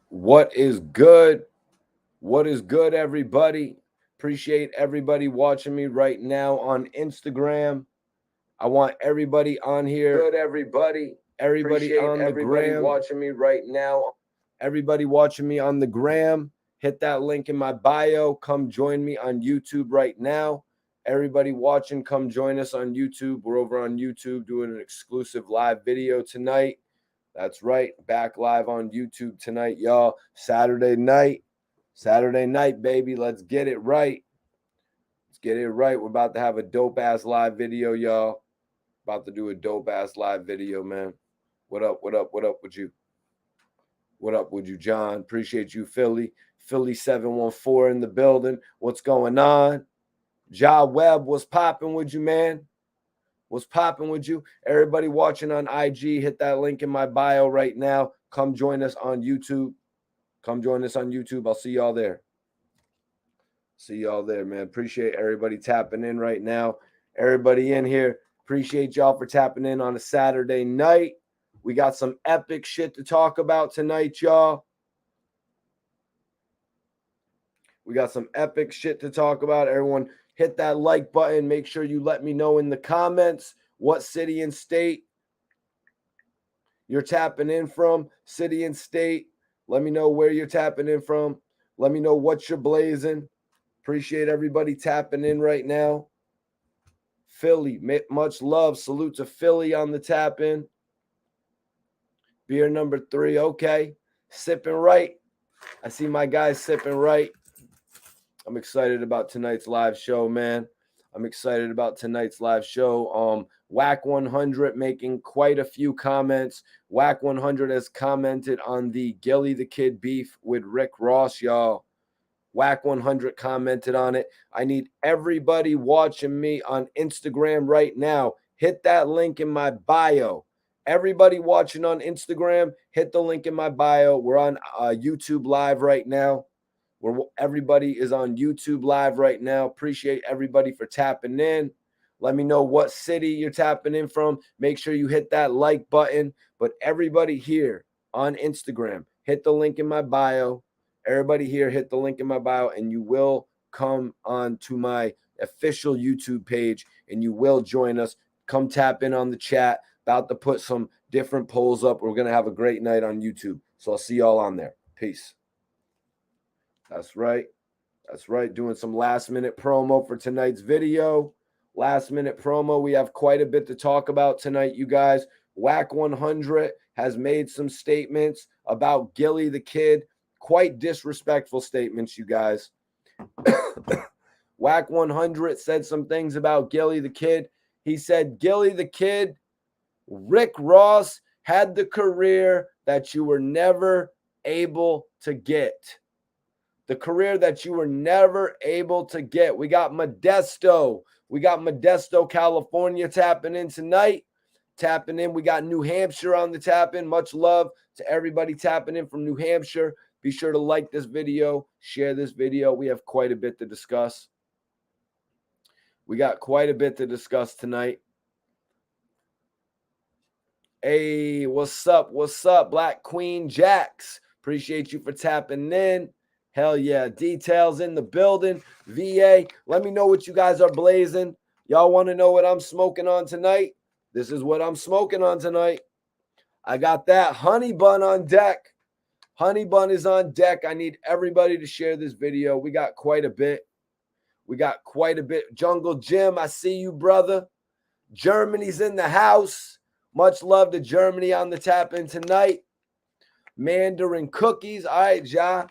What is good? What is good, everybody? Appreciate everybody watching me right now on Instagram. I want everybody on here. Good, everybody. Everybody Appreciate on the everybody gram. watching me right now. Everybody watching me on the gram. Hit that link in my bio. Come join me on YouTube right now. Everybody watching, come join us on YouTube. We're over on YouTube doing an exclusive live video tonight. That's right. Back live on YouTube tonight, y'all. Saturday night. Saturday night, baby. Let's get it right. Let's get it right. We're about to have a dope ass live video, y'all. About to do a dope ass live video, man. What up? What up? What up with you? What up with you, John? Appreciate you, Philly. Philly 714 in the building. What's going on? Ja Webb, what's popping with you, man? What's popping with you? Everybody watching on IG, hit that link in my bio right now. Come join us on YouTube. Come join us on YouTube. I'll see y'all there. See y'all there, man. Appreciate everybody tapping in right now. Everybody in here. Appreciate y'all for tapping in on a Saturday night. We got some epic shit to talk about tonight, y'all. We got some epic shit to talk about. Everyone, hit that like button. Make sure you let me know in the comments what city and state you're tapping in from. City and state. Let me know where you're tapping in from. Let me know what you're blazing. Appreciate everybody tapping in right now. Philly, much love. Salute to Philly on the tap in. Beer number 3. Okay. Sipping right. I see my guys sipping right. I'm excited about tonight's live show, man. I'm excited about tonight's live show. Wack 100 making quite a few comments. Wack 100 has commented on the Gillie the Kid beef with Rick Ross, y'all. Wack 100 commented on it. I need everybody watching me on Instagram right now. Hit that link in my bio. Everybody watching on Instagram, hit the link in my bio. We're on YouTube Live right now. Everybody is on YouTube Live right now. Appreciate everybody for tapping in. Let me know what city you're tapping in from. Make sure you hit that like button. But everybody here on Instagram, hit the link in my bio. Everybody here, hit the link in my bio, and you will come on to my official YouTube page, and you will join us. Come tap in on the chat. About to put some different polls up. We're going to have a great night on YouTube. So I'll see y'all on there. Peace. That's right. That's right. Doing some last minute promo for tonight's video. Last minute promo. We have quite a bit to talk about tonight, you guys. Wack 100 has made some statements about Gillie the Kid. Quite disrespectful statements, you guys. Wack 100 said some things about Gillie the Kid. He said, Gillie the Kid, Rick Ross had the career that you were never able to get. The career that you were never able to get. We got Modesto. We got Modesto, California tapping in tonight. Tapping in. We got New Hampshire on the tap in. Much love to everybody tapping in from New Hampshire. Be sure to like this video, share this video. We have quite a bit to discuss. We got quite a bit to discuss tonight. Hey, what's up? What's up, Black Queen Jax? Appreciate you for tapping in. Hell yeah. Details in the building. VA, let me know what you guys are blazing. Y'all want to know what I'm smoking on tonight? This is what I'm smoking on tonight. I got that honey bun on deck. Honey bun is on deck. I need everybody to share this video. We got quite a bit. We got quite a bit. Jungle Jim, I see you, brother. Germany's in the house. Much love to Germany on the tap in tonight. Mandarin cookies. All right, Ja.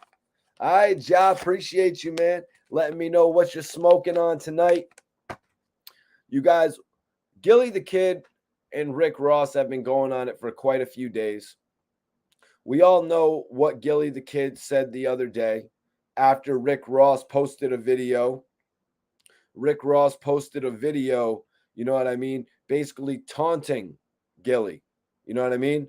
All right, Ja. Appreciate you, man. Letting me know what you're smoking on tonight. You guys, Gillie the Kid and Rick Ross have been going on it for quite a few days. We all know what Gillie the Kid said the other day after Rick Ross posted a video. Rick Ross posted a video, you know what I mean? Basically taunting Gillie. You know what I mean?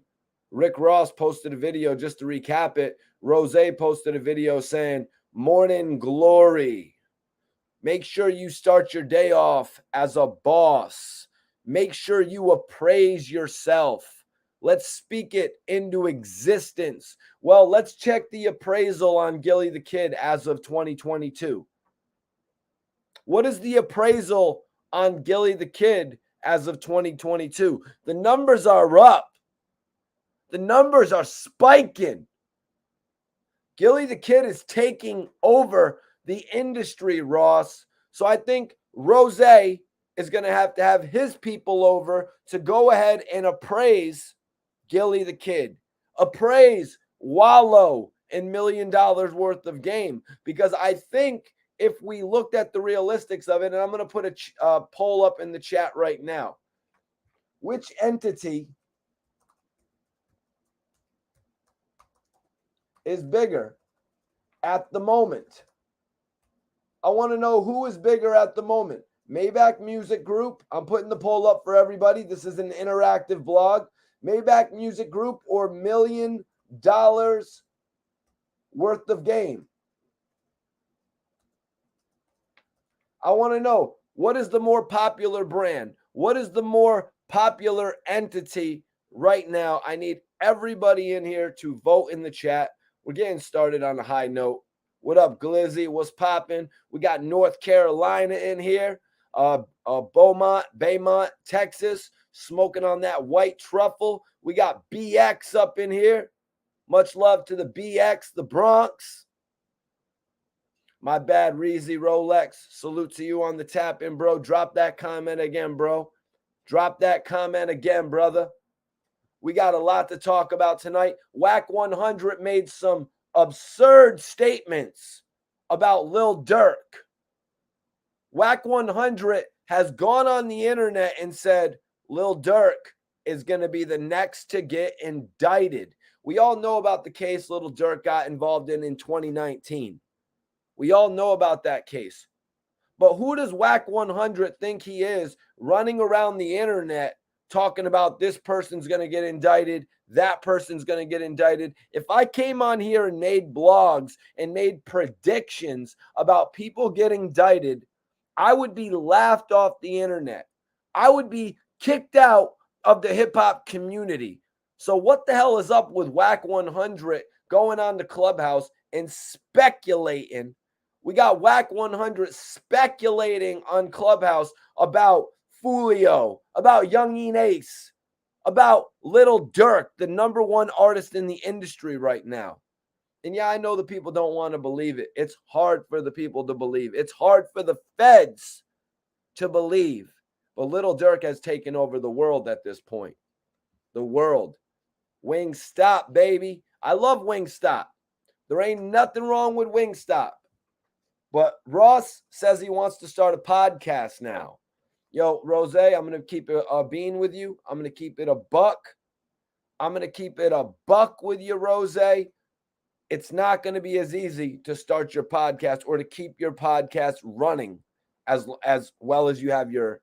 Rick Ross posted a video, just to recap it. Rozay posted a video saying, morning glory. Make sure you start your day off as a boss. Make sure you appraise yourself. Let's speak it into existence. Well, let's check the appraisal on Gillie the Kid as of 2022. What is the appraisal on Gillie the Kid as of 2022? The numbers are up. The numbers are spiking. Gillie the Kid is taking over the industry, Ross. So I think Rozay is going to have his people over to go ahead and appraise Gillie the Kid. Appraise Wallow in $1 million worth of game. Because I think if we looked at the realistics of it, and I'm going to put a poll up in the chat right now. Which entity is bigger at the moment? I want to know who is bigger at the moment. Maybach Music Group. I'm putting the poll up for everybody. This is an interactive blog. Maybach Music Group or $1 million worth of game. I want to know, what is the more popular brand? What is the more popular entity right now? I need everybody in here to vote in the chat. We're getting started on a high note. What up, Glizzy? What's popping? We got North Carolina in here. Baymont, Texas, smoking on that white truffle. We got BX up in here. Much love to the BX, the Bronx. My bad, Reezy Rolex. Salute to you on the tap in, bro. Drop that comment again, bro. Drop that comment again, brother. We got a lot to talk about tonight. Wack 100 made some absurd statements about Lil Durk. Wack 100 has gone on the internet and said Lil Durk is going to be the next to get indicted. We all know about the case Lil Durk got involved in 2019. We all know about that case. But who does Wack 100 think he is running around the internet talking about this person's going to get indicted, that person's going to get indicted? If I came on here and made blogs and made predictions about people getting indicted, I would be laughed off the internet. I would be kicked out of the hip hop community. So what the hell is up with Wack 100 going on to Clubhouse and speculating? We got Wack 100 speculating on Clubhouse about Fulio, about Young Ace, about Lil Durk, the #1 artist in the industry right now. And yeah, I know the people don't want to believe it. It's hard for the people to believe. It's hard for the feds to believe. But Lil Durk has taken over the world at this point. The world. Wingstop, baby. I love Wingstop. There ain't nothing wrong with Wingstop. But Ross says he wants to start a podcast now. Yo, Rozay, I'm going to keep it a bean with you. I'm going to keep it a buck. I'm going to keep it a buck with you, Rozay. It's not going to be as easy to start your podcast or to keep your podcast running as well as you have your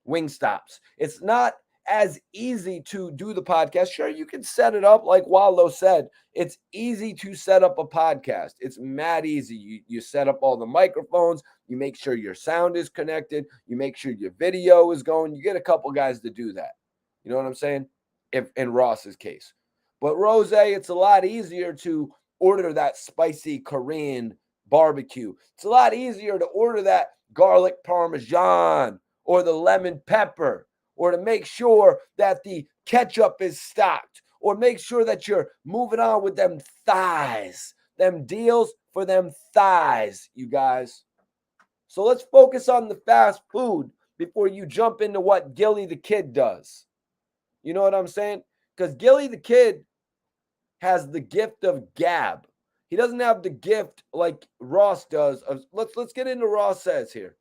Wingstops. It's not as easy to do the podcast. Sure, you can set it up like Wallow said. It's easy to set up a podcast. It's mad easy. You set up all the microphones. You make sure your sound is connected. You make sure your video is going. You get a couple guys to do that. You know what I'm saying? If in Ross's case. But Rozay, it's a lot easier to order that spicy Korean barbecue. It's a lot easier to order that garlic parmesan or the lemon pepper, or to make sure that the ketchup is stocked, or make sure that you're moving on with them thighs, them deals for them thighs, you guys. So let's focus on the fast food before you jump into what Gillie the Kid does. You know what I'm saying? Because Gillie the Kid has the gift of gab. He doesn't have the gift like Ross does. Let's get into Ross says here.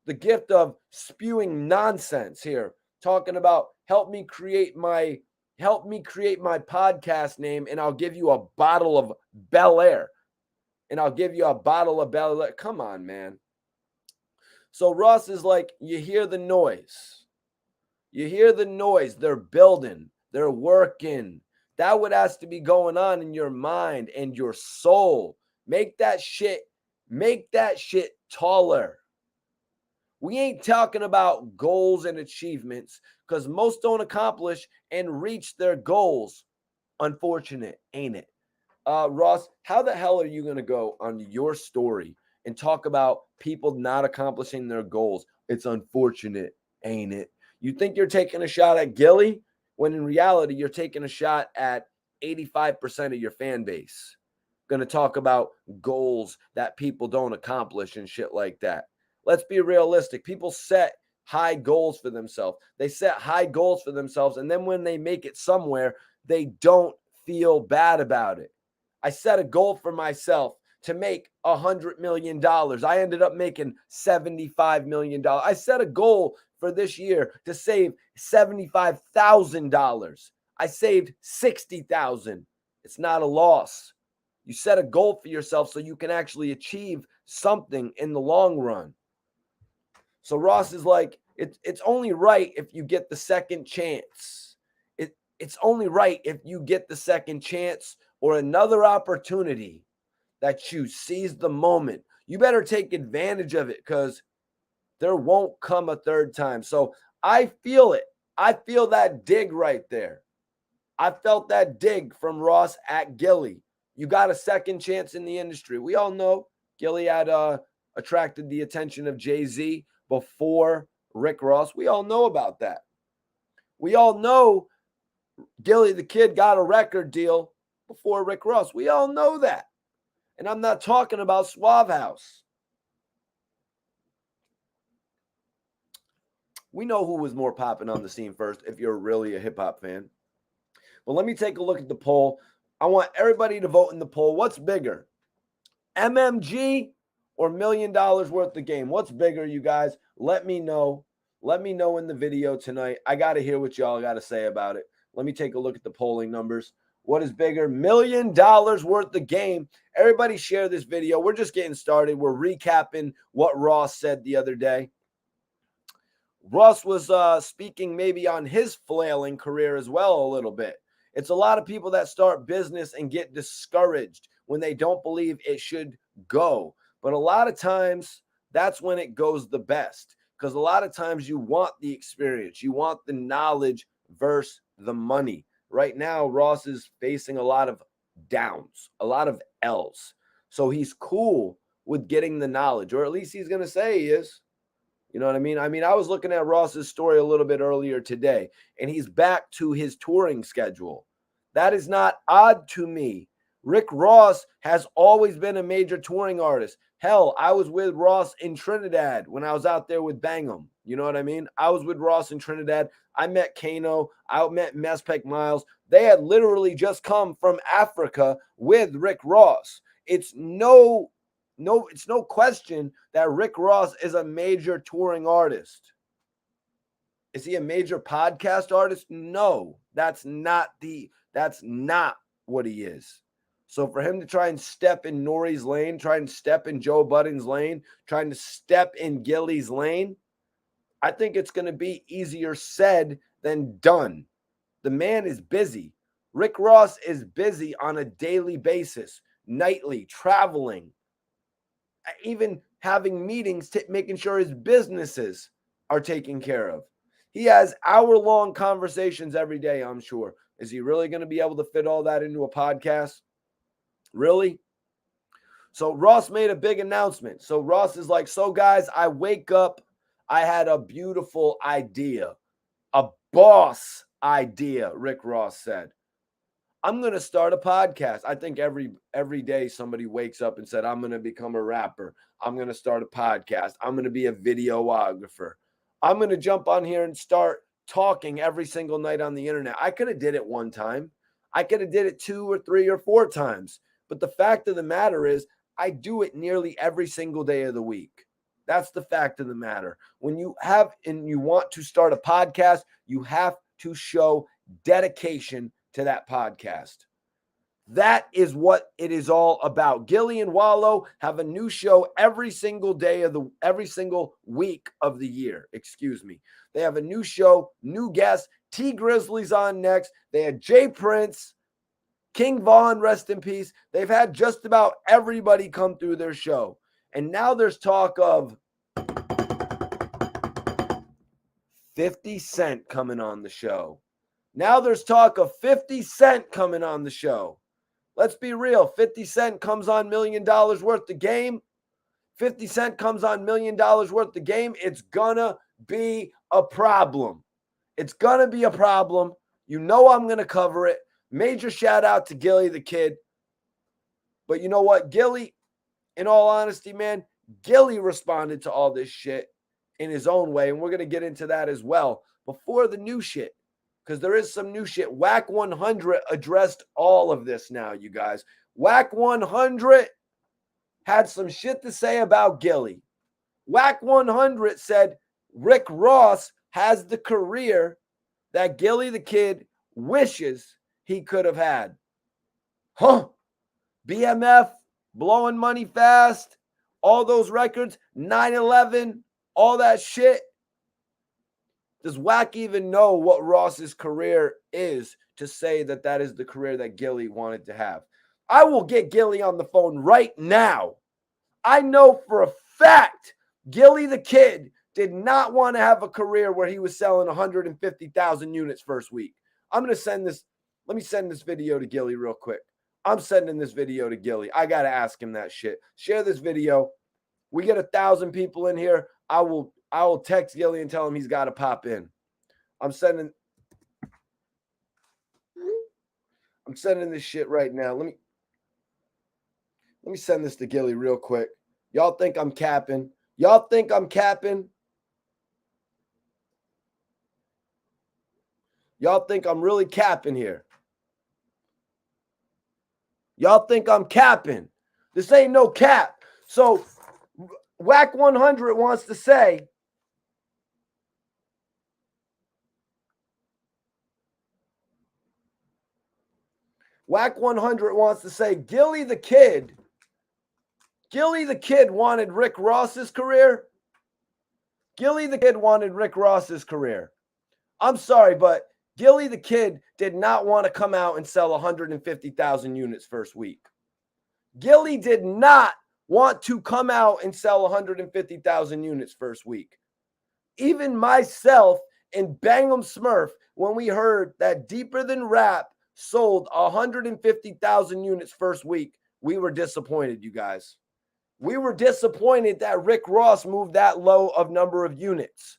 The gift of spewing nonsense here. Talking about help me create my podcast name and I'll give you a bottle of Bel Air. And I'll give you a bottle of Bel Air. Come on, man. So Ross is like, you hear the noise. You hear the noise. They're building. They're working. That what has to be going on in your mind and your soul. Make that shit taller. We ain't talking about goals and achievements because most don't accomplish and reach their goals. Unfortunate, ain't it? Ross, how the hell are you going to go on your story and talk about people not accomplishing their goals? It's unfortunate, ain't it? You think you're taking a shot at Gillie, when in reality, you're taking a shot at 85% of your fan base. Going to talk about goals that people don't accomplish and shit like that. Let's be realistic. People set high goals for themselves. They set high goals for themselves, and then when they make it somewhere, they don't feel bad about it. I set a goal for myself to make $100 million. I ended up making $75 million. I set a goal for this year to save $75,000. I saved $60,000. It's not a loss. You set a goal for yourself so you can actually achieve something in the long run. So Ross is like, it's only right if you get the second chance. It's only right if you get the second chance or another opportunity that you seize the moment. You better take advantage of it because there won't come a third time. So I feel it. I feel that dig right there. I felt that dig from Ross at Gillie. You got a second chance in the industry. We all know Gillie had attracted the attention of Jay-Z before Rick Ross. We all know about that. We all know Gillie the Kid got a record deal before Rick Ross. We all know that. And I'm not talking about Suave House. We know who was more popping on the scene first if you're really a hip-hop fan. But let me take a look at the poll. I want everybody to vote in the poll. What's bigger, MMG or $1 million worth of game? What's bigger, you guys? Let me know. Let me know in the video tonight. I got to hear what y'all got to say about it. Let me take a look at the polling numbers. What is bigger? $1 million worth of game. Everybody share this video. We're just getting started. We're recapping what Ross said the other day. Ross was speaking maybe on his flailing career as well a little bit. It's a lot of people that start business and get discouraged when they don't believe it should go. But a lot of times, that's when it goes the best. Because a lot of times you want the experience. You want the knowledge versus the money. Right now, Ross is facing a lot of downs, a lot of L's. So he's cool with getting the knowledge, or at least he's going to say he is. You know what I mean? I was looking at Ross's story a little bit earlier today, and he's back to his touring schedule. That is not odd to me. Rick Ross has always been a major touring artist. Hell, I was with Ross in Trinidad when I was out there with Bang'em. You know what I mean? I was with Ross in Trinidad. I met Kano. I met Mespec Miles. They had literally just come from Africa with Rick Ross. It's no question that Rick Ross is a major touring artist. Is he a major podcast artist? No, that's not what he is. So for him to try and step in Nori's lane, try and step in Joe Budden's lane, trying to step in Gillie's lane, I think it's going to be easier said than done. The man is busy. Rick Ross is busy on a daily basis, nightly, traveling, even having meetings, making sure his businesses are taken care of. He has hour-long conversations every day, I'm sure. Is he really going to be able to fit all that into a podcast? Really? So Ross made a big announcement. So Ross is like, so guys, I wake up, I had a beautiful idea, a boss idea, Rick Ross said. I'm going to start a podcast. I think every day somebody wakes up and said, I'm going to become a rapper. I'm going to start a podcast. I'm going to be a videographer. I'm going to jump on here and start talking every single night on the internet. I could have did it one time. I could have did it 2 or 3 or 4 times. But the fact of the matter is I do it nearly every single day of the week. That's the fact of the matter. When you have and you want to start a podcast, you have to show dedication to that podcast. That is what it is all about. Gillie and Wallow have a new show every single week of the year. Excuse me. They have a new show, new guests. T Grizzly's on next. They had Jay Prince, King Von, rest in peace. They've had just about everybody come through their show. And now there's talk of 50 Cent coming on the show. Now there's talk of 50 Cent coming on the show. Let's be real. 50 Cent comes on $1 million worth of game. 50 Cent comes on $1 million worth of game. It's gonna be a problem. It's gonna be a problem. You know I'm gonna cover it. Major shout out to Gillie the Kid. But you know what? Gillie, in all honesty, man, Gillie responded to all this shit in his own way. And we're gonna get into that as well before the new shit. Because there is some new shit. Wack 100 addressed all of this now, you guys. Wack 100 had some shit to say about Gillie. Wack 100 said Rick Ross has the career that Gillie the Kid wishes he could have had. Huh? BMF, blowing money fast, all those records, 9/11, all that shit. Does Wack even know what Ross's career is to say that that is the career that Gillie wanted to have? I will get Gillie on the phone right now. I know for a fact Gillie the Kid did not want to have a career where he was selling 150,000 units first week. I'm going to send this. Let me send this video to Gillie real quick. I'm sending this video to Gillie. I got to ask him that shit. Share this video. We get 1,000 people in here. I will text Gillie and tell him he's got to pop in. I'm sending this shit right now. Let me send this to Gillie real quick. Y'all think I'm capping? Y'all think I'm capping? Y'all think I'm really capping here? Y'all think I'm capping? This ain't no cap. So Wack 100 wants to say Wack 100 wants to say Gillie the Kid wanted Rick Ross's career. Gillie the Kid wanted Rick Ross's career. I'm sorry, but Gillie the Kid did not want to come out and sell 150,000 units first week. Gillie did not want to come out and sell 150,000 units first week. Even myself and Bang'em Smurf, when we heard that Deeper Than Rap sold 150,000 units first week, we were disappointed, you guys. We were disappointed that Rick Ross moved that low of number of units.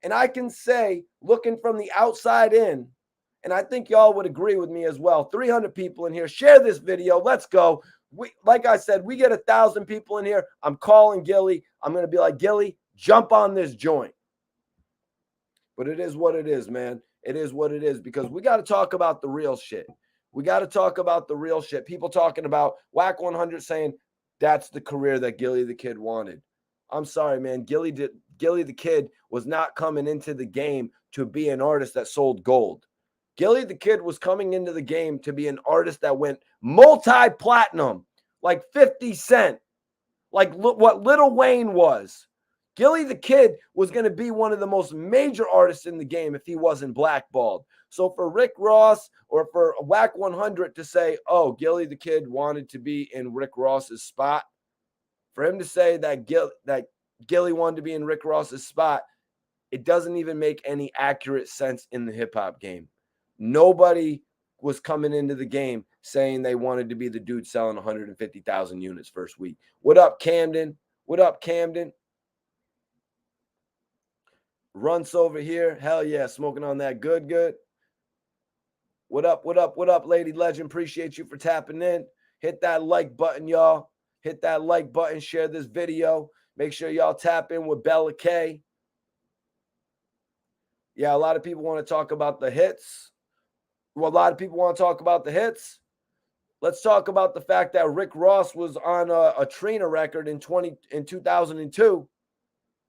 And I can say, looking from the outside in, and I think y'all would agree with me as well, 300 people in here, share this video, let's go. Like I said, we get 1,000 people in here. I'm calling Gillie. I'm going to be like, Gillie, jump on this joint. But it is what it is, man. It is what it is, because we got to talk about the real shit. We got to talk about the real shit. People talking about Wack 100 saying that's the career that Gillie the Kid wanted. I'm sorry, man. Gillie the Kid was not coming into the game to be an artist that sold gold. Gillie the Kid was coming into the game to be an artist that went multi-platinum, like 50 Cent, like what Lil Wayne was. Gillie the Kid was going to be one of the most major artists in the game if he wasn't blackballed. So for Rick Ross or for Wack 100 to say, oh, Gillie the Kid wanted to be in Rick Ross's spot, for him to say that Gillie wanted to be in Rick Ross's spot, it doesn't even make any accurate sense in the hip-hop game. Nobody was coming into the game saying they wanted to be the dude selling 150,000 units first week. What up, Camden? What up, Camden? Runts over here. Hell yeah, smoking on that good. What up, Lady Legend? Appreciate you for tapping in. Hit that like button, y'all. Hit that like button. Share this video. Make sure y'all tap in with Bella K. Yeah, a lot of people want to talk about the hits. Well, a lot of people want to talk about the hits. Let's talk about the fact that Rick Ross was on a Trina record in 2002.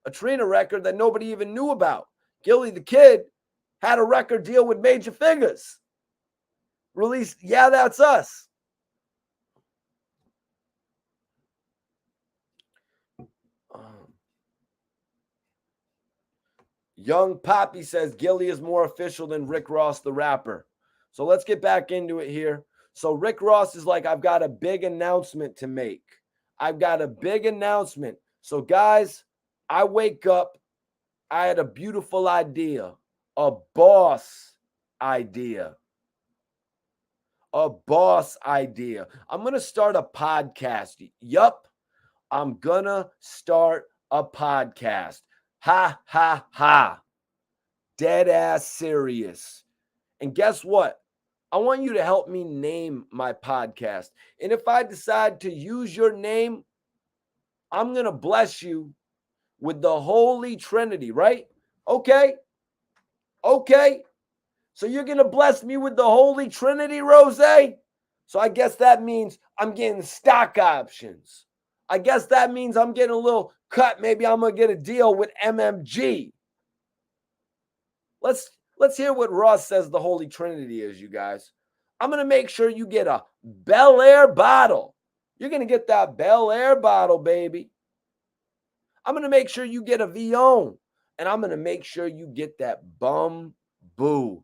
A Trina record that nobody even knew about. Gillie the Kid had a record deal with Major Figures. Released Yeah, That's Us. Young Poppy says Gillie is more official than Rick Ross, the rapper. So let's get back into it here. So Rick Ross is like, I've got a big announcement to make. I've got a big announcement. So guys, I wake up I had a beautiful idea, a boss idea. A boss idea. I'm going to start a podcast. Yup, I'm going to start a podcast. Ha, ha, ha. Dead ass serious. And guess what? I want you to help me name my podcast. And if I decide to use your name, I'm going to bless you with the Holy Trinity, right? Okay. Okay. So you're going to bless me with the Holy Trinity, Rozay? So I guess that means I'm getting stock options. I guess that means I'm getting a little cut. Maybe I'm going to get a deal with MMG. Let's hear what Ross says the Holy Trinity is, you guys. I'm going to make sure you get a Bel Air bottle. You're going to get that Bel Air bottle, baby. I'm going to make sure you get a Vion. And I'm going to make sure you get that Bamboo.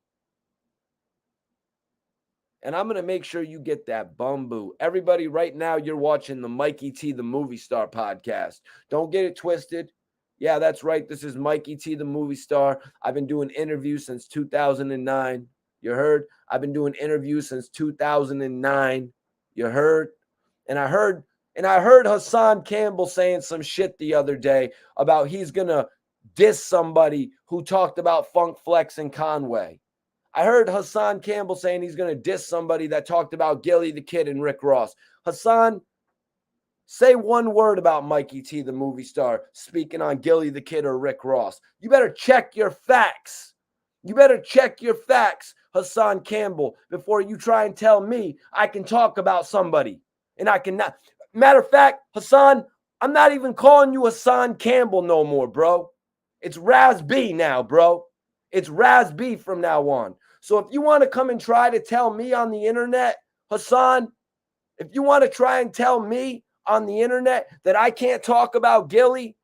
And I'm going to make sure you get that Bamboo. Everybody, right now, you're watching the Mikey T, the Movie Star podcast. Don't get it twisted. Yeah, that's right. This is Mikey T, the Movie Star. I've been doing interviews since 2009. You heard? I've been doing interviews since 2009. You heard? And I heard Hassan Campbell saying some shit the other day about he's going to diss somebody who talked about Funk Flex and Conway. I heard Hassan Campbell saying he's going to diss somebody that talked about Gillie the Kid and Rick Ross. Hassan, say one word about Mikey T, the Movie Star, speaking on Gillie the Kid or Rick Ross. You better check your facts. You better check your facts, Hassan Campbell, before you try and tell me I can talk about somebody. And I cannot. Matter of fact, Hassan, I'm not even calling you Hassan Campbell no more, bro. It's Raz B now, bro. It's Raz B from now on. So if you want to come and try to tell me on the internet, Hassan, if you want to try and tell me on the internet that I can't talk about Gillie,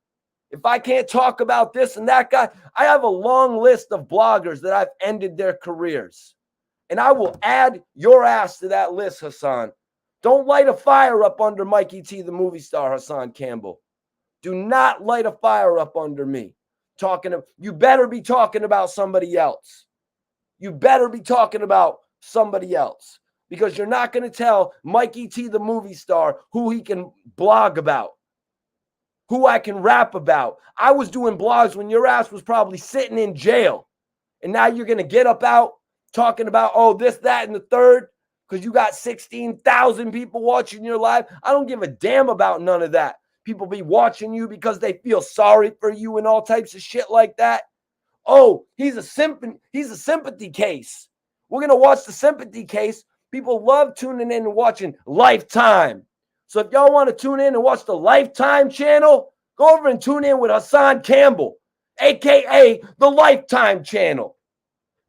if I can't talk about this and that guy, I have a long list of bloggers that I've ended their careers. And I will add your ass to that list, Hassan. Don't light a fire up under Mikey T, the Movie Star, Hassan Campbell. Do not light a fire up under me. You better be talking about somebody else. You better be talking about somebody else, because you're not going to tell Mikey T, the Movie Star, who he can blog about, who I can rap about. I was doing blogs when your ass was probably sitting in jail. And now you're going to get up out talking about, oh, this, that, and the third, because you got 16,000 people watching your live. I don't give a damn about none of that. People be watching you because they feel sorry for you and all types of shit like that. Oh, he's a sympathy case. We're going to watch the sympathy case. People love tuning in and watching Lifetime. So if y'all want to tune in and watch the Lifetime channel, go over and tune in with Hassan Campbell, a.k.a. the Lifetime channel.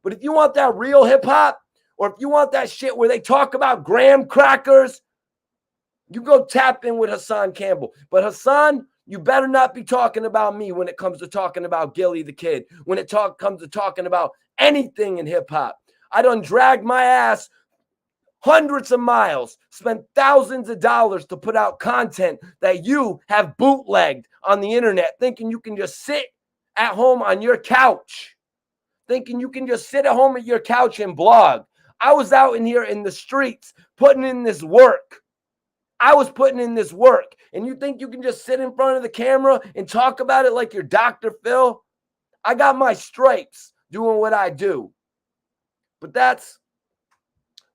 But if you want that real hip-hop, or if you want that shit where they talk about graham crackers, you go tap in with Hassan Campbell. But Hassan, you better not be talking about me when it comes to talking about Gillie the Kid, when it comes to talking about anything in hip-hop. I done dragged my ass hundreds of miles, spent thousands of dollars to put out content that you have bootlegged on the internet, thinking you can just sit at home on your couch, thinking you can just sit at home at your couch and blog. I was out in here in the streets putting in this work. I was putting in this work. And you think you can just sit in front of the camera and talk about it like you're Dr. Phil? I got my stripes doing what I do. But that's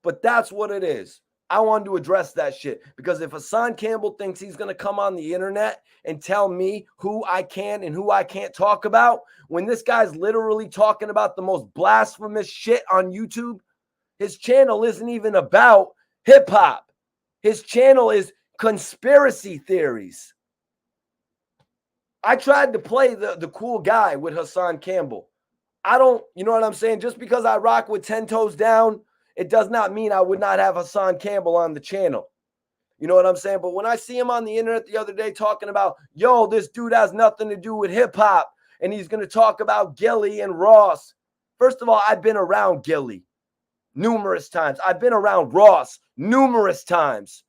what it is. I wanted to address that shit, because if Hassan Campbell thinks he's going to come on the internet and tell me who I can and who I can't talk about, when this guy's literally talking about the most blasphemous shit on YouTube, his channel isn't even about hip hop. His channel is conspiracy theories. I tried to play the cool guy with Hassan Campbell. You know what I'm saying? Just because I rock with 10 Toes Down, it does not mean I would not have Hassan Campbell on the channel. You know what I'm saying? But when I see him on the internet the other day talking about, yo, this dude has nothing to do with hip hop, and he's going to talk about Gillie and Ross. First of all, I've been around Gillie numerous times. I've been around Ross numerous times.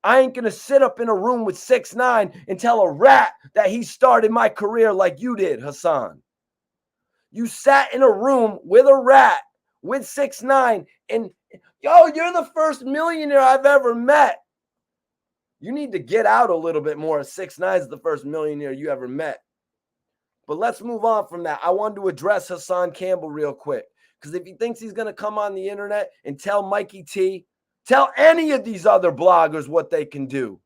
I ain't going to sit up in a room with 6ix9ine and tell a rat that he started my career like you did, Hassan. You sat in a room with a rat, with 6ix9ine, and yo, you're the first millionaire I've ever met. You need to get out a little bit more. 6ix9ine is the first millionaire you ever met. But let's move on from that. I wanted to address Hassan Campbell real quick. Because if he thinks he's going to come on the internet and tell Mikey T, tell any of these other bloggers what they can do.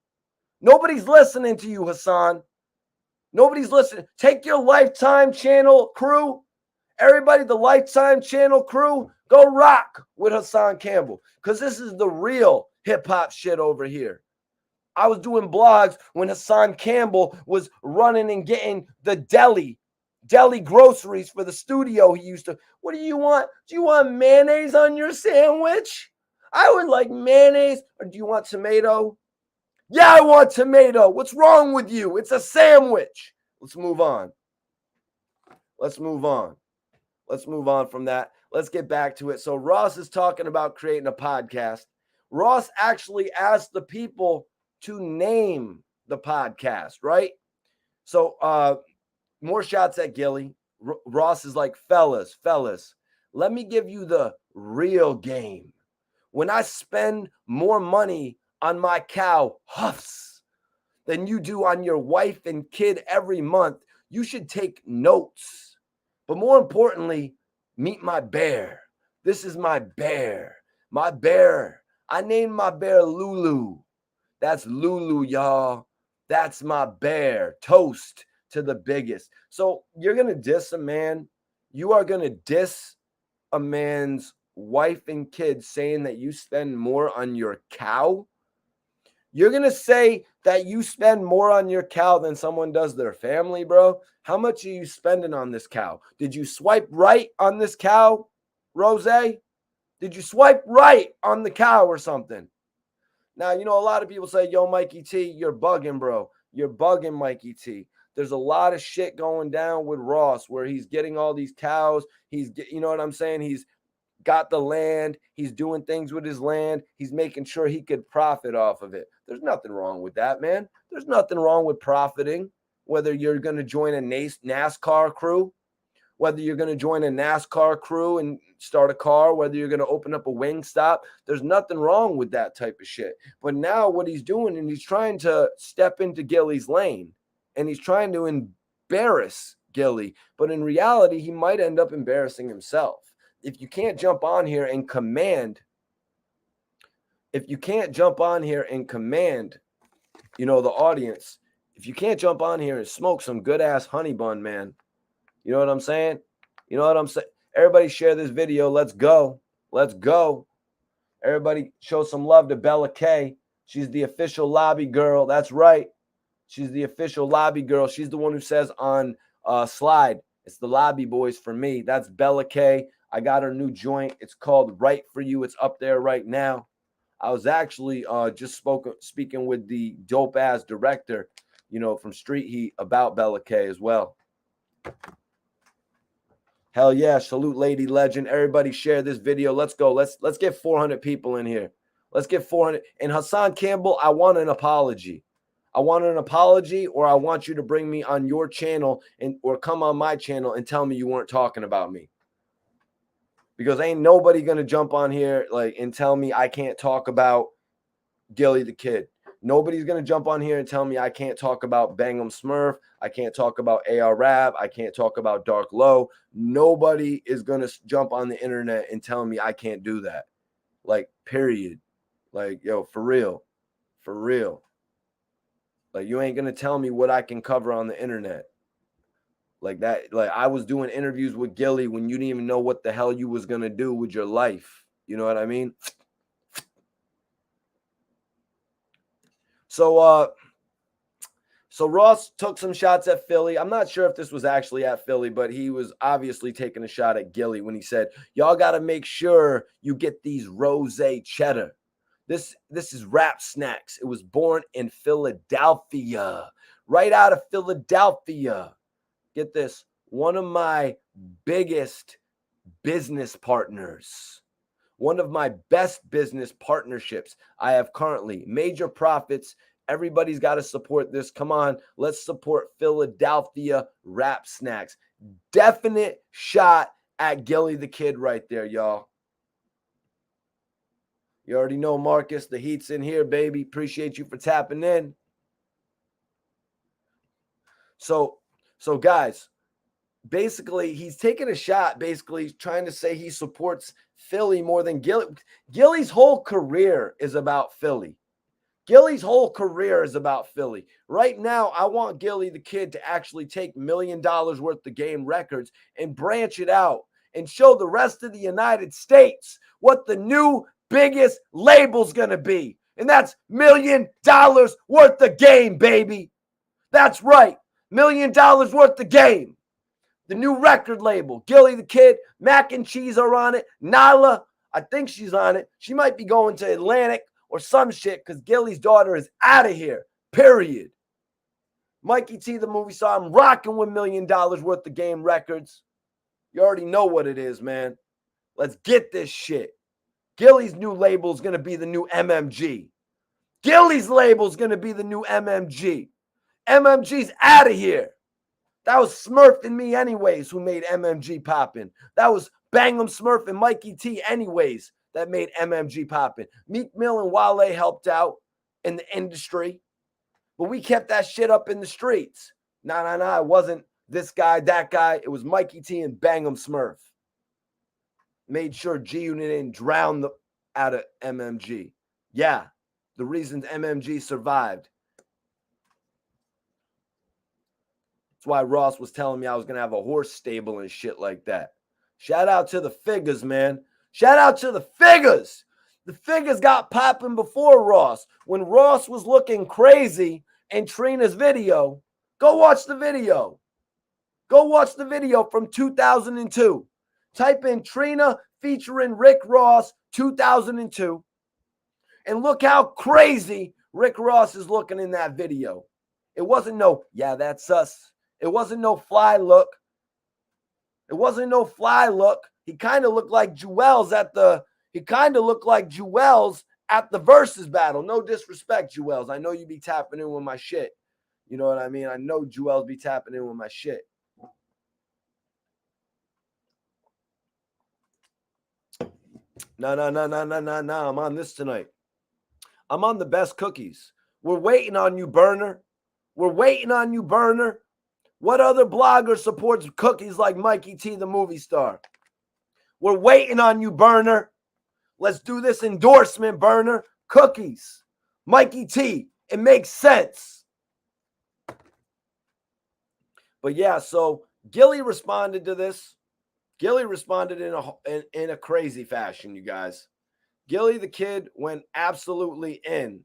Nobody's listening to you, Hassan. Nobody's listening. Take your Lifetime channel crew, everybody, the Lifetime channel crew, go rock with Hassan Campbell. Because this is the real hip-hop shit over here. I was doing blogs when Hassan Campbell was running and getting the deli groceries for the studio he used to. What do you want? Do you want mayonnaise on your sandwich? I would like mayonnaise. Or do you want tomato? Yeah, I want tomato. What's wrong with you? It's a sandwich. Let's move on. Let's move on. Let's move on from that. Let's get back to it. So Ross is talking about creating a podcast. Ross actually asked the people to name the podcast, right? So more shots at Gillie. Ross is like, fellas, let me give you the real game. When I spend more money on my cow Huffs than you do on your wife and kid every month, you should take notes. But more importantly, meet my bear. This is my bear. My bear. I named my bear Lulu. That's Lulu, y'all. That's my bear. Toast to the biggest. So you're going to diss a man. You are going to diss a man's wife and kids saying that you spend more on your cow. You're going to say that you spend more on your cow than someone does their family, bro. How much are you spending on this cow? Did you swipe right on this cow, Rozay? Did you swipe right on the cow or something? Now, you know, a lot of people say, yo, Mikey T, you're bugging, bro. You're bugging, Mikey T. There's a lot of shit going down with Ross where he's getting all these cows. You know what I'm saying? He's got the land. He's doing things with his land. He's making sure he could profit off of it. There's nothing wrong with that, man. There's nothing wrong with profiting, whether you're going to join a NASCAR crew, whether you're going to join a NASCAR crew and start a car, whether you're going to open up a wing stop. There's nothing wrong with that type of shit. But now what he's doing, and he's trying to step into Gillie's lane, and he's trying to embarrass Gillie. But in reality, he might end up embarrassing himself. If you can't jump on here and command, you know, the audience, if you can't jump on here and smoke some good ass honey bun, man, you know what I'm saying? You know what I'm saying? Everybody share this video. Let's go. Let's go. Everybody show some love to Bella K. She's the official lobby girl. That's right. She's the official lobby girl. She's the one who says on slide, it's the lobby boys for me. That's Bella K. I got her new joint. It's called Right For You. It's up there right now. I was actually just speaking with the dope ass director, you know, from Street Heat about Bella K as well. Hell yeah, salute Lady Legend. Everybody share this video. Let's go. Let's get 400 people in here. Let's get 400. And Hassan Campbell, I want an apology. I want an apology, or I want you to bring me on your channel or come on my channel and tell me you weren't talking about me. Because ain't nobody going to jump on here and tell me I can't talk about Gillie the Kid. Nobody's going to jump on here and tell me I can't talk about Bang'em Smurf. I can't talk about AR Rab. I can't talk about Dark Low. Nobody is going to jump on the internet and tell me I can't do that. Period. Yo, for real. For real. You ain't going to tell me what I can cover on the internet. I was doing interviews with Gillie when you didn't even know what the hell you was going to do with your life. You know what I mean? So Ross took some shots at Philly. I'm not sure if this was actually at Philly, but he was obviously taking a shot at Gillie when he said, y'all got to make sure you get these Rozay cheddar. This is Rap Snacks. It was born in Philadelphia, right out of Philadelphia. Get this, one of my biggest business partners, one of my best business partnerships I have currently. Major profits. Everybody's got to support this. Come on, let's support Philadelphia Rap Snacks. definite shot at Gillie the Kid right there, y'all. You already know, Marcus, the heat's in here, baby. Appreciate you for tapping in. So guys, basically, he's taking a shot, basically trying to say he supports Philly more than Gillie. Gillie's whole career is about Philly. Gillie's whole career is about Philly. Right now, I want Gillie the Kid to actually take $1 million worth of game records and branch it out and show the rest of the United States what the new biggest label's going to be. And that's $1 million worth of game, baby. That's right. $1 million worth of game. The new record label. Gillie the Kid, Mac and Cheese are on it. Nala, I think she's on it. She might be going to Atlantic or some shit because Gillie's daughter is out of here. Period. Mikey T, the movie star, I'm rocking with $1 million worth of game records. You already know what it is, man. Let's get this shit. Gillie's new label is going to be the new MMG. Gillie's label is going to be the new MMG. MMG's out of here. That was Smurf and me anyways who made MMG poppin'. That was Bang'em Smurf and Mikey T anyways that made MMG poppin'. Meek Mill and Wale helped out in the industry. But we kept that shit up in the streets. Nah. It wasn't this guy, that guy. It was Mikey T and Bang'em Smurf. Made sure G-Unit didn't drown out of MMG. Yeah, the reasons MMG survived. That's why Ross was telling me I was going to have a horse stable and shit like that. Shout out to the figures, man. Shout out to the figures. The figures got popping before Ross. When Ross was looking crazy in Trina's video, go watch the video. Go watch the video from 2002. Type in Trina featuring Rick Ross 2002. And look how crazy Rick Ross is looking in that video. It wasn't no, yeah, that's us. It wasn't no fly look. It wasn't no fly look. He kind of looked like Jewels at the versus battle. No disrespect, Jewels. I know you be tapping in with my shit. You know what I mean? I know Jewels be tapping in with my shit. No. I'm on this tonight. I'm on the best cookies. We're waiting on you, Burner. We're waiting on you, Burner. What other blogger supports cookies like Mikey T, the movie star? We're waiting on you, Burner. Let's do this endorsement, Burner. Cookies. Mikey T. It makes sense. But yeah, so Gillie responded to this. Gillie responded in a crazy fashion, you guys. Gillie the Kid went absolutely in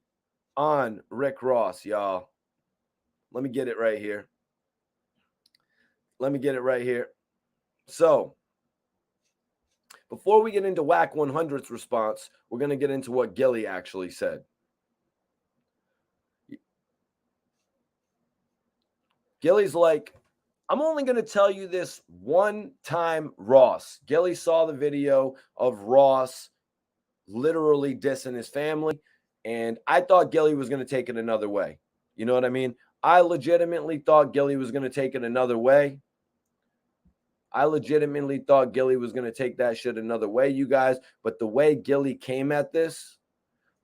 on Rick Ross, y'all. Let me get it right here. So, before we get into Wack 100's response, we're going to get into what Gillie actually said. Gillie's like, I'm only going to tell you this one time, Ross. Gillie saw the video of Ross literally dissing his family, and I thought Gillie was going to take it another way. You know what I mean? I legitimately thought Gillie was going to take it another way. I legitimately thought Gillie was going to take that shit another way, you guys. But the way Gillie came at this,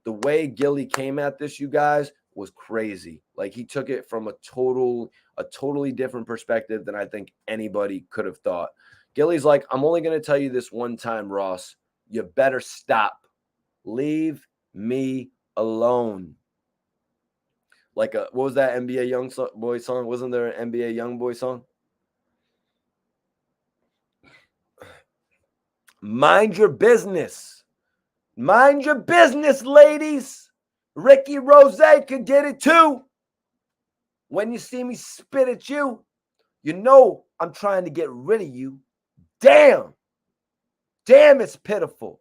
you guys, was crazy. Like, he took it from a totally different perspective than I think anybody could have thought. Gillie's like, I'm only going to tell you this one time, Ross. You better stop. Leave me alone. Like, what was that NBA Youngboy song? Wasn't there an NBA Youngboy song? Mind your business. Mind your business, ladies. Ricky Rozay could get it too. When you see me spit at you, you know I'm trying to get rid of you. Damn. Damn, it's pitiful.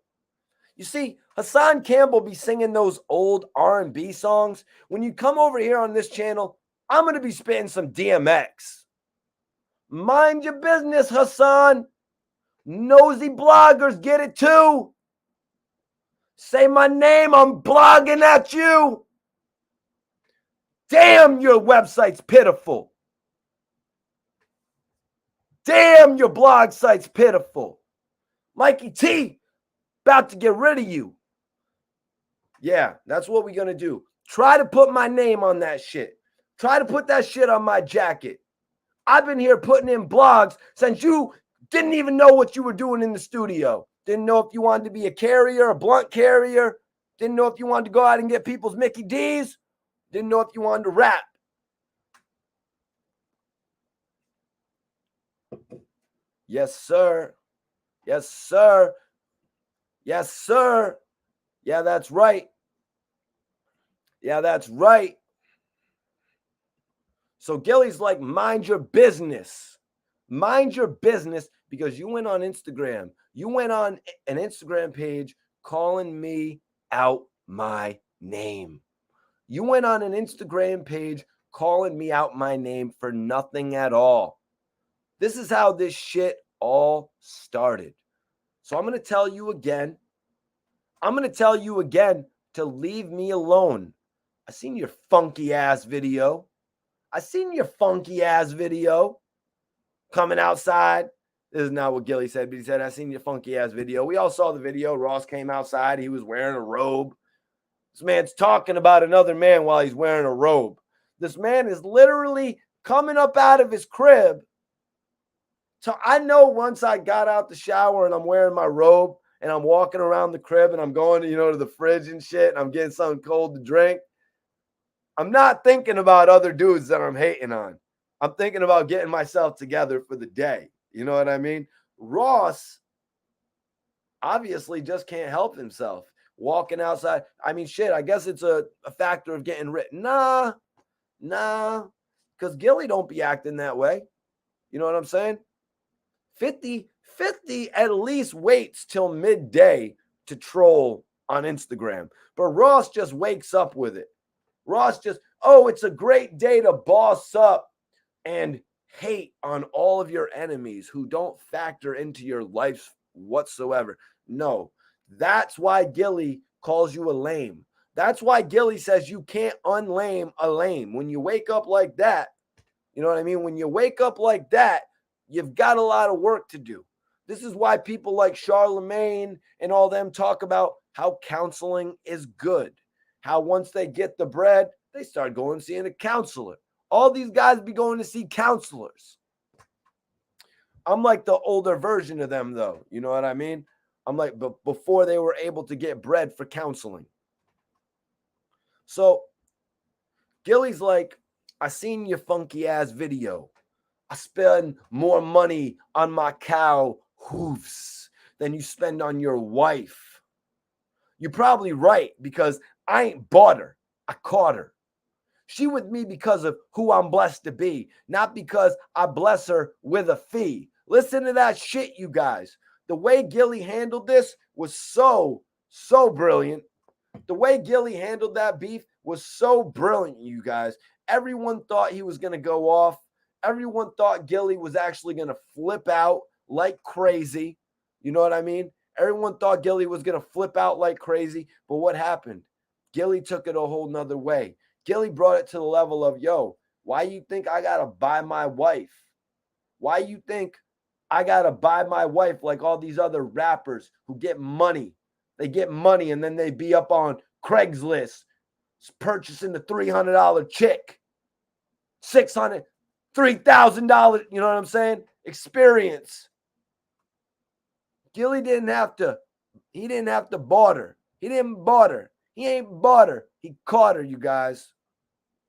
You see, Hassan Campbell be singing those old R&B songs. When you come over here on this channel, I'm going to be spitting some DMX. Mind your business, Hassan. Nosy bloggers get it too. Say my name, I'm blogging at you. Damn, your website's pitiful. Damn, your blog site's pitiful. Mikey T, about to get rid of you. Yeah, that's what we're going to do. Try to put my name on that shit. Try to put that shit on my jacket. I've been here putting in blogs since you didn't even know what you were doing in the studio. Didn't know if you wanted to be a carrier, a blunt carrier. Didn't know if you wanted to go out and get people's Mickey D's. Didn't know if you wanted to rap. Yes, sir. Yes, sir. Yes, sir. Yeah, that's right. Yeah, that's right. So Gillie's like, mind your business. Mind your business, because you went on Instagram. You went on an Instagram page calling me out my name. You went on an Instagram page calling me out my name for nothing at all. This is how this shit all started. So I'm going to tell you again. I'm going to tell you again to leave me alone. I seen your funky ass video. I seen your funky ass video coming outside. This is not what Gillie said, but he said, I seen your funky ass video. We all saw the video. Ross came outside. He was wearing a robe. This man's talking about another man while he's wearing a robe. This man is literally coming up out of his crib. So I know once I got out the shower and I'm wearing my robe and I'm walking around the crib and I'm going, to the fridge and shit, and I'm getting something cold to drink, I'm not thinking about other dudes that I'm hating on. I'm thinking about getting myself together for the day. You know what I mean? Ross obviously just can't help himself. Walking outside. I mean, shit, I guess it's a factor of getting written. Nah. Because Gillie don't be acting that way. You know what I'm saying? 50 at least waits till midday to troll on Instagram. But Ross just wakes up with it. Ross just, it's a great day to boss up and hate on all of your enemies who don't factor into your life whatsoever. No, that's why Gillie calls you a lame. That's why Gillie says you can't unlame a lame. When you wake up like that, you know what I mean? When you wake up like that, you've got a lot of work to do. This is why people like Charlemagne and all them talk about how counseling is good. How once they get the bread, they start going and seeing a counselor. All these guys be going to see counselors. I'm like the older version of them, though. You know what I mean? I'm like, but before they were able to get bread for counseling. So Gillie's like, I seen your funky ass video. I spend more money on my cow hoofs than you spend on your wife. You're probably right, because I ain't bought her. I caught her. She with me because of who I'm blessed to be, not because I bless her with a fee. Listen to that shit, you guys. The way Gillie handled this was so brilliant. The way Gillie handled that beef was so brilliant, you guys. Everyone thought he was going to go off. Everyone thought Gillie was actually going to flip out like crazy. You know what I mean? Everyone thought Gillie was going to flip out like crazy. But what happened? Gillie took it a whole nother way. Gillie brought it to the level of, why you think I got to buy my wife? Why you think I got to buy my wife like all these other rappers who get money? They get money and then they be up on Craigslist purchasing the $300 chick, $600, $3,000, you know what I'm saying? Experience. Gillie didn't have to bought her. He didn't bought her. He ain't bought her. He caught her, you guys.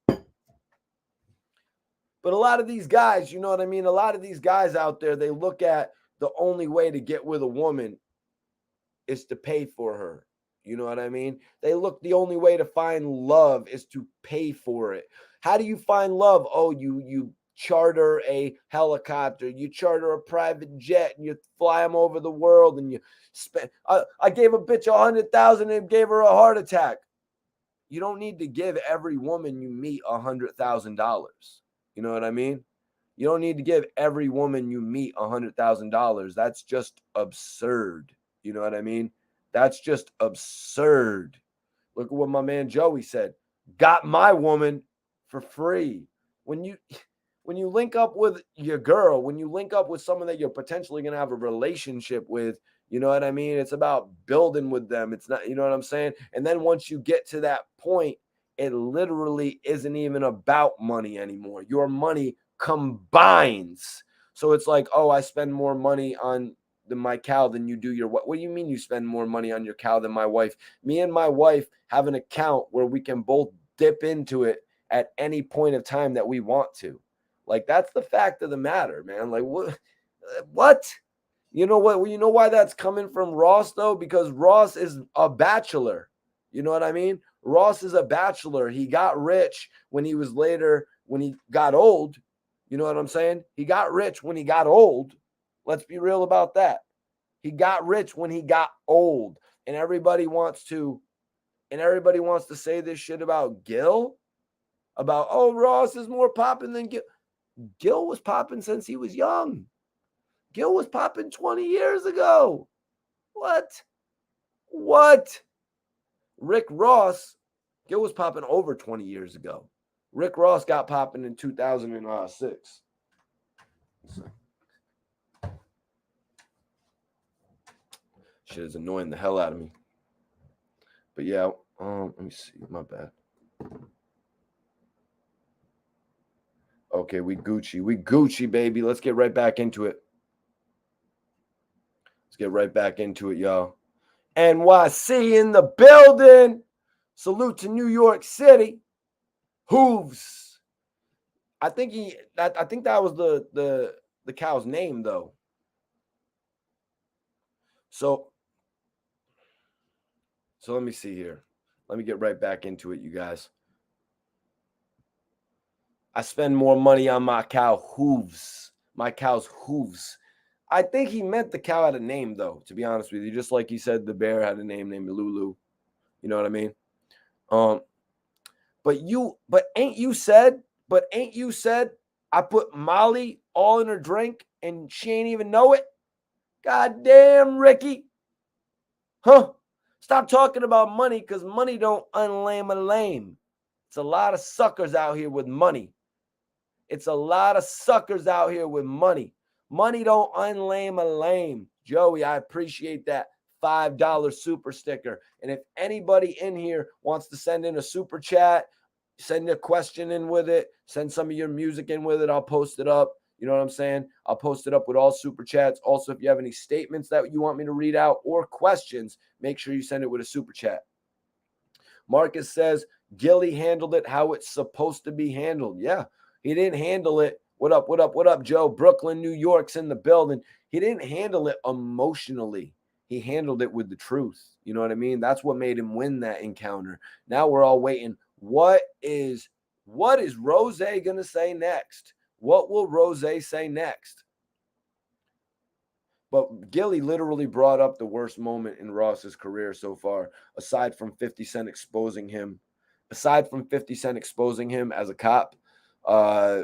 But a lot of these guys, you know what I mean? A lot of these guys out there, they look at the only way to get with a woman is to pay for her. You know what I mean? They look, the only way to find love is to pay for it. How do you find love? Oh, you charter a helicopter, you charter a private jet, and you fly them over the world, and you spend. I gave a bitch $100,000 and gave her a heart attack. You don't need to give every woman you meet $100,000. You know what I mean? You don't need to give every woman you meet $100,000. That's just absurd. You know what I mean? That's just absurd. Look at what my man Joey said. Got my woman for free. When when you link up with your girl, when you link up with someone that you're potentially going to have a relationship with, you know what I mean? It's about building with them. It's not, you know what I'm saying? And then once you get to that point, it literally isn't even about money anymore. Your money combines. So it's like, oh, I spend more money on my cow than you do your what? What do you mean you spend more money on your cow than my wife? Me and my wife have an account where we can both dip into it at any point of time that we want to. Like, that's the fact of the matter, man. Like, what? What? You know what? You know why that's coming from Ross, though? Because Ross is a bachelor. You know what I mean? Ross is a bachelor. He got rich when he got old. You know what I'm saying? He got rich when he got old. Let's be real about that. He got rich when he got old. And everybody wants to say this shit about Gil. About, oh, Ross is more popping than Gil. Gil was popping since he was young. Gil was popping 20 years ago. What? Rick Ross, Gil was popping over 20 years ago. Rick Ross got popping in 2006. Shit is annoying the hell out of me. But yeah, let me see. My bad. Okay, we Gucci, baby. Let's get right back into it. Y'all. NYC in the building. Salute to New York City. Hooves. I think that was the cow's name, though. So let me see here. Let me get right back into it, you guys. I spend more money on my cow hooves. My cow's hooves. I think he meant the cow had a name, though, to be honest with you. Just like he said the bear had a name named Lulu. You know what I mean? But ain't you said I put Molly all in her drink and she ain't even know it? God damn, Ricky. Huh? Stop talking about money, because money don't unlame a lame. It's a lot of suckers out here with money. Money don't unlame a lame. Joey, I appreciate that $5 super sticker. And if anybody in here wants to send in a super chat, send a question in with it, send some of your music in with it, I'll post it up. You know what I'm saying? I'll post it up with all super chats. Also, if you have any statements that you want me to read out or questions, make sure you send it with a super chat. Marcus says, Gilly handled it how it's supposed to be handled. Yeah, he didn't handle it. What up, Joe? Brooklyn, New York's in the building. He didn't handle it emotionally. He handled it with the truth. You know what I mean? That's what made him win that encounter. Now we're all waiting. What is Rozay going to say next? What will Rozay say next? But Gilly literally brought up the worst moment in Ross's career so far, aside from 50 Cent exposing him. Aside from 50 Cent exposing him as a cop,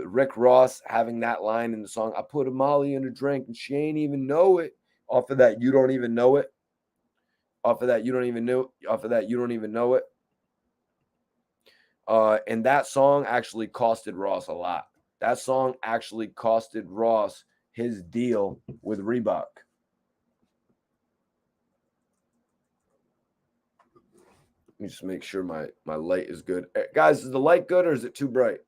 Rick Ross having that line in the song, I put a Molly in a drink and she ain't even know it. Off of that, you don't even know it. And that song actually costed Ross a lot. That song actually costed Ross his deal with Reebok. Let me just make sure my light is good. Guys, is the light good or is it too bright?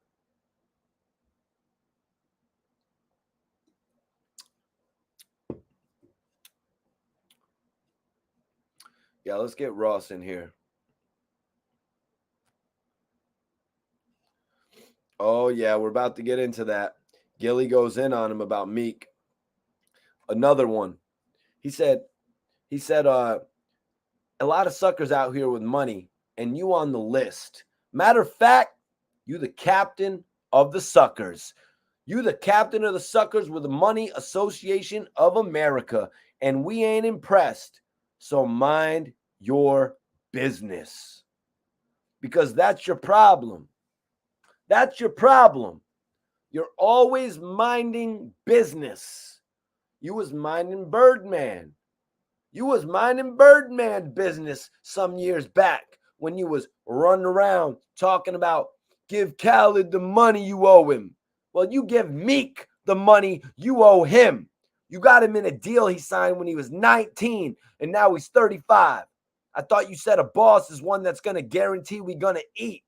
Yeah, let's get Ross in here. Oh, yeah, we're about to get into that. Gilly goes in on him about Meek. Another one. He said, a lot of suckers out here with money, and you on the list. Matter of fact, you the captain of the suckers. You the captain of the suckers with the Money Association of America, and we ain't impressed. So mind your business. Because that's your problem. You're always minding business. You was minding Birdman. Business some years back when you was running around talking about give Khaled the money you owe him. Well, you give Meek the money you owe him. You got him in a deal he signed when he was 19, and now he's 35. I thought you said a boss is one that's going to guarantee we're going to eat.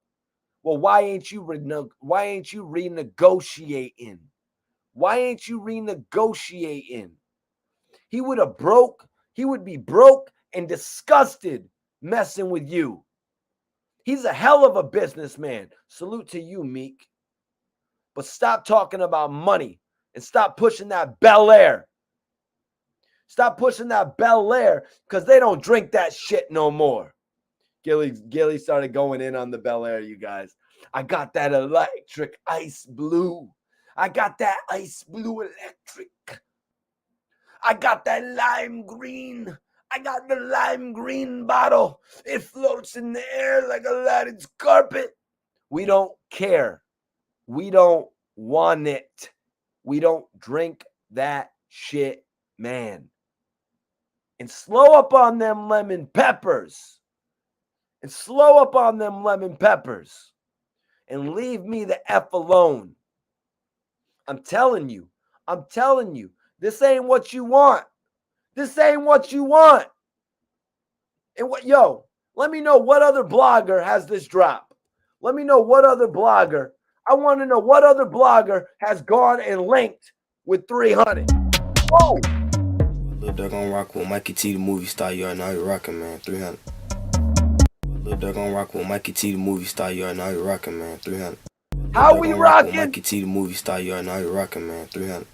Well, why ain't you renegotiating? Why ain't you renegotiating? He would be broke and disgusted messing with you. He's a hell of a businessman. Salute to you, Meek. But stop talking about money and stop pushing that Bel Air. Stop pushing that Bel Air because they don't drink that shit no more. Gilly started going in on the Bel Air, you guys. I got that electric ice blue. I got that ice blue electric. I got that lime green. I got the lime green bottle. It floats in the air like Aladdin's carpet. We don't care. We don't want it. We don't drink that shit, man. And slow up on them lemon peppers. And slow up on them lemon peppers. And leave me the F alone. I'm telling you. This ain't what you want. This ain't what you want. And let me know what other blogger has this drop. Let me know what other blogger. I want to know what other blogger has gone and linked with 300. Whoa. Lil Durk on rock with Mikey T, the movie star. You are now you're rocking, man. 300. Lil Durk on rock with Mikey T, the movie star. You are now you're rocking, man. 300. How we rocking? Mikey T, the movie star. You are now you're rocking, man. 300.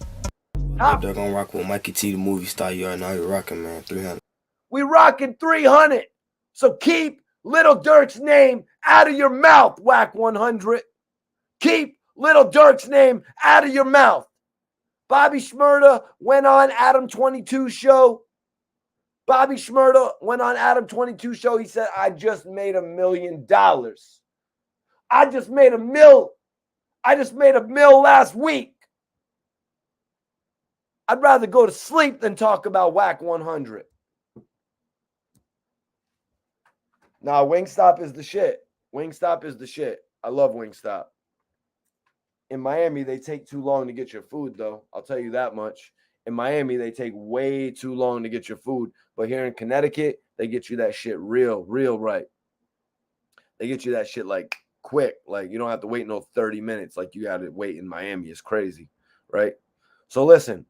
Lil Durk on rock with Mikey T, the movie star. You are now you're rocking, man. 300. We rocking 300. So keep Lil Durk's name out of your mouth, Wack 100. Keep Lil Durk's name out of your mouth. Bobby Shmurda went on Adam 22 show. He said, I just made $1 million. I just made $1 million last week. I'd rather go to sleep than talk about Wack 100. Nah, Wingstop is the shit. I love Wingstop. In Miami, they take too long to get your food, though. I'll tell you that much. In Miami, they take way too long to get your food. But here in Connecticut, they get you that shit real right. They get you that shit like quick. Like you don't have to wait no 30 minutes like you had to wait in Miami. It's crazy, right? So listen,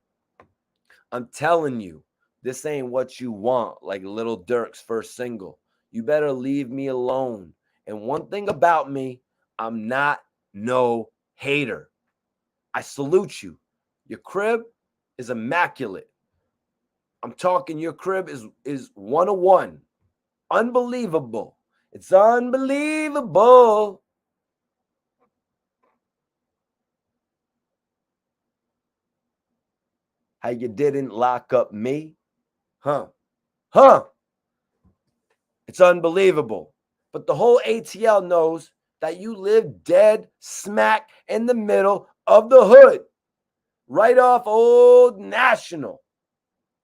I'm telling you, this ain't what you want, like Lil Durk's first single. You better leave me alone. And one thing about me, I'm not no hater. I salute you. Your crib is immaculate. I'm talking your crib is 101. Unbelievable. It's unbelievable. How you didn't lock up me? Huh? It's unbelievable. But the whole ATL knows that you live dead smack in the middle of the hood. Right off Old National.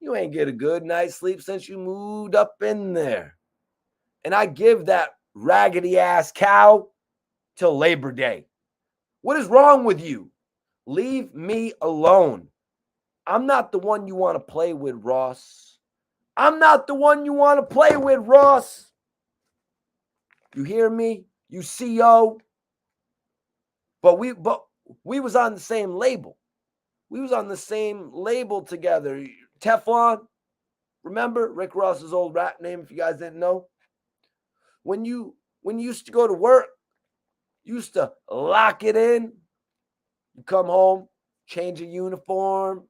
You ain't get a good night's sleep since you moved up in there. And I give that raggedy ass cow till Labor Day. What is wrong with you? Leave me alone. I'm not the one you want to play with, Ross. I'm not the one you want to play with, Ross. You hear me? You CO? But we was on the same label. We was on the same label together. Teflon. Remember Rick Ross's old rap name, if you guys didn't know? When you used to go to work, you used to lock it in. You come home, change your uniform,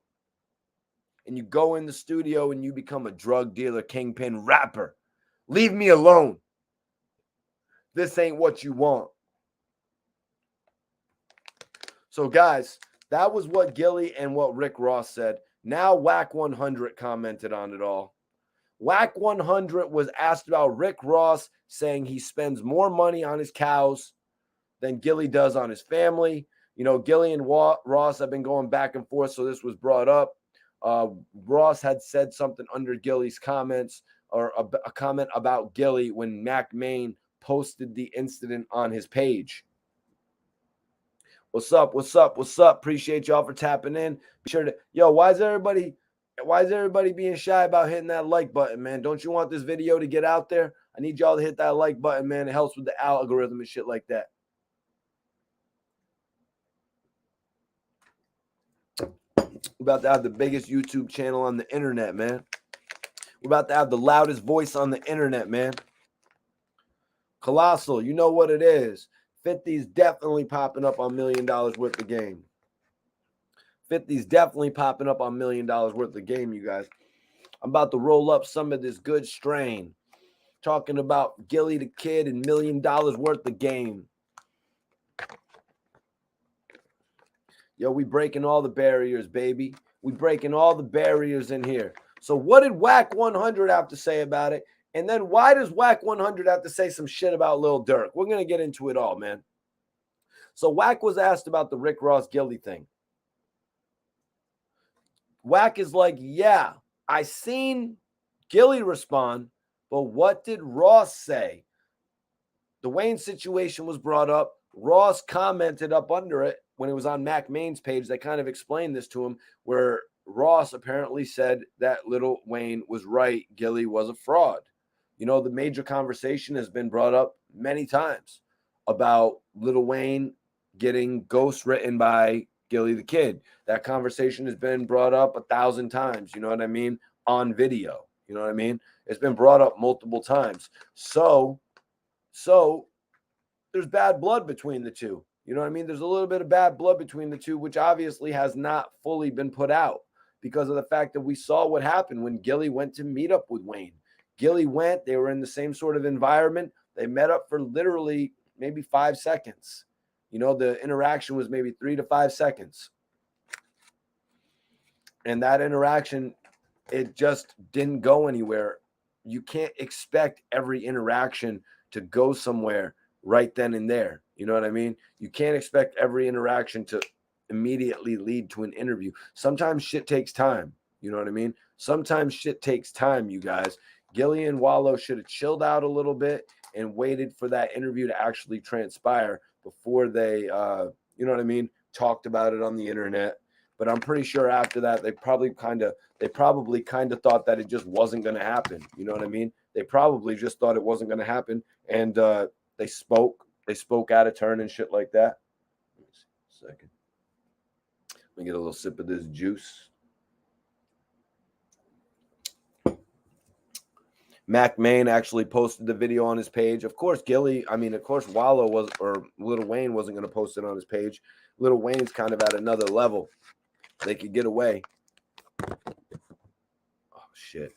and you go in the studio and you become a drug dealer, kingpin rapper. Leave me alone. This ain't what you want. So, guys, that was what Gilly and what Rick Ross said. Now, Wack 100 commented on it all. Wack 100 was asked about Rick Ross saying he spends more money on his cows than Gilly does on his family. You know, Gilly and Ross have been going back and forth, so this was brought up. Ross had said something under Gilly's comments, or a comment about Gilly when Mac Main posted the incident on his page. What's up? What's up? What's up? Appreciate y'all for tapping in. Be sure to, yo, why is everybody being shy about hitting that like button, man? Don't you want this video to get out there? I need y'all to hit that like button, man. It helps with the algorithm and shit like that. We're about to have the biggest YouTube channel on the internet, man. We're about to have the loudest voice on the internet, man. Colossal, you know what it is. 50's definitely popping up on $1 million worth of game. 50's definitely popping up on $1 million worth of game, you guys. I'm about to roll up some of this good strain. Talking about Gillie the Kid and $1 million worth of game. Yo, we breaking all the barriers, baby. We breaking all the barriers in here. So what did Wack 100 have to say about it? And then why does Wack 100 have to say some shit about Lil Durk? We're going to get into it all, man. So Wack was asked about the Rick Ross Gillie thing. Wack is like, yeah, I seen Gillie respond, but what did Ross say? The Wayne situation was brought up. Ross commented up under it when it was on Mac Main's page. They kind of explained this to him, where Ross apparently said that Lil Wayne was right. Gillie was a fraud. You know, the major conversation has been brought up many times about Lil Wayne getting ghost written by Gillie the Kid. That conversation has been brought up 1,000 times, you know what I mean, on video. You know what I mean? It's been brought up multiple times. So there's bad blood between the two. You know what I mean? There's a little bit of bad blood between the two, which obviously has not fully been put out because of the fact that we saw what happened when Gillie went to meet up with Wayne. Gillie went, they were in the same sort of environment. They met up for literally maybe 5 seconds. You know, the interaction was maybe 3 to 5 seconds. And that interaction, it just didn't go anywhere. You can't expect every interaction to go somewhere right then and there. You know what I mean? You can't expect every interaction to immediately lead to an interview. Sometimes shit takes time. You know what I mean? Sometimes shit takes time, you guys. Gillie and Wallow should have chilled out a little bit and waited for that interview to actually transpire before they, you know what I mean, talked about it on the internet. But I'm pretty sure after that, they probably kind of thought that it just wasn't going to happen. You know what I mean? They probably just thought it wasn't going to happen. And they spoke out of turn and shit like that. Let me see a second. Let me get a little sip of this juice. Mac Main actually posted the video on his page. Of course, Wallow was, or Lil Wayne wasn't going to post it on his page. Lil Wayne's kind of at another level. They could get away. Oh, shit.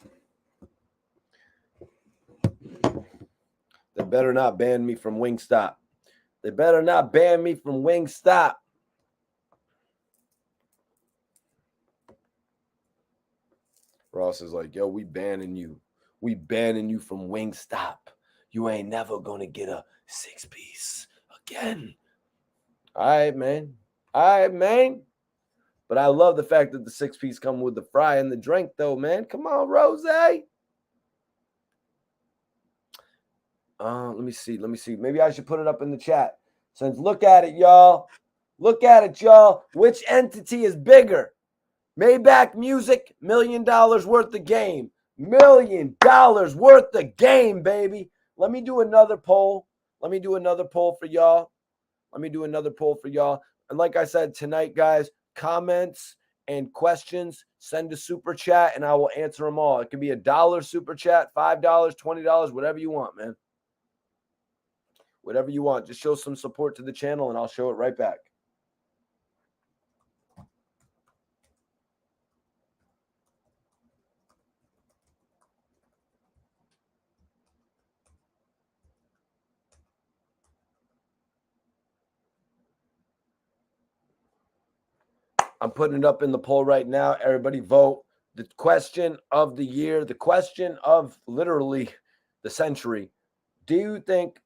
They better not ban me from Wingstop. They better not ban me from Wingstop. Ross is like, yo, we banning you. We banning you from Wingstop. You ain't never going to get a 6-piece again. All right, man. All right, man. But I love the fact that the 6-piece come with the fry and the drink, though, man. Come on, Rozay. Let me see. Maybe I should put it up in the chat. Since look at it, y'all. Look at it, y'all. Which entity is bigger? Maybach Music, $1 million worth of game. $1 million worth of game, baby. Let me do another poll. Let me do another poll for y'all. And like I said, tonight, guys, comments and questions, send a super chat, and I will answer them all. It could be $1 super chat, $5, $20, whatever you want, man. Whatever you want. Just show some support to the channel, and I'll show it right back. I'm putting it up in the poll right now. Everybody vote. The question of the year, the question of literally the century. Do you think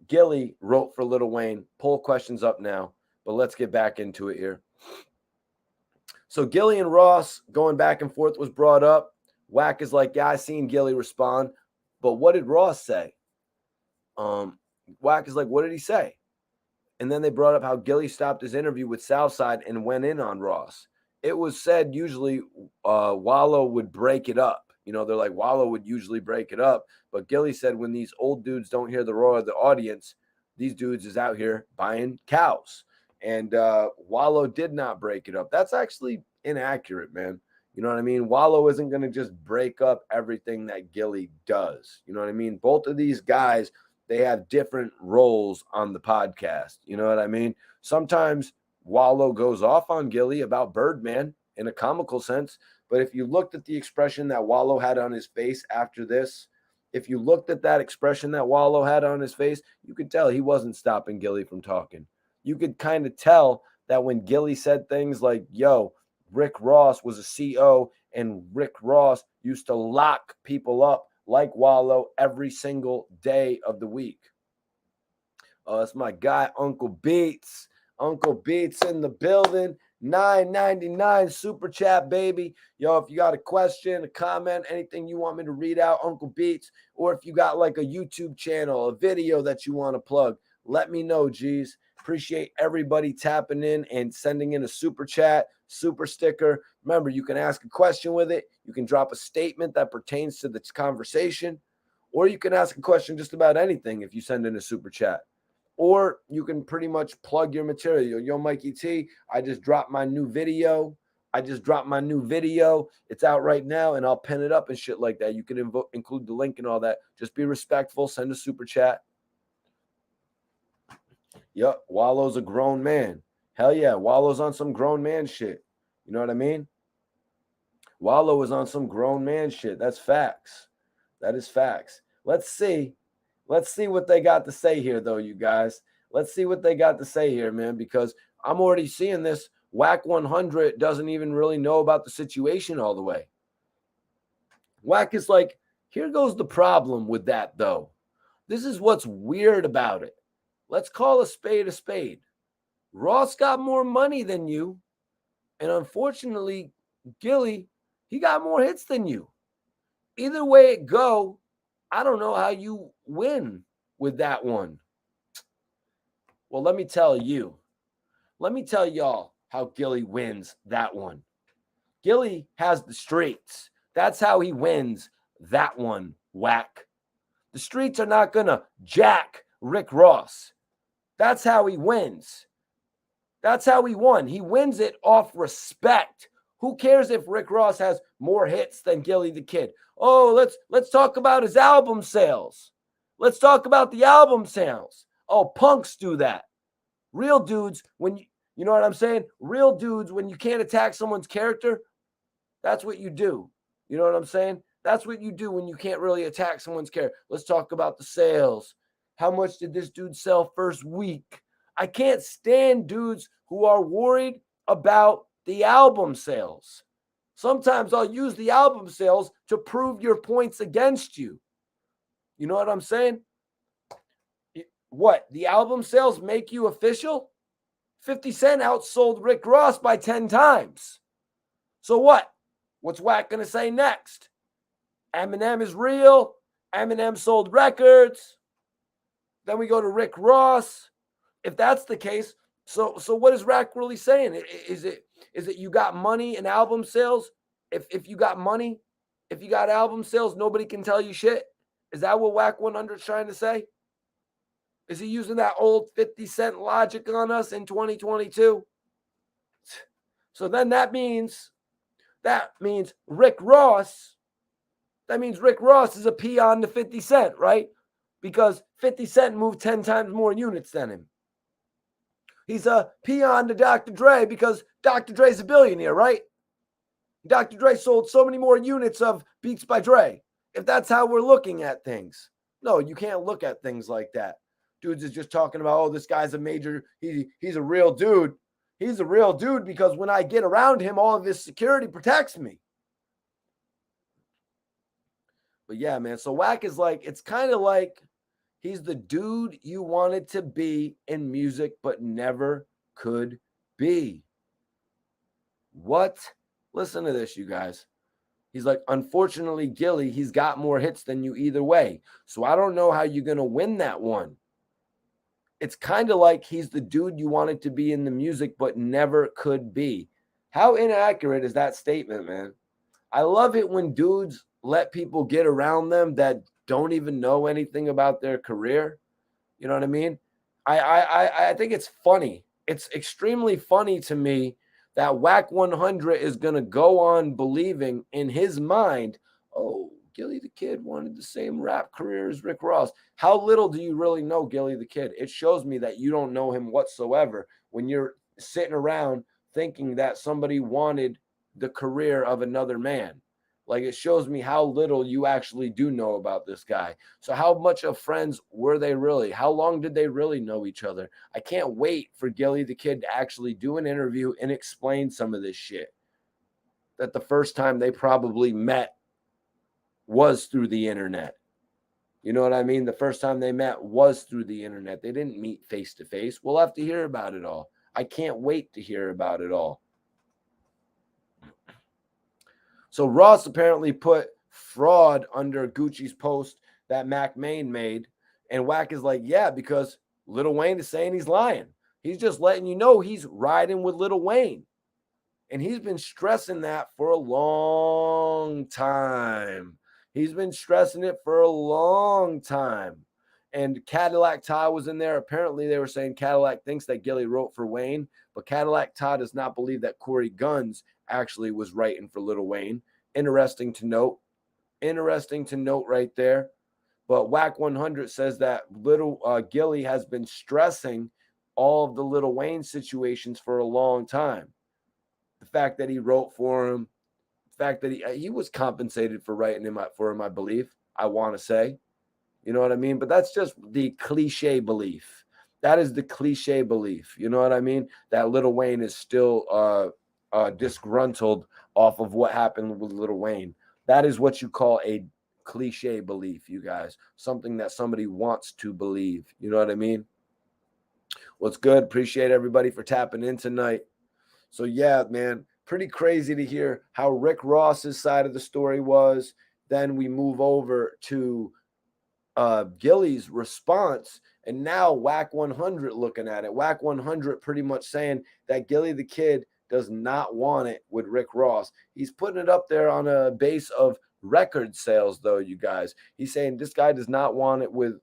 Gillie wrote for Lil Wayne? Poll questions up now, but let's get back into it here. So Gillie and Ross going back and forth was brought up. Wack is like, yeah, I seen Gillie respond, but what did Ross say? Wack is like, what did he say? And then they brought up how Gillie stopped his interview with Southside and went in on Ross. It was said usually Wallow would break it up. You know, they're like, Wallow would usually break it up. But Gillie said when these old dudes don't hear the roar of the audience, these dudes is out here buying cows. And Wallow did not break it up. That's actually inaccurate, man. You know what I mean? Wallow isn't going to just break up everything that Gillie does. You know what I mean? Both of these guys, they have different roles on the podcast. You know what I mean? Sometimes Wallow goes off on Gillie about Birdman in a comical sense. But if you looked at the expression that Wallow had on his face after this, if you looked at that expression that Wallow had on his face, you could tell he wasn't stopping Gillie from talking. You could kind of tell that when Gillie said things like, yo, Rick Ross was a CO and Rick Ross used to lock people up like Wallow every single day of the week. Oh, that's my guy, Uncle Beats. Uncle Beats in the building. $9.99 super chat, baby. Yo, if you got a question, a comment, anything you want me to read out, Uncle Beats, or if you got like a YouTube channel, a video that you want to plug, let me know, G's. Appreciate everybody tapping in and sending in a super chat, super sticker. Remember, you can ask a question with it. You can drop a statement that pertains to this conversation, or you can ask a question just about anything if you send in a super chat. Or you can pretty much plug your material. Yo, Mikey T, I just dropped my new video. It's out right now, and I'll pin it up and shit like that. You can include the link and all that. Just be respectful. Send a super chat. Yep, Wallow's a grown man. Hell yeah, Wallow's on some grown man shit. You know what I mean? Wallow is on some grown man shit. That's facts. That is facts. Let's see what they got to say here, though, you guys. Let's see what they got to say here, man, because I'm already seeing this. Wack 100 doesn't even really know about the situation all the way. Wack is like, here goes the problem with that, though. This is what's weird about it. Let's call a spade a spade. Ross got more money than you, and unfortunately, Gillie, he got more hits than you. Either way it go, I don't know how you win with that one. Well, let me tell you. Let me tell y'all how Gillie wins that one. Gillie has the streets. That's how he wins that one, Wack. The streets are not going to jack Rick Ross. That's how he wins. That's how he won. He wins it off respect. Who cares if Rick Ross has more hits than Gillie the Kid? Oh, let's talk about his album sales. Let's talk about the album sales. Oh, punks do that. Real dudes, when you know what I'm saying? Real dudes, when you can't attack someone's character, that's what you do. You know what I'm saying? That's what you do when you can't really attack someone's character. Let's talk about the sales. How much did this dude sell first week? I can't stand dudes who are worried about the album sales. Sometimes I'll use the album sales to prove your points against you. You know what I'm saying? What? The album sales make you official? 50 Cent outsold Rick Ross by 10 times. So what? What's Wack going to say next? Eminem is real. Eminem sold records. Then we go to Rick Ross. If that's the case, so what is Wack really saying? Is it you got money and album sales? If you got money, if you got album sales, nobody can tell you shit? Is that what Wack 100 is trying to say? Is he using that old 50 Cent logic on us in 2022? So then that means Rick Ross. That means Rick Ross is a peon to 50 Cent, right? Because 50 Cent moved 10 times more units than him. He's a peon to Dr. Dre because Dr. Dre's a billionaire, right? Dr. Dre sold so many more units of Beats by Dre. If that's how we're looking at things. No, you can't look at things like that. Dudes is just talking about, oh, this guy's a major, he's a real dude. He's a real dude because when I get around him, all of his security protects me. But yeah, man, so Wack is like, it's kind of like he's the dude you wanted to be in music but never could be. What? Listen to this, you guys. He's like, unfortunately, Gillie, he's got more hits than you either way. So I don't know how you're going to win that one. it's kind of like he's the dude you wanted to be in the music, but never could be. How inaccurate is that statement, man? I love it when dudes let people get around them that don't even know anything about their career. You know what I mean? I think it's funny. It's extremely funny to me that Wack 100 is going to go on believing in his mind, oh, Gillie the Kid wanted the same rap career as Rick Ross. How little do you really know Gillie the Kid? It shows me that you don't know him whatsoever when you're sitting around thinking that somebody wanted the career of another man. Like, it shows me how little you actually do know about this guy. So how much of friends were they really? How long did they really know each other? I can't wait for Gillie the Kid to actually do an interview and explain some of this shit. That the first time they probably met was through the internet. You know what I mean? The first time they met was through the internet. They didn't meet face to face. We'll have to hear about it all. I can't wait to hear about it all. So Ross apparently put fraud under Gucci's post that Mac Main made. And Wack is like, yeah, because Lil Wayne is saying he's lying. He's just letting you know he's riding with Lil Wayne. And he's been stressing that for a long time. He's been stressing it for a long time. And Cadillac Ty was in there. Apparently, they were saying Cadillac thinks that Gillie wrote for Wayne, but Cadillac Ty does not believe that Corey Guns actually was writing for Lil Wayne. Interesting to note. Interesting to note right there. But Wack 100 says that Gillie has been stressing all of the Lil Wayne situations for a long time. The fact that he wrote for him, the fact that he was compensated for writing for him, I believe, I want to say. You know what I mean? But that's just the cliche belief. That is the cliche belief. You know what I mean? That Lil Wayne is still disgruntled off of what happened with Lil Wayne. That is what you call a cliche belief, you guys. Something that somebody wants to believe. You know what I mean? What's good? Appreciate everybody for tapping in tonight. So yeah, man, pretty crazy to hear how Rick Ross's side of the story was. Then we move over to Gillie's response, and now Wack 100 looking at it. Wack 100 pretty much saying that Gillie the Kid does not want it with Rick Ross. He's putting it up there on a base of record sales, though, you guys. He's saying this guy does not want it with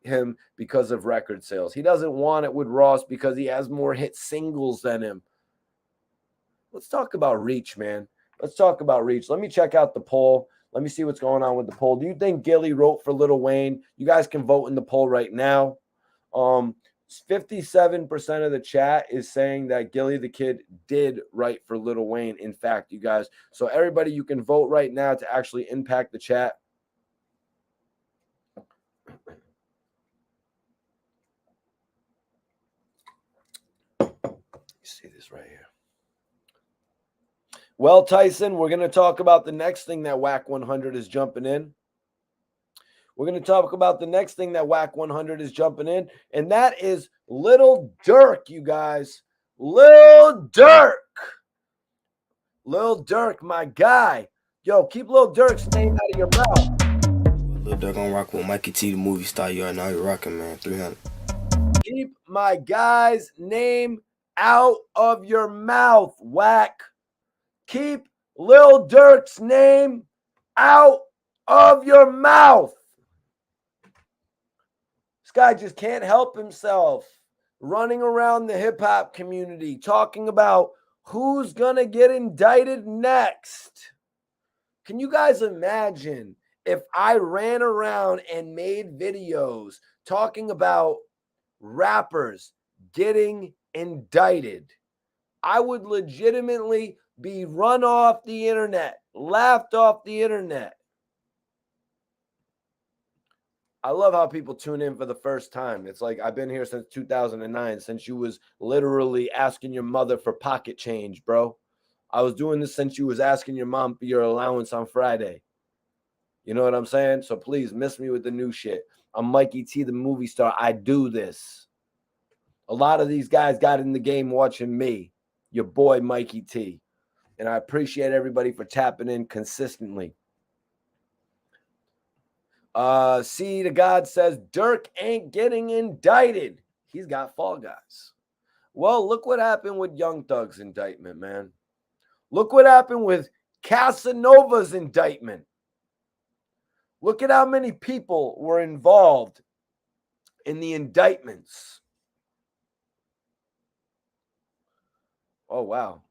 him because of record sales. He doesn't want it with Ross because he has more hit singles than him. Let's talk about reach, man. Let's talk about reach. Let me check out the poll. Let me see what's going on with the poll. Do you think Gillie wrote for Lil Wayne? You guys can vote in the poll right now. 57% of the chat is saying that Gillie the Kid did write for Lil Wayne. In fact, you guys. So everybody, you can vote right now to actually impact the chat. You see this right here. Well, Tyson, we're going to talk about the next thing that Wack 100 is jumping in. We're going to talk about the next thing that Wack 100 is jumping in, and that is Lil Durk, you guys. Lil Durk. Lil Durk, my guy. Yo, keep Lil Durk's name out of your mouth. Lil Durk on rock with Mikey T, the movie star. You are now you're rocking, man. 300. Keep my guy's name out of your mouth, Wack. Keep Lil Durk's name out of your mouth. This guy just can't help himself running around the hip-hop community talking about who's going to get indicted next. Can you guys imagine if I ran around and made videos talking about rappers getting indicted? I would legitimately be run off the internet, laughed off the internet. I love how people tune in for the first time. It's like I've been here since 2009, since you was literally asking your mother for pocket change, bro. I was doing this since you was asking your mom for your allowance on Friday. You know what I'm saying? So please miss me with the new shit. I'm Mikey T, the movie star. I do this. A lot of these guys got in the game watching me, your boy Mikey T. And I appreciate everybody for tapping in consistently. See, the God says Durk ain't getting indicted. he's got fall guys. Well, look what happened with Young Thug's indictment, man. Look what happened with Casanova's indictment. Look at how many people were involved in the indictments. Oh, wow.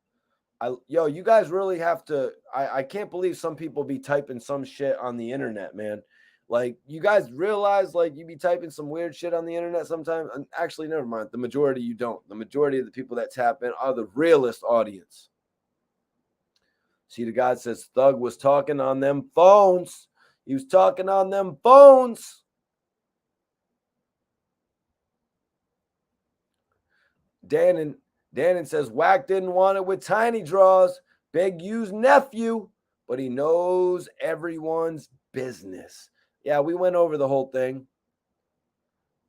You guys really have to. I can't believe some people be typing some shit on the internet, man. Like, you guys realize, like, you be typing some weird shit on the internet sometimes? Actually, never mind. The majority you don't. The majority of the people that tap in are the realist audience. See, the guy says Thug was talking on them phones. He was talking on them phones. Dannon says Wack didn't want it with Tiny Draws. Big U's nephew, but he knows everyone's business. Yeah, we went over the whole thing.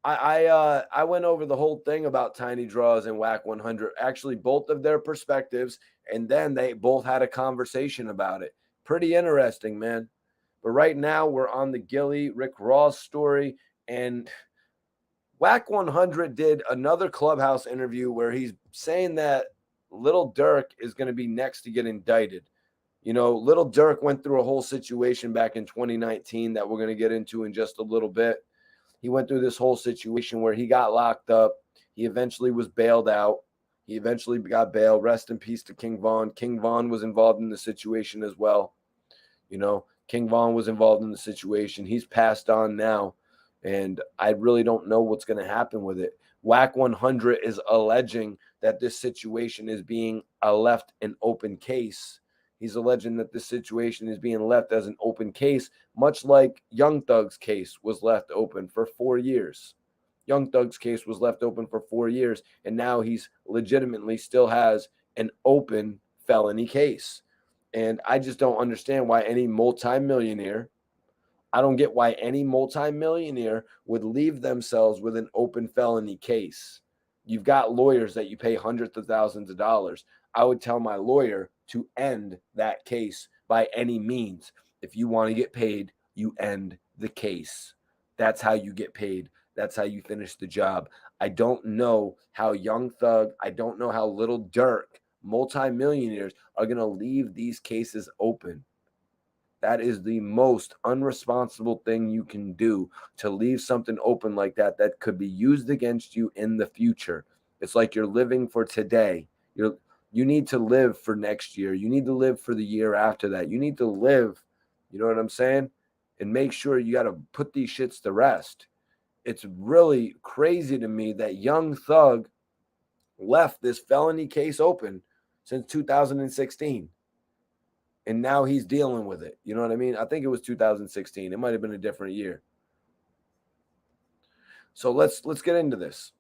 I went over the whole thing about Tiny Draws and Wack 100. Actually, both of their perspectives, and then they both had a conversation about it. Pretty interesting, man. But right now we're on the Gillie Rick Ross story, and Wack 100 did another Clubhouse interview where he's saying that Lil Durk is going to be next to get indicted. You know, Lil Durk went through a whole situation back in 2019 that we're going to get into in just a little bit. He went through this whole situation where he got locked up. He eventually was bailed out. He eventually got bailed. Rest in peace to King Von. King Von was involved in the situation as well. You know, King Von was involved in the situation. He's passed on now, and I really don't know what's going to happen with it. Wack 100 is alleging that this situation is being left an open case. He's alleging that this situation is being left as an open case, much like Young Thug's case was left open for 4 years. Young Thug's case was left open for 4 years, and now he's legitimately still has an open felony case. And I just don't understand why any multimillionaire, I don't get why any multimillionaire would leave themselves with an open felony case. You've got lawyers that you pay hundreds of thousands of dollars. I would tell my lawyer to end that case by any means. If you want to get paid, you end the case. That's how you get paid. That's how you finish the job. I don't know how Young Thug, I don't know how Lil Durk, multimillionaires, are going to leave these cases open. That is the most unresponsible thing you can do, to leave something open like that that could be used against you in the future. It's like you're living for today. You need to live for next year. You need to live for the year after that. You need to live, you know what I'm saying? And make sure you got to put these shits to rest. It's really crazy to me that Young Thug left this felony case open since 2016. And now he's dealing with it. You know what I mean? I think it was 2016. It might have been a different year. So let's get into this.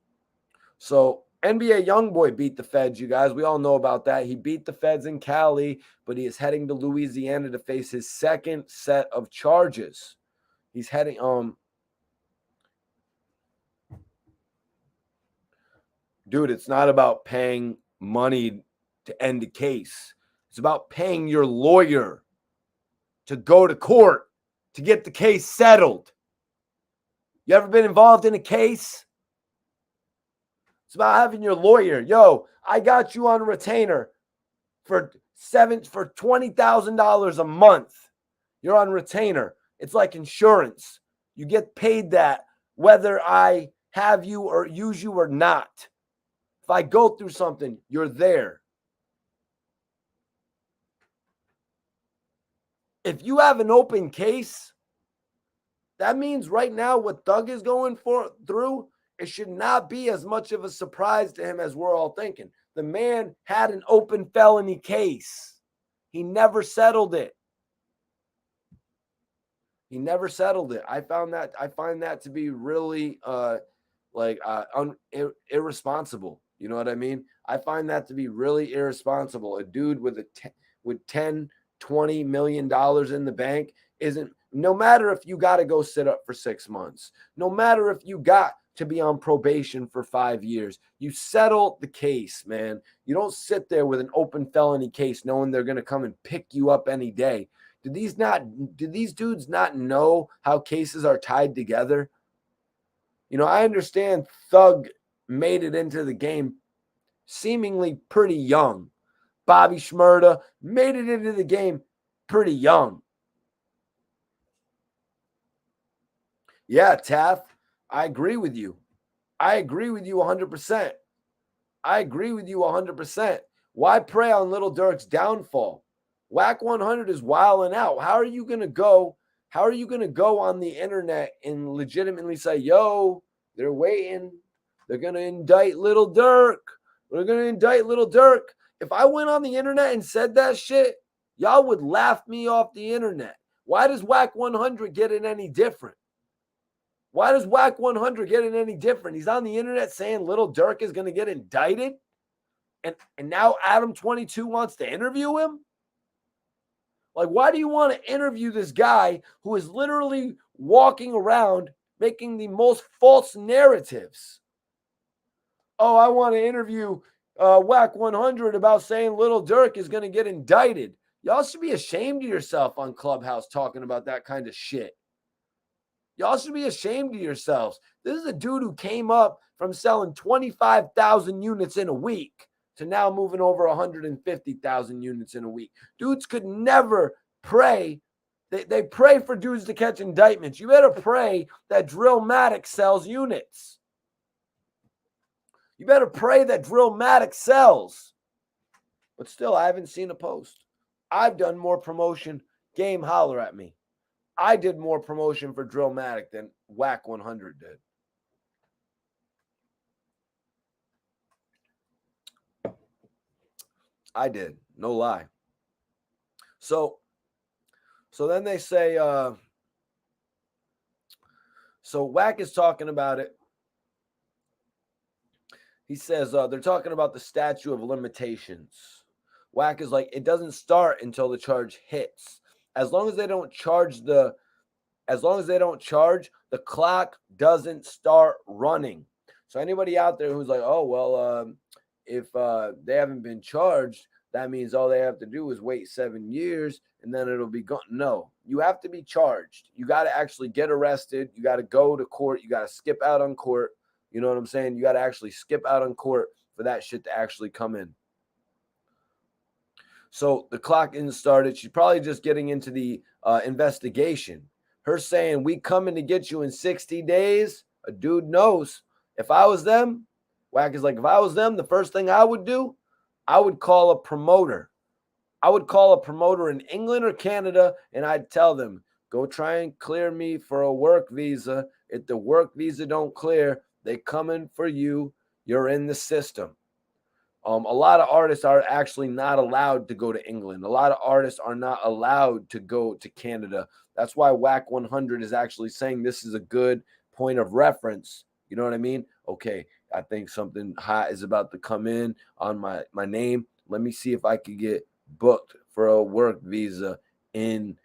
So NBA YoungBoy beat the feds, you guys. We all know about that. He beat the feds in Cali, but he is heading to Louisiana to face his second set of charges. He's heading dude, it's not about paying money to end a case. It's about paying your lawyer to go to court to get the case settled. You ever been involved in a case? It's about having your lawyer. Yo, I got you on retainer for $20,000 a month. You're on retainer. It's like insurance. You get paid that whether I have you or use you or not. If I go through something, you're there. If you have an open case, that means right now what Thug is going through, it should not be as much of a surprise to him as we're all thinking. The man had an open felony case. He never settled it. He never settled it. I find that to be really irresponsible. You know what I mean? I find that to be really irresponsible. A dude with $20 million in the bank isn't, no matter if you got to go sit up for 6 months, no matter if you got to be on probation for 5 years, you settle the case, man. You don't sit there with an open felony case knowing they're going to come and pick you up any day. Do these dudes not know how cases are tied together? You know, I understand Thug made it into the game seemingly pretty young. Bobby Shmurda made it into the game pretty young. Yeah, Taff, I agree with you. I agree with you 100%. I agree with you 100%. Why prey on Lil Durk's downfall? Wack 100 is wilding out. How are you going to go? How are you going to go on the internet and legitimately say, yo, they're waiting. They're going to indict Lil Durk. They're going to indict Lil Durk. If I went on the internet and said that shit, y'all would laugh me off the internet. Why does Wack 100 get it any different? Why does Wack 100 get it any different? He's on the internet saying Lil Durk is going to get indicted. And now Adam 22 wants to interview him? Like, why do you want to interview this guy who is literally walking around making the most false narratives? Oh, I want to interview Wack 100 about saying Lil Durk is going to get indicted. Y'all should be ashamed of yourself on Clubhouse talking about that kind of shit. Y'all should be ashamed of yourselves. This is a dude who came up from selling 25,000 units in a week to now moving over 150,000 units in a week. Dudes could never pray. They pray for dudes to catch indictments. You better pray that Drillmatic sells units. You better pray that Drillmatic sells. But still, I haven't seen a post. I've done more promotion. Game, holler at me. I did more promotion for Drillmatic than Wack 100 did. I did. No lie. So then they say, so Wack is talking about it. He says they're talking about the statute of limitations. Wack is like, it doesn't start until the charge hits. As long as they don't charge, the clock doesn't start running. So anybody out there who's like, oh, well, if they haven't been charged, that means all they have to do is wait 7 years and then it'll be gone. No, you have to be charged. You got to actually get arrested. You got to go to court. You got to skip out on court. You know what I'm saying? You got to actually skip out on court for that shit to actually come in. So the clock isn't started. She's probably just getting into the investigation. Her saying, we coming to get you in 60 days. A dude knows. If I was them, Wack is like, if I was them, the first thing I would do, I would call a promoter. I would call a promoter in England or Canada, and I'd tell them, go try and clear me for a work visa. If the work visa don't clear, they coming for you. You're in the system. A lot of artists are actually not allowed to go to England. A lot of artists are not allowed to go to Canada. That's why Wack 100 is actually saying this is a good point of reference. You know what I mean? Okay, I think something hot is about to come in on my name. Let me see if I could get booked for a work visa in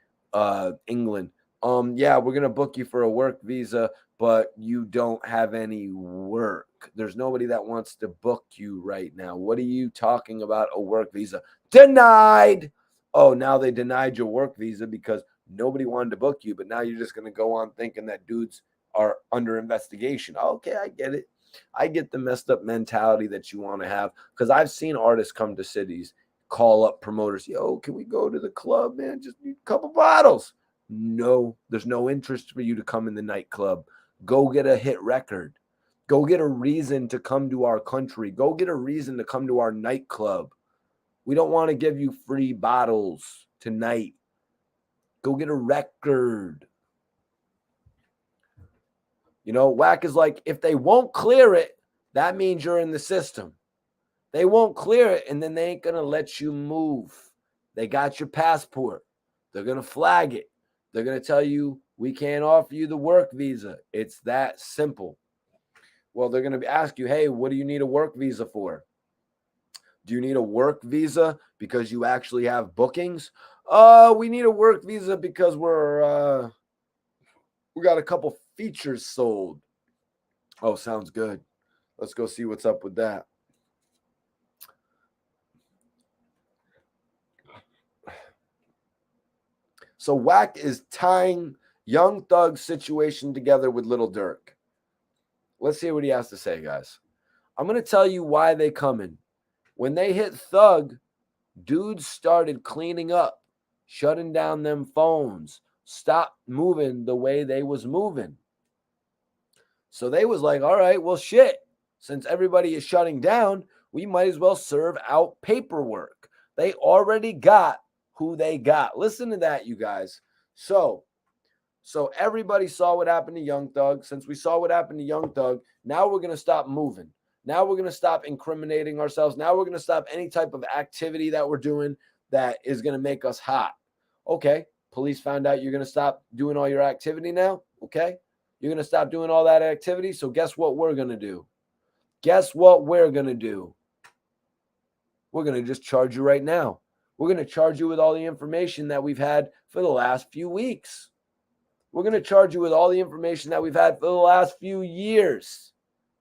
England. Yeah, we're gonna book you for a work visa, but you don't have any work. There's nobody that wants to book you right now. What are you talking about? A work visa? Denied. Oh, now they denied your work visa because nobody wanted to book you, but now you're just gonna go on thinking that dudes are under investigation. Okay, I get it. I get the messed up mentality that you want to have, because I've seen artists come to cities, call up promoters. Yo, can we go to the club, man? Just need a couple bottles. No, there's no interest for you to come in the nightclub. Go get a hit record. Go get a reason to come to our country. Go get a reason to come to our nightclub. We don't want to give you free bottles tonight. Go get a record. You know, Wack is like, if they won't clear it, that means you're in the system. They won't clear it, and then they ain't going to let you move. They got your passport. They're going to flag it. They're going to tell you, we can't offer you the work visa. It's that simple. Well, they're going to ask you, hey, what do you need a work visa for? Do you need a work visa because you actually have bookings? We need a work visa because we got a couple features sold. Oh, sounds good. Let's go see what's up with that. So Wack is tying Young Thug's situation together with Lil Durk. Let's see what he has to say, guys. I'm going to tell you why they coming. When they hit Thug, dudes started cleaning up, shutting down them phones, stopped moving the way they was moving. So they was like, all right, well, shit. Since everybody is shutting down, we might as well serve out paperwork. They already got who they got. Listen to that, you guys. So everybody saw what happened to Young Thug. Since we saw what happened to Young Thug, now we're going to stop moving. Now we're going to stop incriminating ourselves. Now we're going to stop any type of activity that we're doing that is going to make us hot. Okay, police found out you're going to stop doing all your activity now. Okay, you're going to stop doing all that activity. So guess what we're going to do? Guess what we're going to do? We're going to just charge you right now. We're going to charge you with all the information that we've had for the last few weeks. We're going to charge you with all the information that we've had for the last few years.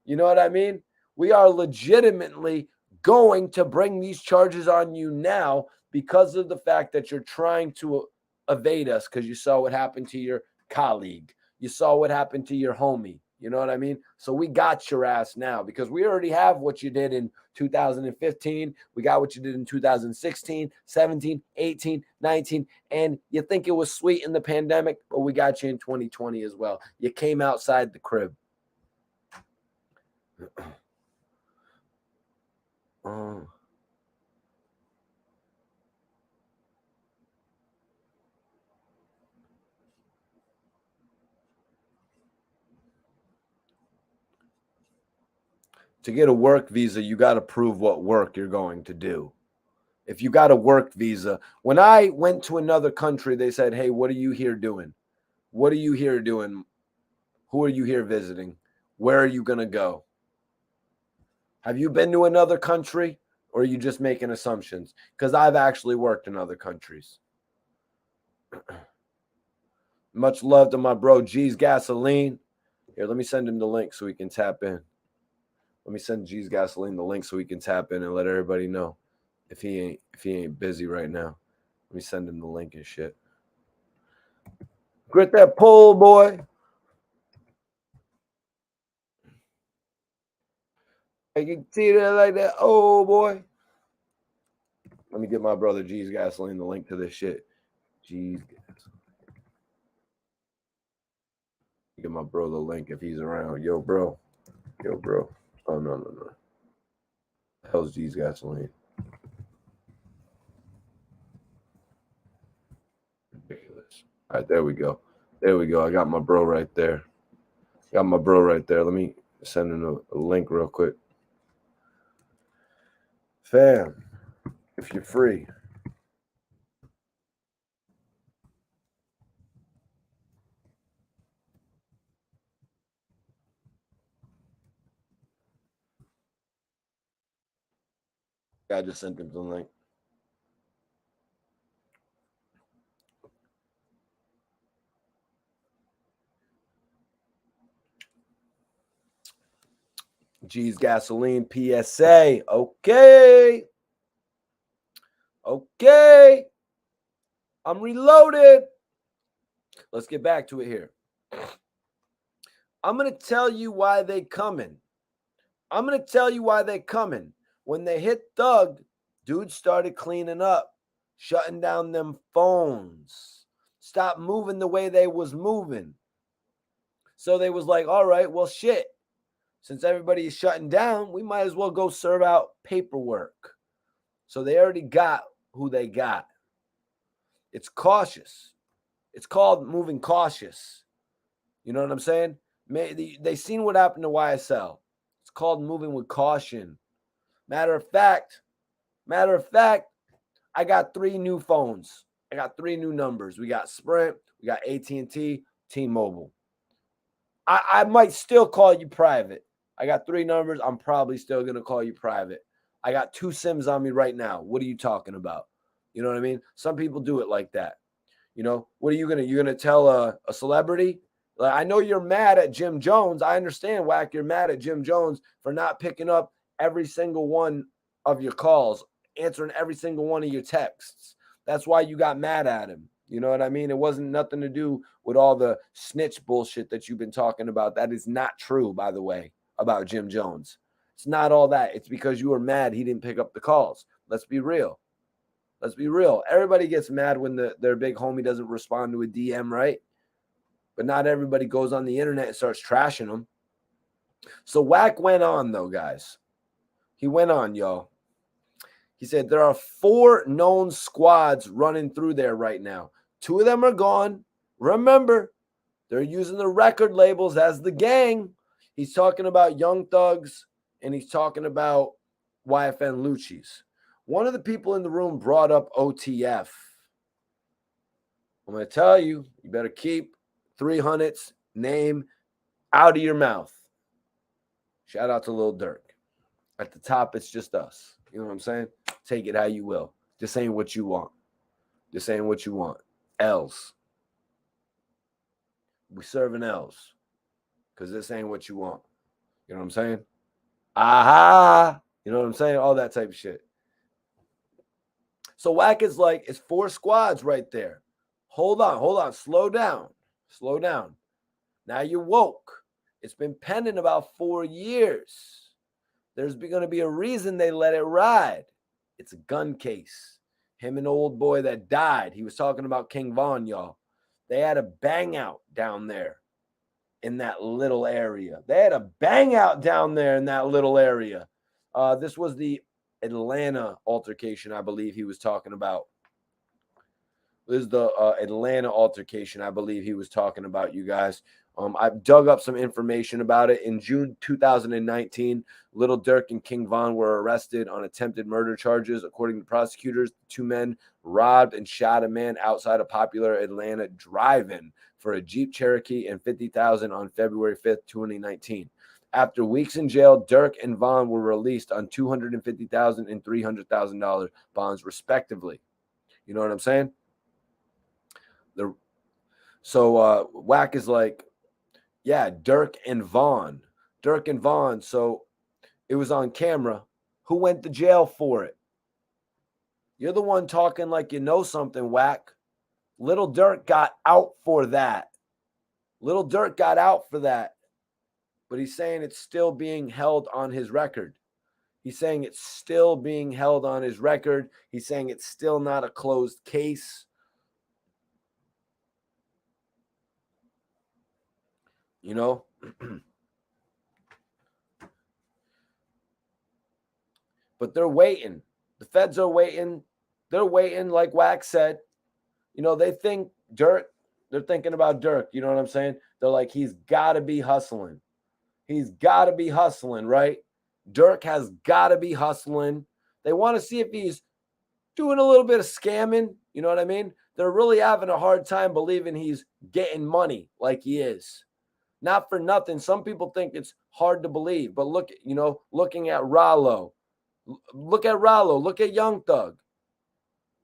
You know what I mean? We are legitimately going to bring these charges on you now because of the fact that you're trying to evade us because you saw what happened to your colleague. You saw what happened to your homie. You know what I mean? So we got your ass now because we already have what you did in 2015. We got what you did in 2016, 17, 18, 19. And you think it was sweet in the pandemic, but we got you in 2020 as well. You came outside the crib. To get a work visa, you got to prove what work you're going to do. If you got a work visa, when I went to another country, they said, hey, what are you here doing? What are you here doing? Who are you here visiting? Where are you going to go? Have you been to another country or are you just making assumptions? Because I've actually worked in other countries. Much love to my bro, G's Gasoline. Here, let me send him the link so he can tap in. Let me send G's Gasoline the link so he can tap in and let everybody know if he ain't busy right now. Let me send him the link and shit. Grit that pole, boy. I can see that like that. Oh, boy. Let me get my brother G's Gasoline the link to this shit. G's Gasoline. Get my bro the link if he's around. Yo, bro. Yo, bro. Oh, no. The hell's G's Gasoline? Ridiculous. All right, there we go. There we go. I got my bro right there. Let me send him a link real quick. Fam, if you're free. I just sent him the link. G's Gasoline PSA. Okay. I'm reloaded. Let's get back to it here. I'm going to tell you why they coming. When they hit Thug, dudes started cleaning up, shutting down them phones, stopped moving the way they was moving. So they was like, all right, well, shit. Since everybody is shutting down, we might as well go serve out paperwork. So they already got who they got. It's cautious. It's called moving cautious. You know what I'm saying? They seen what happened to YSL. It's called moving with caution. Matter of fact, I got 3 new phones. I got 3 new numbers. We got Sprint, we got AT&T, T-Mobile. I might still call you private. I got 3 numbers. I'm probably still going to call you private. I got 2 SIMs on me right now. What are you talking about? You know what I mean? Some people do it like that. You know, what are you going to, you're going to tell a celebrity? Like, I know you're mad at Jim Jones. I understand, Wack, you're mad at Jim Jones for not picking up every single one of your calls, answering every single one of your texts. That's why you got mad at him. You know what I mean? It wasn't nothing to do with all the snitch bullshit that you've been talking about. That is not true, by the way, about Jim Jones. It's not all that. It's because you were mad he didn't pick up the calls. Let's be real. Let's be real. Everybody gets mad when their big homie doesn't respond to a DM, right? But not everybody goes on the internet and starts trashing them. So Wack went on, though, guys. He went on, y'all. He said there are 4 known squads running through there right now. 2 of them are gone. Remember, they're using the record labels as the gang. He's talking about Young Thugs, and he's talking about YFN Lucci's. One of the people in the room brought up OTF. I'm going to tell you, you better keep 300's name out of your mouth. Shout out to Lil Durk. At the top, it's just us. You know what I'm saying? Take it how you will. This ain't what you want. This ain't what you want. L's. We serving L's. Because this ain't what you want. You know what I'm saying? Aha! You know what I'm saying? All that type of shit. So Wack is like, it's 4 squads right there. Hold on. Slow down. Now you're woke. It's been pending about 4 years. There's going to be a reason they let it ride. It's a gun case. Him and old boy that died. He was talking about King Von, y'all. They had a bang out down there in that little area. This was the Atlanta altercation, I believe he was talking about. This is the Atlanta altercation, I believe he was talking about, you guys. I've dug up some information about it. In June 2019, Lil Durk and King Von were arrested on attempted murder charges. According to prosecutors, the 2 men robbed and shot a man outside a popular Atlanta drive-in for a Jeep Cherokee and $50,000 on February 5th, 2019. After weeks in jail, Durk and Von were released on $250,000 and $300,000 bonds, respectively. You know what I'm saying? So Wack is like, yeah, Durk and Von. So it was on camera. Who went to jail for it? You're the one talking like you know something, Wack. Lil Durk got out for that. But he's saying it's still being held on his record. He's saying it's still not a closed case. You know? But they're waiting. The feds are waiting. They're waiting, like Wack said. You know, they think Durk. They're thinking about Durk. You know what I'm saying? They're like, he's got to be hustling. Right? Durk has got to be hustling. They want to see if he's doing a little bit of scamming. You know what I mean? They're really having a hard time believing he's getting money like he is. Not for nothing. Some people think it's hard to believe. But look, looking at Rollo. Look at Young Thug.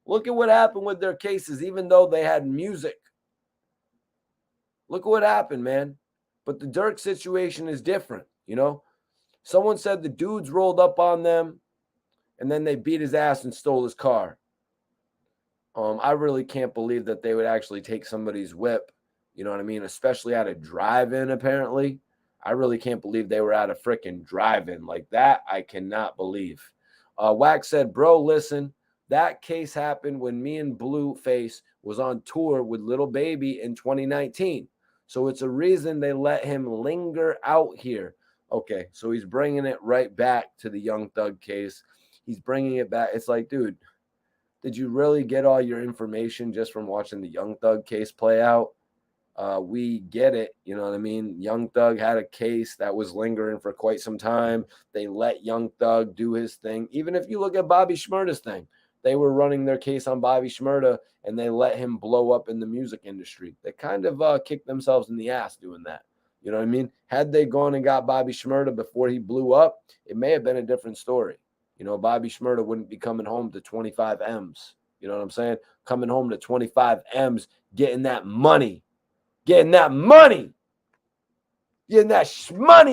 Look at what happened with their cases, even though they had music. Look at what happened, man. But the Durk situation is different, you know. Someone said the dudes rolled up on them, and then they beat his ass and stole his car. I really can't believe that they would actually take somebody's whip, you know what I mean, especially at a drive-in, apparently. I really can't believe they were at a freaking drive-in like that. I cannot believe. Wack said, bro, listen, that case happened when me and Blueface was on tour with Lil Baby in 2019. So it's a reason they let him linger out here. Okay, so he's bringing it right back to the Young Thug case. He's bringing it back. It's like, dude, did you really get all your information just from watching the Young Thug case play out? We get it. You know what I mean? Young Thug had a case that was lingering for quite some time. They let Young Thug do his thing. Even if you look at Bobby Shmurda's thing, they were running their case on Bobby Shmurda, and they let him blow up in the music industry. They kind of kicked themselves in the ass doing that. You know what I mean? Had they gone and got Bobby Shmurda before he blew up, it may have been a different story. You know, Bobby Shmurda wouldn't be coming home to 25 M's. You know what I'm saying? Coming home to 25 M's, getting that money. Getting that money,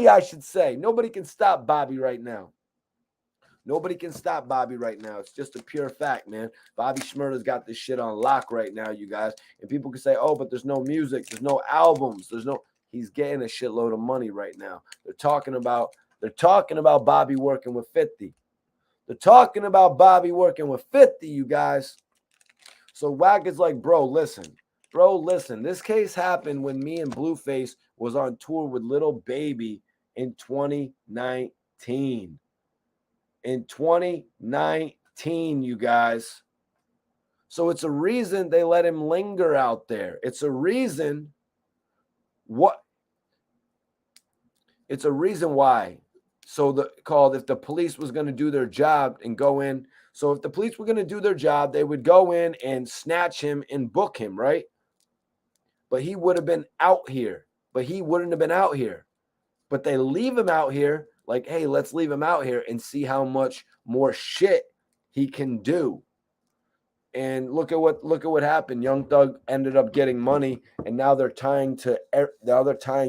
I should say. Nobody can stop Bobby right now. It's just a pure fact, man. Bobby Shmurda's got this shit on lock right now, you guys. And people can say, oh, but there's no music. There's no albums. He's getting a shitload of money right now. They're talking about They're talking about Bobby working with 50. They're talking about Bobby working with 50, you guys. So Wack is like, bro, listen. Bro, listen. This case happened when me and Blueface was on tour with Little Baby in 2019. In 2019, you guys. So it's a reason they let him linger out there. It's a reason It's a reason why. So if the police was going to do their job and go in. So if the police were going to do their job, they would go in and snatch him and book him, right? But he would have been out here. But he wouldn't have been out here. But they leave him out here like, hey, let's leave him out here and see how much more shit he can do. And look at what happened. Young Thug ended up getting money, and now they're tying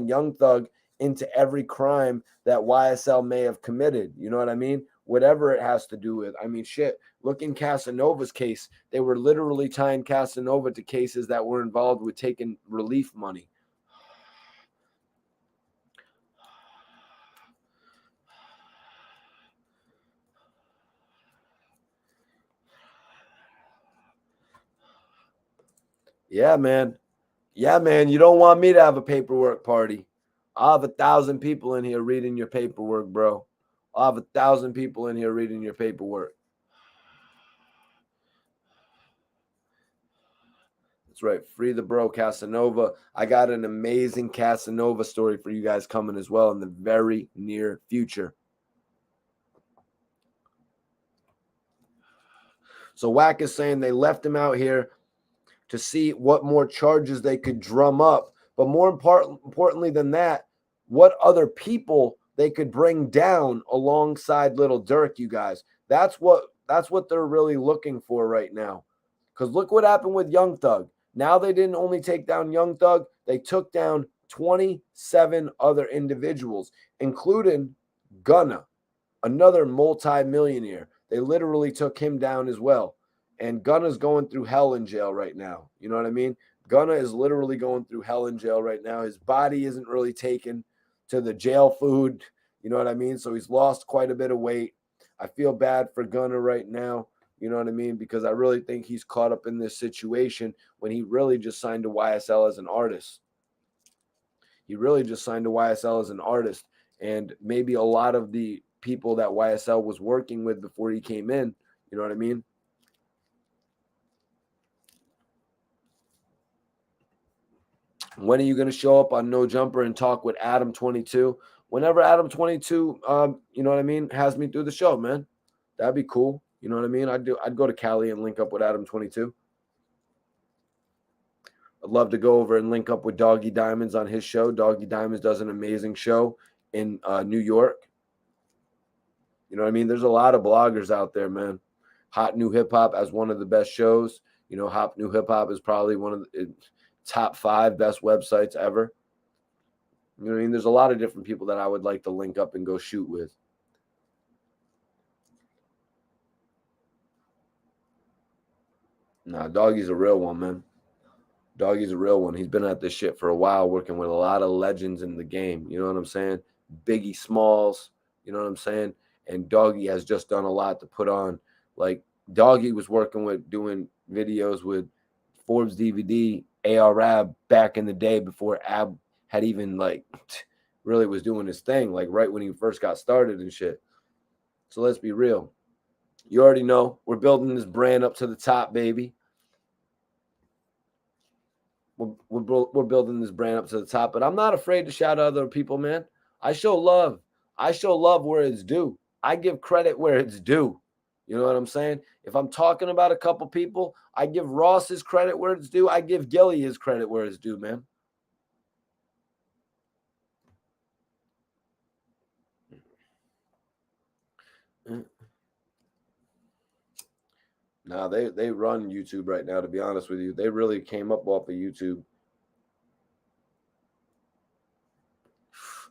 Young Thug into every crime that YSL may have committed. You know what I mean? Whatever it has to do with. I mean, shit. Look in Casanova's case. They were literally tying Casanova to cases that were involved with taking relief money. Yeah, man. Yeah, man. You don't want me to have a paperwork party. I'll have 1,000 people in here reading your paperwork, bro. I'll have 1,000 people in here reading your paperwork. That's right. Free the bro, Casanova. I got an amazing Casanova story for you guys coming as well in the very near future. So Wack is saying they left him out here to see what more charges they could drum up. But more importantly than that, what other people they could bring down alongside Lil Durk, you guys. That's what they're really looking for right now. Because look what happened with Young Thug. Now they didn't only take down Young Thug, they took down 27 other individuals, including Gunna, another multi-millionaire. They literally took him down as well. And Gunna's going through hell in jail right now. You know what I mean? Gunna is literally going through hell in jail right now. His body isn't really taken to the jail food. You know what I mean? So he's lost quite a bit of weight. I feel bad for Gunna right now. You know what I mean? Because I really think he's caught up in this situation when he really just signed to YSL as an artist. He really just signed to YSL as an artist. And maybe a lot of the people that YSL was working with before he came in, you know what I mean? When are you going to show up on No Jumper and talk with Adam 22? Whenever Adam 22, you know what I mean, has me through the show, man. That'd be cool. You know what I mean? I'd go to Cali and link up with Adam 22. I'd love to go over and link up with Doggy Diamonds on his show. Doggy Diamonds does an amazing show in New York. You know what I mean? There's a lot of bloggers out there, man. Hot New Hip Hop as one of the best shows. You know, Hot New Hip Hop is probably one of the top 5 best websites ever. You know what I mean? There's a lot of different people that I would like to link up and go shoot with. Nah, Doggy's a real one, man. Doggy's a real one. He's been at this shit for a while, working with a lot of legends in the game. You know what I'm saying? Biggie Smalls, you know what I'm saying? And Doggy has just done a lot to put on. Like, Doggy was working with doing videos with Forbes DVD, AR-Ab back in the day before Ab had even, like, really was doing his thing, like, right when he first got started and shit. So let's be real. You already know we're building this brand up to the top, baby. We're building this brand up to the top, but I'm not afraid to shout out other people, man. I show love. I show love where it's due. I give credit where it's due. You know what I'm saying? If I'm talking about a couple people, I give Ross his credit where it's due. I give Gilly his credit where it's due, man. Nah, they run YouTube right now, to be honest with you. They really came up off of YouTube.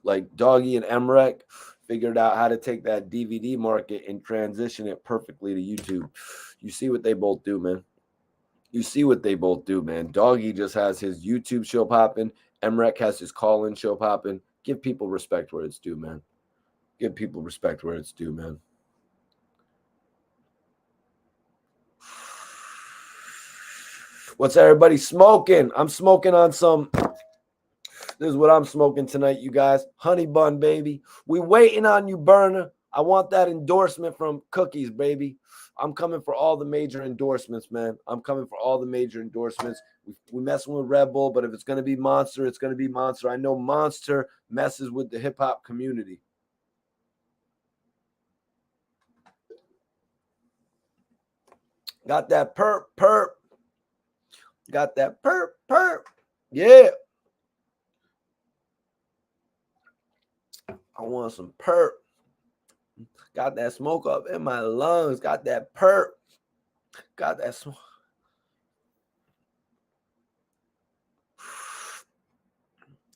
Like Doggy and Emrek figured out how to take that DVD market and transition it perfectly to YouTube. You see what they both do, man. You see what they both do, man. Doggy just has his YouTube show popping. Emrek has his call-in show popping. Give people respect where it's due, man. Give people respect where it's due, man. What's everybody smoking? I'm smoking on some. This is what I'm smoking tonight, you guys. Honey bun, baby. We waiting on you, Burner. I want that endorsement from Cookies, baby. I'm coming for all the major endorsements, man. I'm coming for all the major endorsements. We messing with Red Bull, but if it's going to be Monster, it's going to be Monster. I know Monster messes with the hip-hop community. Got that perp. Got that perp. Yeah. I want some perp. Got that smoke up in my lungs. Got that perp. Got that smoke.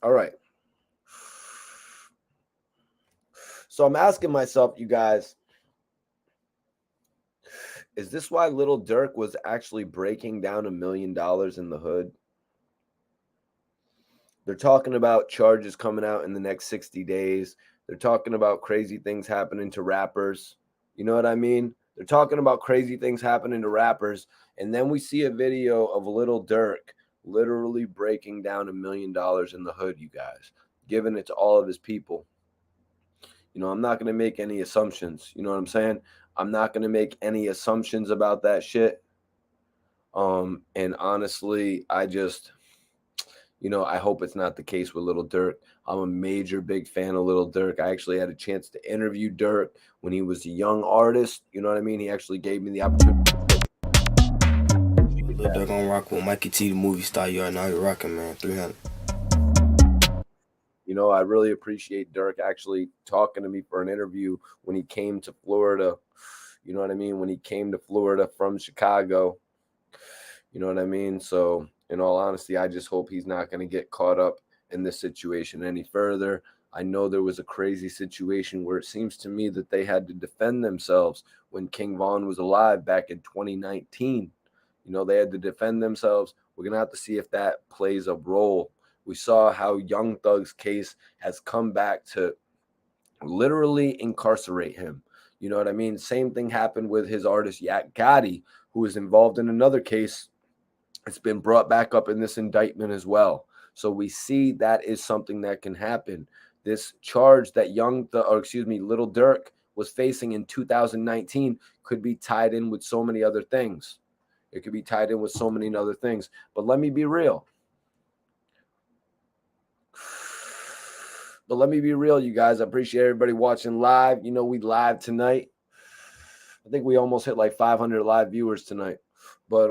All right. So I'm asking myself, you guys, is this why Lil Durk was actually breaking down $1 million in the hood? They're talking about charges coming out in the next 60 days. They're talking about crazy things happening to rappers. You know what I mean? They're talking about crazy things happening to rappers. And then we see a video of Lil Durk literally breaking down $1 million in the hood, you guys, giving it to all of his people. You know, I'm not going to make any assumptions. You know what I'm saying? I'm not going to make any assumptions about that shit. And honestly, I just, you know, I hope it's not the case with Lil Durk. I'm a major big fan of Lil Durk. I actually had a chance to interview Durk when he was a young artist. You know what I mean? He actually gave me the opportunity. Lil Durk on rock with Mikey T, the movie star. You are now you're rocking, man. 300. You know, I really appreciate Durk actually talking to me for an interview when he came to Florida. You know what I mean? When he came to Florida from Chicago. You know what I mean? So, in all honesty, I just hope he's not going to get caught up in this situation any further. I know there was a crazy situation where it seems to me that they had to defend themselves when King Von was alive back in 2019. You know, they had to defend themselves. We're going to have to see if that plays a role. We saw how Young Thug's case has come back to literally incarcerate him. You know what I mean? Same thing happened with his artist Yak Gotti, who was involved in another case. It's been brought back up in this indictment as well. So we see that is something that can happen. This charge that Lil Durk was facing in 2019 could be tied in with so many other things. It could be tied in with so many other things. But let me be real. You guys. I appreciate everybody watching live. You know, we live tonight. I think we almost hit like 500 live viewers tonight. But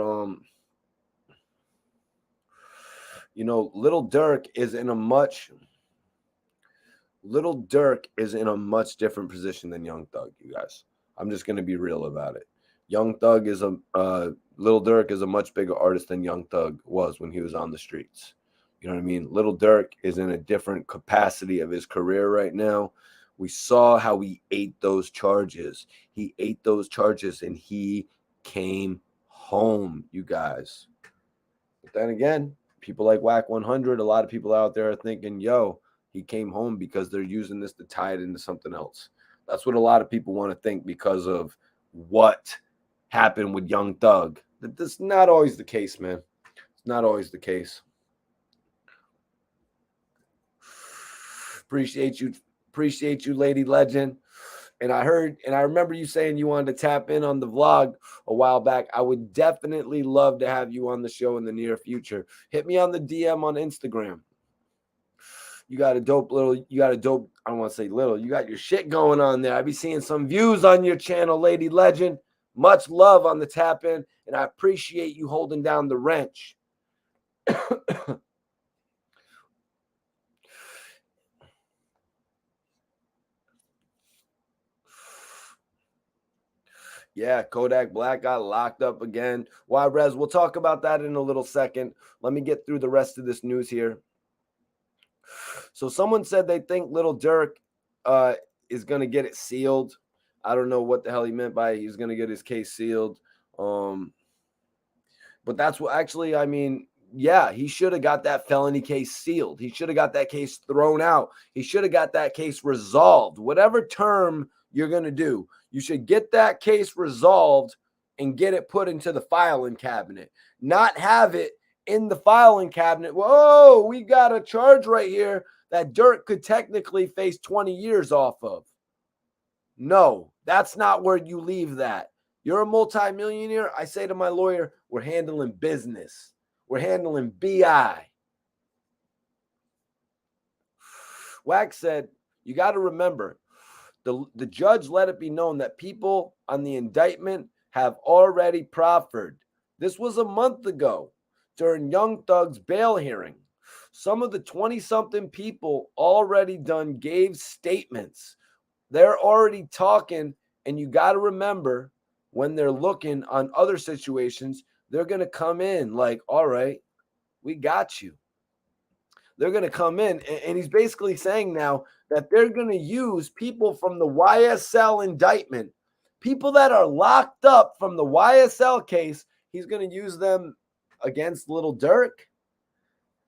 you know, Lil Durk is in a much different position than Young Thug, you guys. I'm just going to be real about it. Lil Durk is a much bigger artist than Young Thug was when he was on the streets. You know what I mean? Lil Durk is in a different capacity of his career right now. We saw how he ate those charges. He ate those charges and he came home, you guys. But then again, people like Wack 100, a lot of people out there are thinking, yo, he came home because they're using this to tie it into something else. That's what a lot of people want to think because of what happened with Young Thug. That's not always the case, man. It's not always the case. Appreciate you, Lady Legend. And I remember you saying you wanted to tap in on the vlog a while back. I would definitely love to have you on the show in the near future. Hit me on the DM on Instagram. You got a dope, I don't want to say little, you got your shit going on there. I be seeing some views on your channel, Lady Legend. Much love on the tap in, and I appreciate you holding down the wrench. Yeah, Kodak Black got locked up again. Why, Rez? We'll talk about that in a little second. Let me get through the rest of this news here. So someone said they think Lil Durk is going to get it sealed. I don't know what the hell he meant by he's going to get his case sealed. But that's what actually, I mean, yeah, he should have got that felony case sealed. He should have got that case thrown out. He should have got that case resolved. Whatever term you're going to do, you should get that case resolved and get it put into the filing cabinet. Not have it in the filing cabinet. Whoa, we got a charge right here that Durk could technically face 20 years off of. No, that's not where you leave that. You're a multimillionaire. I say to my lawyer, we're handling business. We're handling BI. Wack said, you got to remember, the judge let it be known that people on the indictment have already proffered. This was a month ago during Young Thug's bail hearing. Some of the 20-something people already done gave statements. They're already talking, and you got to remember, when they're looking on other situations, they're going to come in like, all right, we got you. They're going to come in. And he's basically saying now that they're going to use people from the YSL indictment, people that are locked up from the YSL case. He's going to use them against Lil Durk.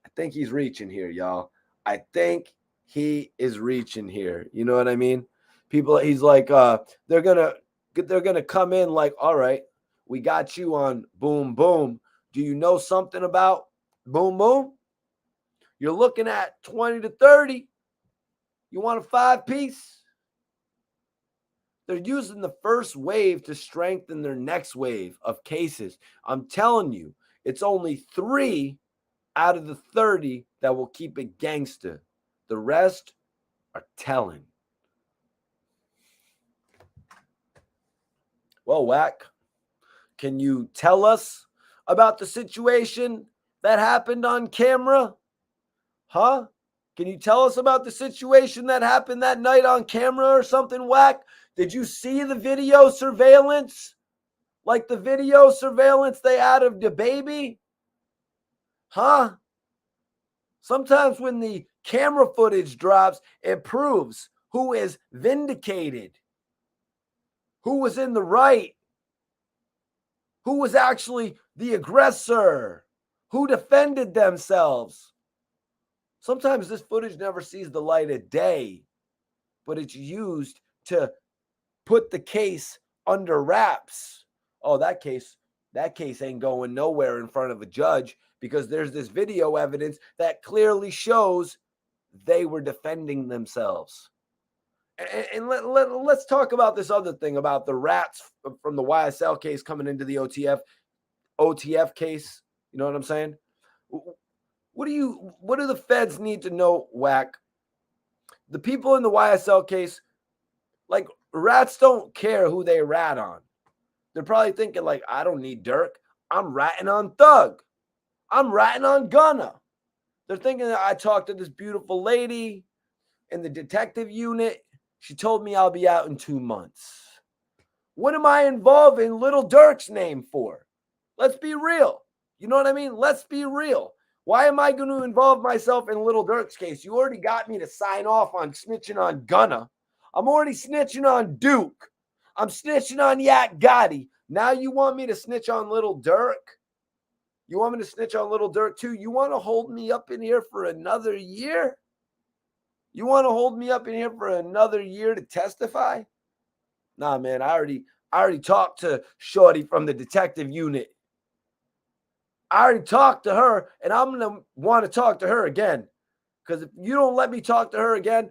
I think he's reaching here, y'all. I think he is reaching here. You know what I mean? People, he's like, they're going to come in like, all right, we got you on Boom Boom. Do you know something about Boom Boom? You're looking at 20 to 30. You want a 5-piece? They're using the first wave to strengthen their next wave of cases. I'm telling you, it's only 3 out of the 30 that will keep it gangster. The rest are telling. Well, Wack, can you tell us about the situation that happened on camera? Huh? Can you tell us about the situation that happened that night on camera or something, Wack? Did you see the video surveillance? Like the video surveillance they had of the baby? Huh? Sometimes when the camera footage drops, it proves who is vindicated, who was in the right, who was actually the aggressor, who defended themselves. Sometimes this footage never sees the light of day, but it's used to put the case under wraps. Oh, that case ain't going nowhere in front of a judge because there's this video evidence that clearly shows they were defending themselves. And let's talk about this other thing about the rats from the YSL case coming into the OTF case. You know what I'm saying? What do the feds need to know, Wack? The people in the YSL case, like, rats don't care who they rat on. They're probably thinking, like, I don't need Durk. I'm ratting on Thug. I'm ratting on Gunna. They're thinking that I talked to this beautiful lady in the detective unit. She told me I'll be out in 2 months. What am I involving Lil Durk's name for? Let's be real. You know what I mean? Let's be real. Why am I going to involve myself in Lil Durk's case? You already got me to sign off on snitching on Gunna. I'm already snitching on Duke. I'm snitching on Yak Gotti. Now you want me to snitch on Lil Durk? You want me to snitch on Lil Durk too? You want to hold me up in here for another year? You want to hold me up in here for another year to testify? Nah, man, I already talked to Shorty from the detective unit. I already talked to her, and I'm going to want to talk to her again. Because if you don't let me talk to her again,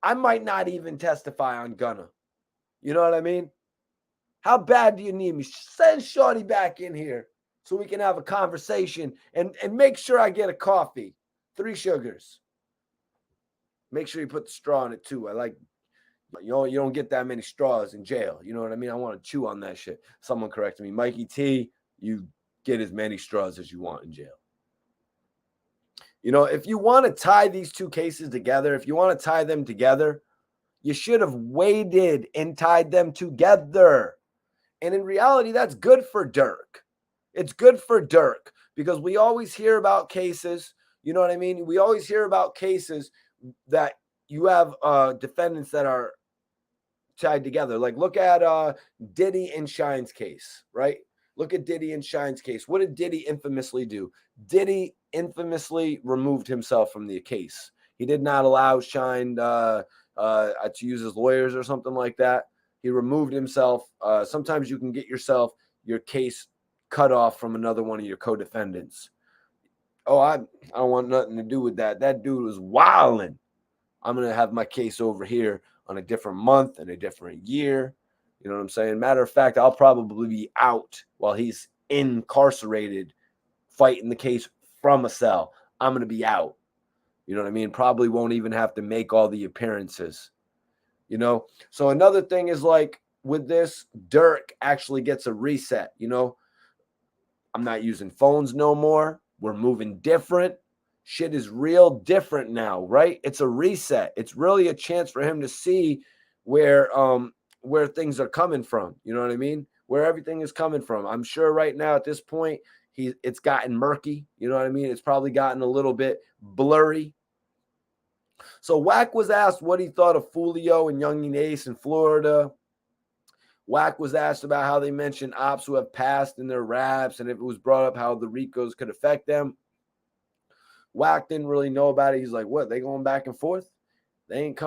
I might not even testify on Gunna. You know what I mean? How bad do you need me? Send Shorty back in here so we can have a conversation and make sure I get a coffee. 3 sugars. Make sure you put the straw in it too. I like, you don't get that many straws in jail. You know what I mean? I want to chew on that shit. Someone corrected me. Mikey T, you get as many straws as you want in jail. You know, if you want to tie these 2 cases together, if you want to tie them together, you should have waited and tied them together. And in reality, that's good for Durk. It's good for Durk because we always hear about cases, you know what I mean? We always hear about cases that you have defendants that are tied together. Like look at Diddy and Shine's case, right? Look at Diddy and Shine's case. What did Diddy infamously do? Diddy infamously removed himself from the case. He did not allow Shine to use his lawyers or something like that. He removed himself. Sometimes you can get your case cut off from another one of your co-defendants. Oh, I don't want nothing to do with that. That dude was wilding. I'm going to have my case over here on a different month and a different year. You know what I'm saying? Matter of fact, I'll probably be out while he's incarcerated fighting the case from a cell. I'm going to be out. You know what I mean? Probably won't even have to make all the appearances. You know? So another thing is like with this, Durk actually gets a reset. You know? I'm not using phones no more. We're moving different. Shit is real different now, right? It's a reset. It's really a chance for him to see where things are coming from. You know what I mean? Where everything is coming from. I'm sure right now at this point, it's gotten murky. You know what I mean? It's probably gotten a little bit blurry. So Wack was asked what he thought of Fulio and Youngin Ace in Florida. Wack was asked about how they mentioned ops who have passed in their raps, and if it was brought up how the Ricos could affect them. Wack didn't really know about it. He's like, what? They going back and forth? They ain't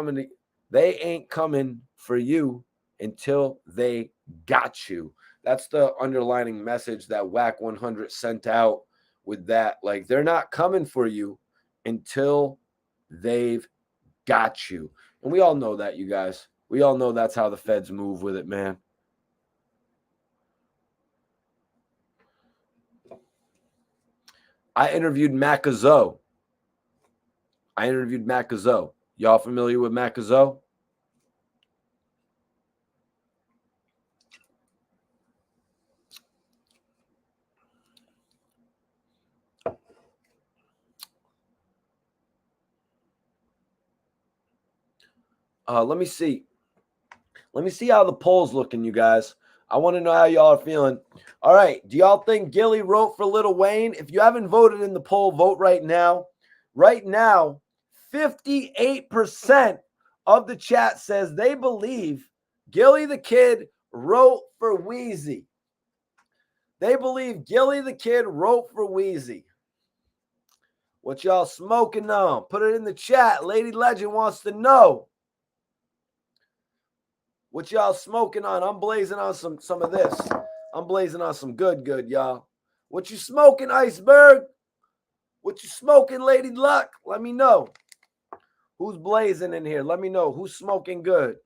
coming for you until they got you. That's the underlining message that Wack 100 sent out with that. Like, they're not coming for you until they've got you. And we all know that, you guys. We all know that's how the feds move with it, man. I interviewed Macazo. Y'all familiar with Macazo? Let me see. Let me see how the poll's looking, you guys. I want to know how y'all are feeling. All right. Do y'all think Gillie wrote for Lil Wayne? If you haven't voted in the poll, vote right now. Right now, 58% of the chat says they believe Gillie the Kid wrote for Weezy. They believe Gillie the Kid wrote for Weezy. What y'all smoking on? Put it in the chat. Lady Legend wants to know. What y'all smoking on? I'm blazing on some of this. I'm blazing on some good, y'all. What you smoking, Iceberg? What you smoking, Lady Luck? Let me know. Who's blazing in here? Let me know. Who's smoking good?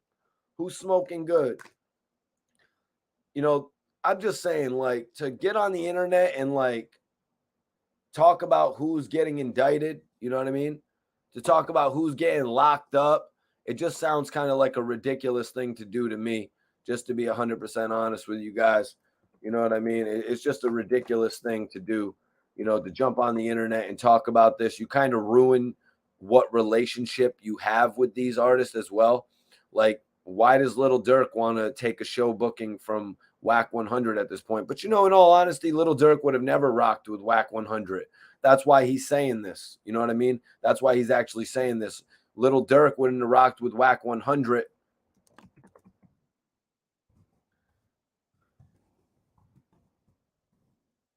Who's smoking good? You know, I'm just saying, like, to get on the internet and, like, talk about who's getting indicted, you know what I mean? To talk about who's getting locked up. It just sounds kind of like a ridiculous thing to do to me, just to be 100% honest with you guys. You know what I mean? It's just a ridiculous thing to do, you know, to jump on the internet and talk about this. You kind of ruin what relationship you have with these artists as well. Like, why does Lil Durk want to take a show booking from Wack 100 at this point? But, you know, in all honesty, Lil Durk would have never rocked with Wack 100. That's why he's saying this. You know what I mean? That's why he's actually saying this. Lil Durk wouldn't have rocked with Wack 100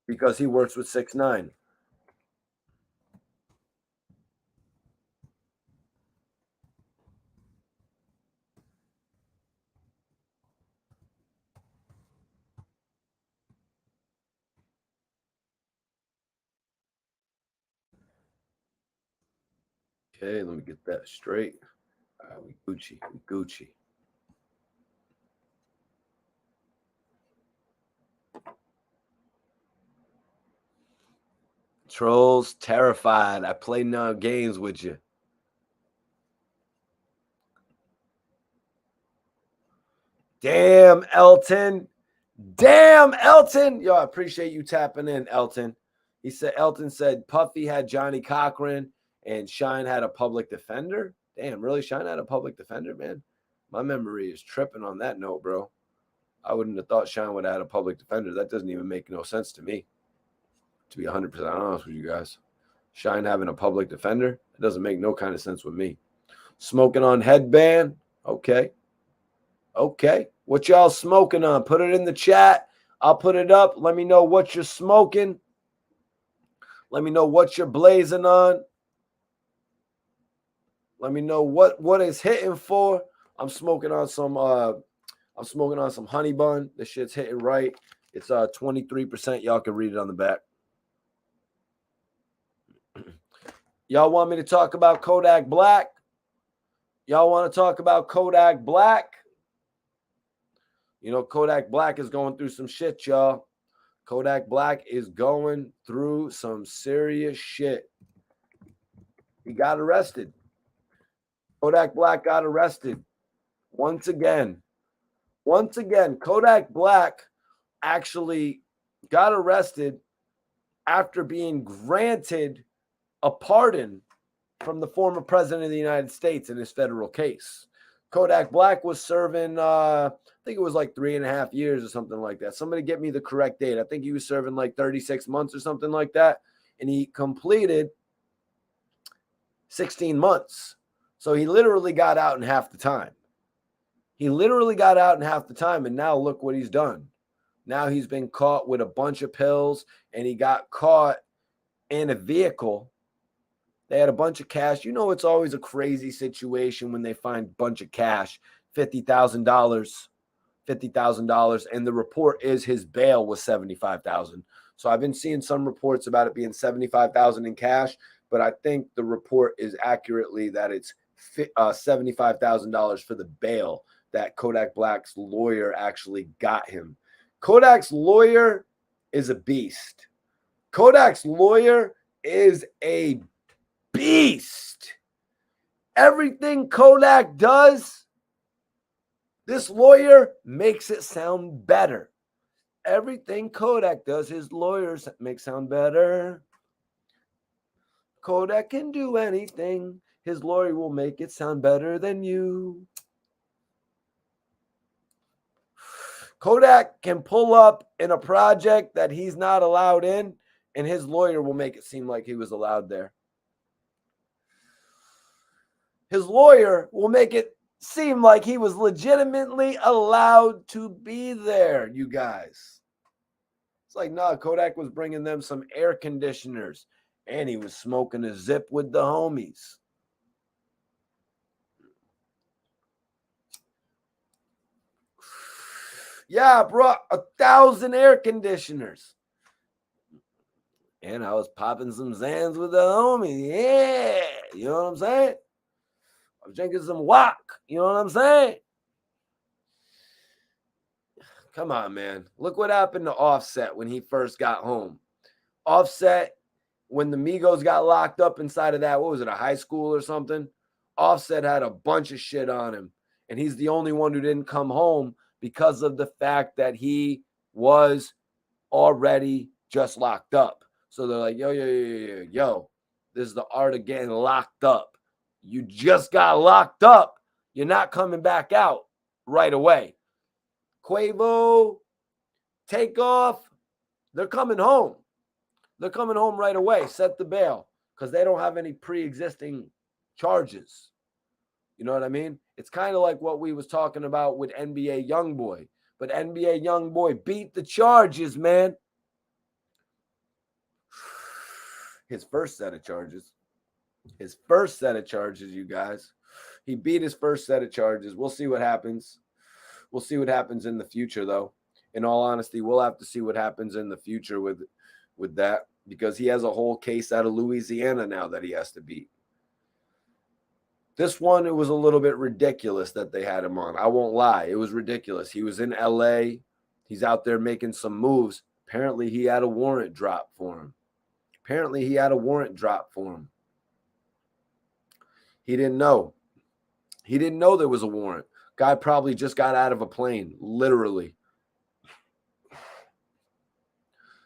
because he works with 6ix9ine. Okay, let me get that straight. We Gucci. Trolls terrified. I play no games with you. Damn, Elton. Yo, I appreciate you tapping in, Elton. Elton said Puffy had Johnny Cochran and Shine had a public defender. Damn, really? Shine had a public defender, man? My memory is tripping on that note, bro. I wouldn't have thought Shine would have had a public defender. That doesn't even make no sense to me, to be 100% honest with you guys. Shine having a public defender, it doesn't make no kind of sense with me. Smoking on headband. Okay. What y'all smoking on? Put it in the chat. I'll put it up. Let me know what you're smoking. Let me know what you're blazing on. Let me know what is hitting for. I'm smoking on some honey bun. This shit's hitting right. It's 23%. Y'all can read it on the back. Y'all want me to talk about Kodak Black? Y'all want to talk about Kodak Black? You know, Kodak Black is going through some shit, y'all. Kodak Black is going through some serious shit. He got arrested. Kodak Black got arrested. Once again, Kodak Black actually got arrested after being granted a pardon from the former president of the United States in his federal case. Kodak Black was serving, I think it was like 3.5 years or something like that. Somebody get me the correct date. I think he was serving like 36 months or something like that. And he completed 16 months. So he literally got out in half the time. And now look what he's done. Now he's been caught with a bunch of pills, and he got caught in a vehicle. They had a bunch of cash. You know, it's always a crazy situation when they find a bunch of cash, $50,000, and the report is his bail was $75,000. So I've been seeing some reports about it being $75,000 in cash, but I think the report is accurately that it's $75,000 for the bail that Kodak Black's lawyer actually got him. Kodak's lawyer is a beast. Kodak's lawyer is a beast. Everything Kodak does, this lawyer makes it sound better. Everything Kodak does, his lawyers make sound better. Kodak can do anything. His lawyer will make it sound better than you. Kodak can pull up in a project that he's not allowed in, and his lawyer will make it seem like he was allowed there. His lawyer will make it seem like he was legitimately allowed to be there, you guys. It's like, nah, Kodak was bringing them some air conditioners, and he was smoking a zip with the homies. Yeah, I brought 1,000 air conditioners. And I was popping some Zans with the homie. Yeah. You know what I'm saying? I was drinking some Wack. You know what I'm saying? Come on, man. Look what happened to Offset when he first got home. Offset, when the Migos got locked up inside of that, what was it, a high school or something? Offset had a bunch of shit on him. And he's the only one who didn't come home because of the fact that he was already just locked up. So they're like, yo, this is the art of getting locked up. You just got locked up. You're not coming back out right away. Quavo, Takeoff, they're coming home. They're coming home right away. Set the bail because they don't have any pre-existing charges. You know what I mean? It's kind of like what we was talking about with NBA Youngboy. But NBA Youngboy beat the charges, man. His first set of charges. You guys. He beat his first set of charges. We'll see what happens. We'll see what happens in the future, though. In all honesty, we'll have to see what happens in the future with that because he has a whole case out of Louisiana now that he has to beat. This one, it was a little bit ridiculous that they had him on. I won't lie. It was ridiculous. He was in LA. He's out there making some moves. Apparently, he had a warrant drop for him. He didn't know. He didn't know there was a warrant. Guy probably just got out of a plane, literally.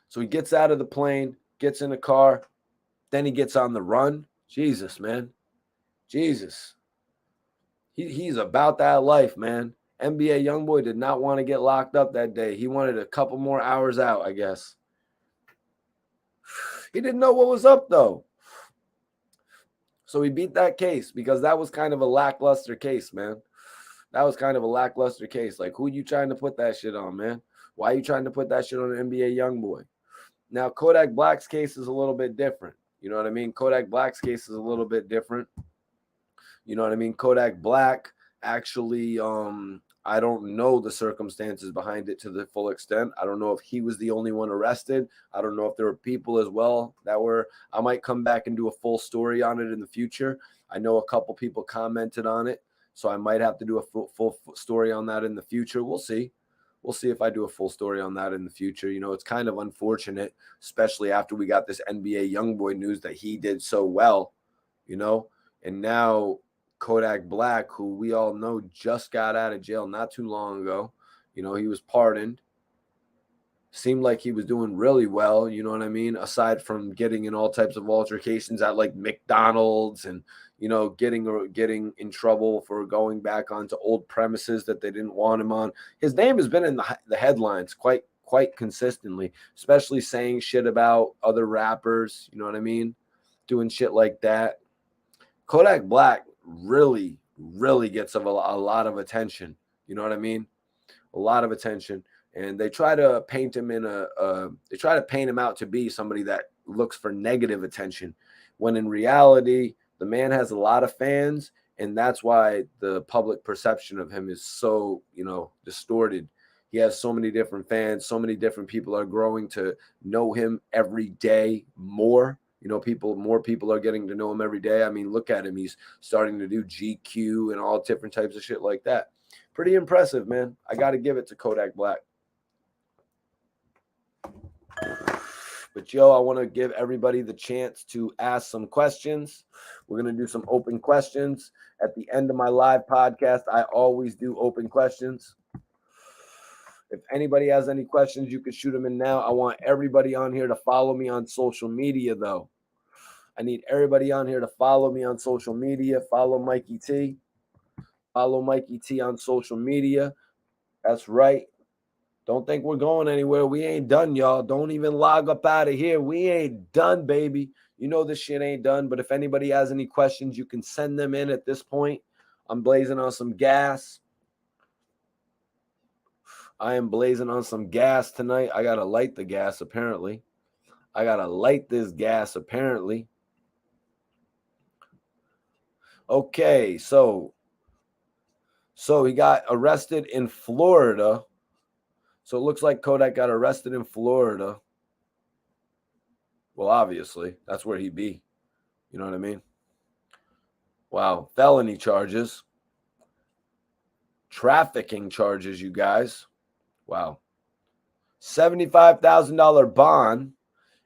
So he gets out of the plane, gets in a car, then he gets on the run. Jesus, man. Jesus. He's about that life, man. NBA Youngboy did not want to get locked up that day. He wanted a couple more hours out, I guess. He didn't know what was up, though. So he beat that case because that was kind of a lackluster case, man. That was kind of a lackluster case. Like, who you trying to put that shit on, man? Why are you trying to put that shit on an NBA YoungBoy? Now, Kodak Black's case is a little bit different. You know what I mean? Kodak Black's case is a little bit different. You know what I mean? Kodak Black actually, I don't know the circumstances behind it to the full extent. I don't know if he was the only one arrested. I don't know if there were people as well that were. I might come back and do a full story on it in the future. I know a couple people commented on it, so I might have to do a full story on that in the future. We'll see. We'll see if I do a full story on that in the future. You know, it's kind of unfortunate, especially after we got this NBA YoungBoy news that he did so well, you know, and now Kodak Black, who we all know just got out of jail not too long ago. You know, he was pardoned. Seemed like he was doing really well, you know what I mean? Aside from getting in all types of altercations at like McDonald's and, you know, getting in trouble for going back onto old premises that they didn't want him on. His name has been in the headlines quite consistently, especially saying shit about other rappers, you know what I mean? Doing shit like that. Kodak Black really gets a lot of attention. You know what I mean? A lot of attention. And they try to paint him they try to paint him out to be somebody that looks for negative attention, when in reality, the man has a lot of fans, and that's why the public perception of him is so, you know, distorted. He has so many different fans, so many different people are growing to know him every day more. You know, more people are getting to know him every day. I mean, look at him. He's starting to do GQ and all different types of shit like that. Pretty impressive, man. I got to give it to Kodak Black. But, yo, I want to give everybody the chance to ask some questions. We're going to do some open questions. At the end of my live podcast, I always do open questions. If anybody has any questions, you can shoot them in now. I want everybody on here to follow me on social media, though. I need everybody on here to follow me on social media. Follow Mikey T. Follow Mikey T on social media. That's right. Don't think we're going anywhere. We ain't done, y'all. Don't even log up out of here. We ain't done, baby. You know this shit ain't done. But if anybody has any questions, you can send them in at this point. I'm blazing on some gas. I am blazing on some gas tonight. I got to light the gas, apparently. I got to light this gas, apparently. Okay, so he got arrested in Florida. So it looks like Kodak got arrested in Florida. Well, obviously, that's where he be. You know what I mean? Wow. Felony charges. Trafficking charges, you guys. Wow. $75,000 bond.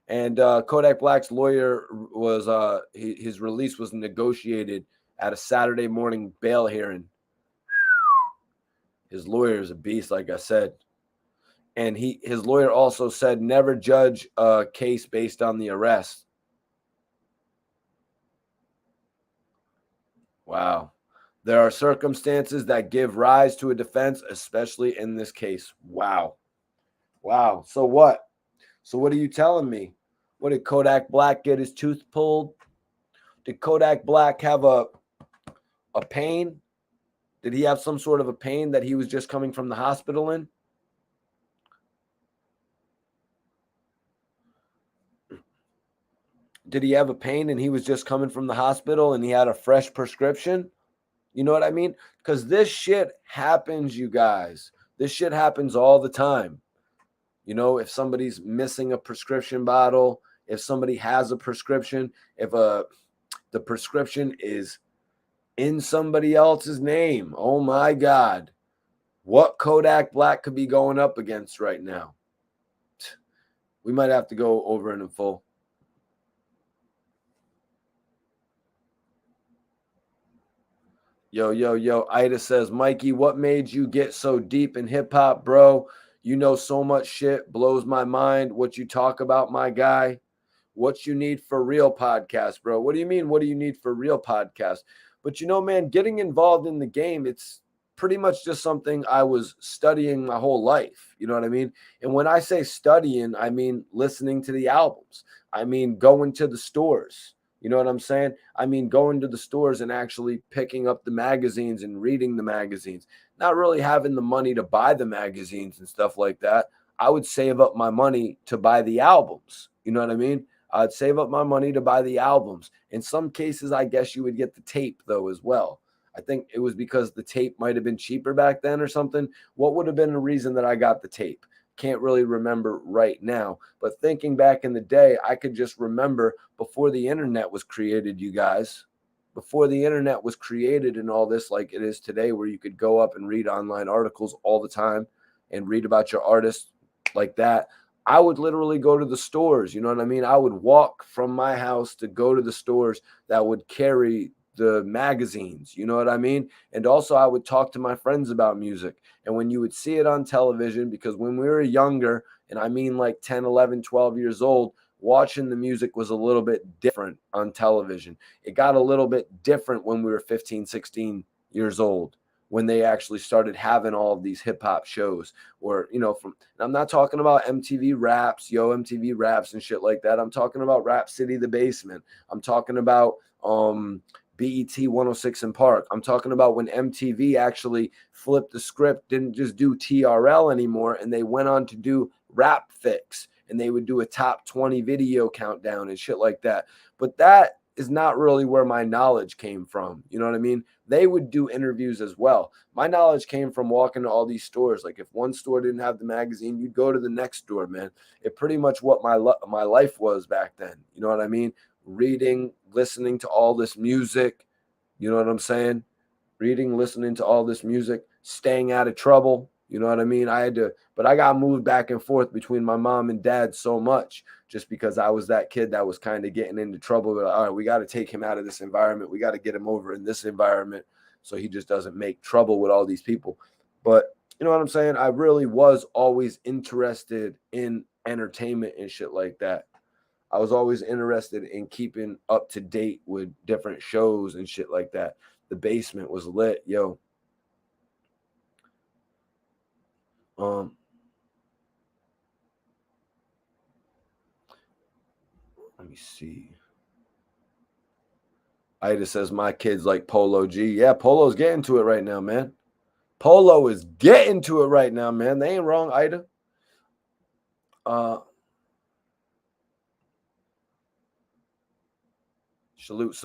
And Kodak Black's lawyer was, his release was negotiated at a Saturday morning bail hearing. His lawyer is a beast, like I said. And his lawyer also said never judge a case based on the arrest. Wow. There are circumstances that give rise to a defense, especially in this case. Wow. Wow. So what? So what are you telling me? What, did Kodak Black get his tooth pulled? Did Kodak Black have a pain? Did he have some sort of a pain that he was just coming from the hospital in? Did he have a pain and he was just coming from the hospital and he had a fresh prescription? You know what I mean? Because this shit happens, you guys. This shit happens all the time. You know, if somebody's missing a prescription bottle, if somebody has a prescription, if the prescription is in somebody else's name, oh my God, what Kodak Black could be going up against right now? We might have to go over it in full. Yo, Ida says, Mikey, what made you get so deep in hip-hop, bro? You know so much shit, blows my mind. What you talk about, my guy. What you need for real podcast, bro. What do you mean, what do you need for real podcast? But, you know, man, getting involved in the game, it's pretty much just something I was studying my whole life. You know what I mean? And when I say studying, I mean listening to the albums. I mean going to the stores. You know what I'm saying? I mean, going to the stores and actually picking up the magazines and reading the magazines, not really having the money to buy the magazines and stuff like that. I would save up my money to buy the albums. You know what I mean? I'd save up my money to buy the albums. In some cases, I guess you would get the tape though as well. I think it was because the tape might have been cheaper back then or something. What would have been the reason that I got the tape? Can't really remember right now. But thinking back in the day, I could just remember before the internet was created, you guys, before the internet was created and all this like it is today, where you could go up and read online articles all the time and read about your artist like that. I would literally go to the stores. You know what I mean? I would walk from my house to go to the stores that would carry the magazines. You know what I mean? And also, I would talk to my friends about music. And when you would see it on television, because when we were younger, and I mean like 10, 11, 12 years old, watching the music was a little bit different on television. It got a little bit different when we were 15, 16 years old, when they actually started having all of these hip hop shows, or, you know, I'm not talking about MTV Raps, MTV Raps and shit like that. I'm talking about Rap City, The Basement. I'm talking about BET 106 and Park. I'm talking about when MTV actually flipped the script, didn't just do TRL anymore, and they went on to do Rap Fix, and they would do a top 20 video countdown and shit like that. But that is not really where my knowledge came from. You know what I mean? They would do interviews as well. My knowledge came from walking to all these stores. Like if one store didn't have the magazine, you'd go to the next store, man. It pretty much what my life was back then. You know what I mean? Reading, listening to all this music. You know what I'm saying? Reading, listening to all this music, staying out of trouble. You know what I mean? But I got moved back and forth between my mom and dad so much just because I was that kid that was kind of getting into trouble. But all right, we got to take him out of this environment. We got to get him over in this environment so he just doesn't make trouble with all these people. But you know what I'm saying? I really was always interested in entertainment and shit like that. I was always interested in keeping up to date with different shows and shit like that. The Basement was lit, yo. Let me see. Ida says my kids like Polo G. Yeah, Polo's getting to it right now, man. Polo is getting to it right now, man. They ain't wrong, Ida. Salute.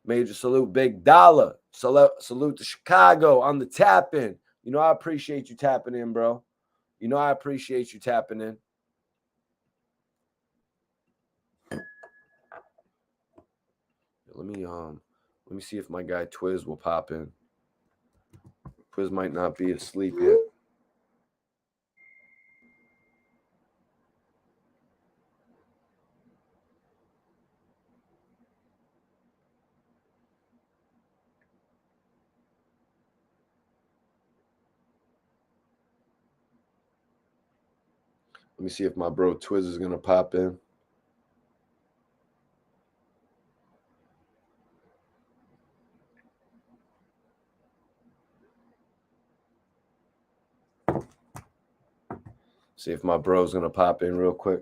Major salute, Big Dollar. Salute to Chicago on the tap in. You know, I appreciate you tapping in, bro. You know, I appreciate you tapping in. Let me see if my guy Twiz will pop in. Twiz might not be asleep yet. Let me see if my bro Twiz is gonna pop in. See if my bro's gonna pop in real quick.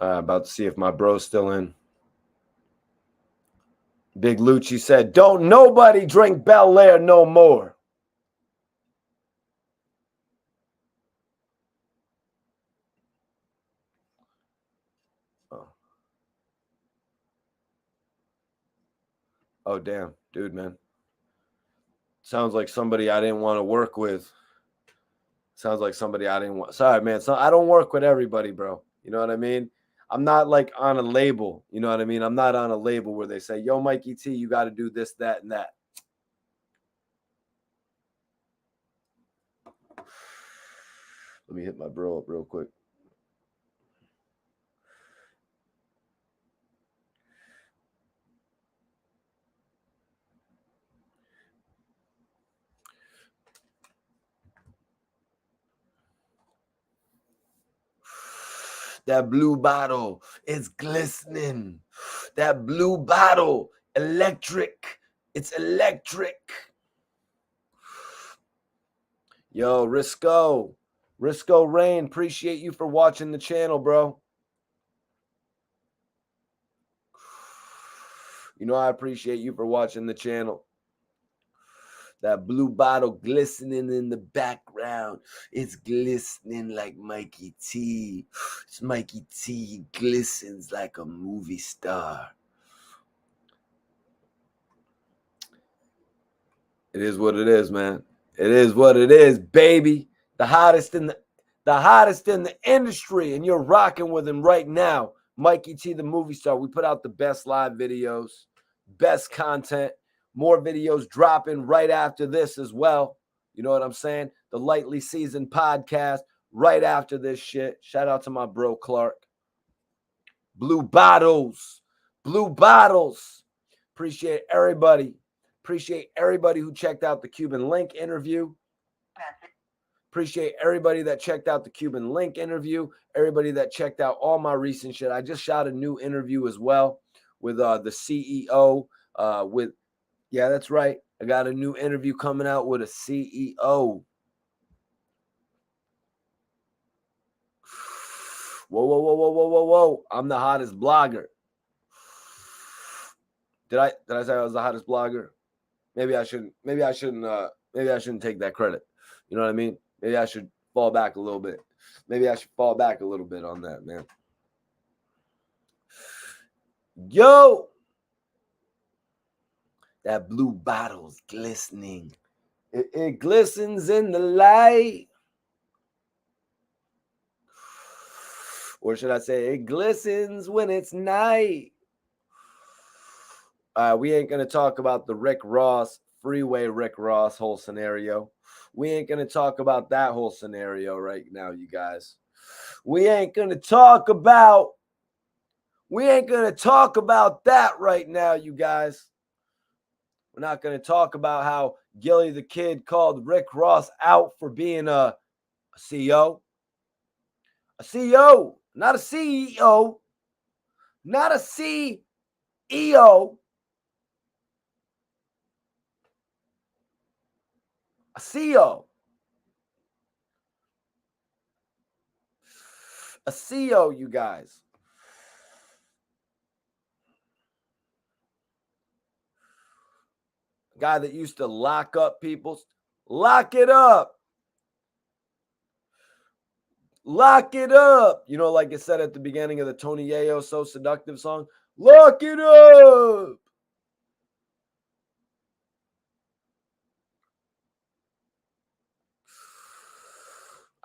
About to see if my bro's still in. Big Lucci said, "Don't nobody drink Bel Air no more." Oh, damn. Dude, man. Sounds like somebody I didn't want to work with. Sounds like somebody I didn't want. Sorry, man. So I don't work with everybody, bro. You know what I mean? I'm not like on a label. You know what I mean? I'm not on a label where they say, "Yo, Mikey T, you got to do this, that, and that." Let me hit my bro up real quick. That blue bottle is glistening. That blue bottle, electric. It's electric. Yo, Risco Rain, appreciate you for watching the channel, bro. You know I appreciate you for watching the channel. That blue bottle glistening in the background. It's glistening like Mikey T. It's Mikey T. He glistens like a movie star. It is what it is, man. It is what it is, baby. The hottest in the industry, and you're rocking with him right now. Mikey T, the movie star. We put out the best live videos, best content, more videos dropping right after this as well. You know what I'm saying? The Lightly Seasoned podcast right after this shit. Shout out to my bro Clark. Blue bottles. Blue bottles. Appreciate everybody. Appreciate everybody who checked out the Cuban Link interview. Appreciate everybody that checked out the Cuban Link interview. Everybody that checked out all my recent shit. I just shot a new interview as well with the CEO. Yeah, that's right. I got a new interview coming out with a CEO. Whoa. I'm the hottest blogger. Did I say I was the hottest blogger? Maybe I shouldn't take that credit. You know what I mean? Maybe I should fall back a little bit. Maybe I should fall back a little bit on that, man. Yo! That blue bottle's glistening. It glistens in the light. Or should I say it glistens when it's night. We ain't going to talk about the Rick Ross, Freeway Rick Ross whole scenario. We ain't going to talk about that whole scenario right now, you guys. We ain't going to talk about that right now, you guys. We're not going to talk about how Gillie the Kid called Rick Ross out for being a CEO. A CEO, not a CEO. Not a CEO. A CEO. A CEO, you guys. A guy that used to lock up people. Lock it up. Lock it up. You know, like it said at the beginning of the Tony Yayo So Seductive song. Lock it up.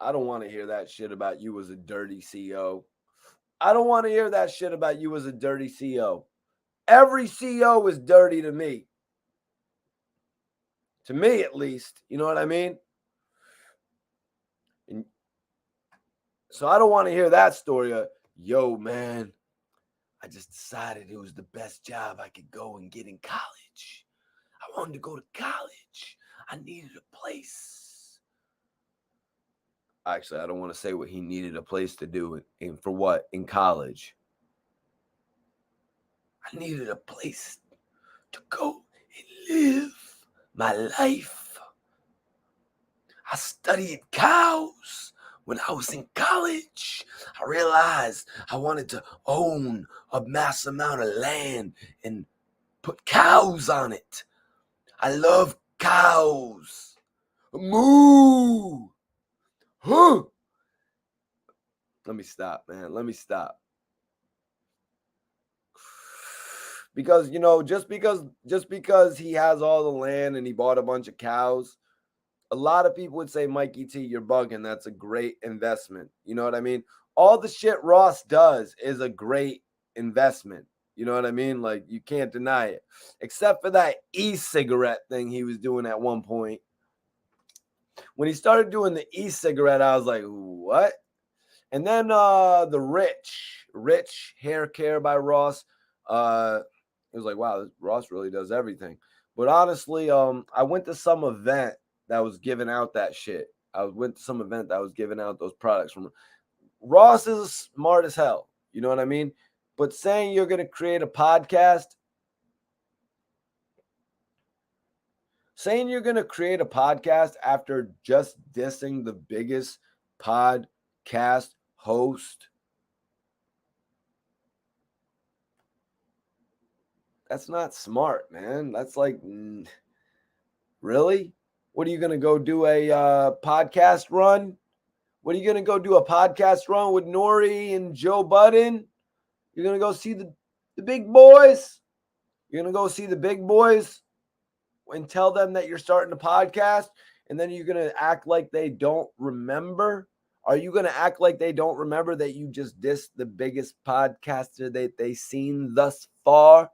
I don't want to hear that shit about you as a dirty CEO. I don't want to hear that shit about you as a dirty CEO. Every CEO is dirty to me. To me, at least. You know what I mean? And so I don't want to hear that story of, yo, man, I just decided it was the best job I could go and get in college. I wanted to go to college. I needed a place. Actually, I don't want to say what he needed a place to do and for what in college. I needed a place to go and live my life. I studied cows when I was in college. I realized I wanted to own a mass amount of land and put cows on it. I love cows. Moo! Huh? Let me stop, man. Let me stop. Because, you know, just because he has all the land and he bought a bunch of cows, a lot of people would say, Mikey T, you're bugging. That's a great investment. You know what I mean? All the shit Ross does is a great investment. You know what I mean? Like, you can't deny it. Except for that e-cigarette thing he was doing at one point. When he started doing the e-cigarette, I was like, what? And then the Rich Hair Care by Ross. It was like, wow, Ross really does everything. But honestly, I went to some event that was giving out that shit. I went to some event that was giving out those products from. Ross is smart as hell. You know what I mean? But saying you're going to create a podcast, after just dissing the biggest podcast host, that's not smart, man. That's like, really? What are you going to go do a podcast run? What are you going to go do a podcast run with Nori and Joe Budden? You're going to go see the big boys? You're going to go see the big boys and tell them that you're starting a podcast, and then you're going to act like they don't remember? Are you going to act like they don't remember that you just dissed the biggest podcaster that they've seen thus far?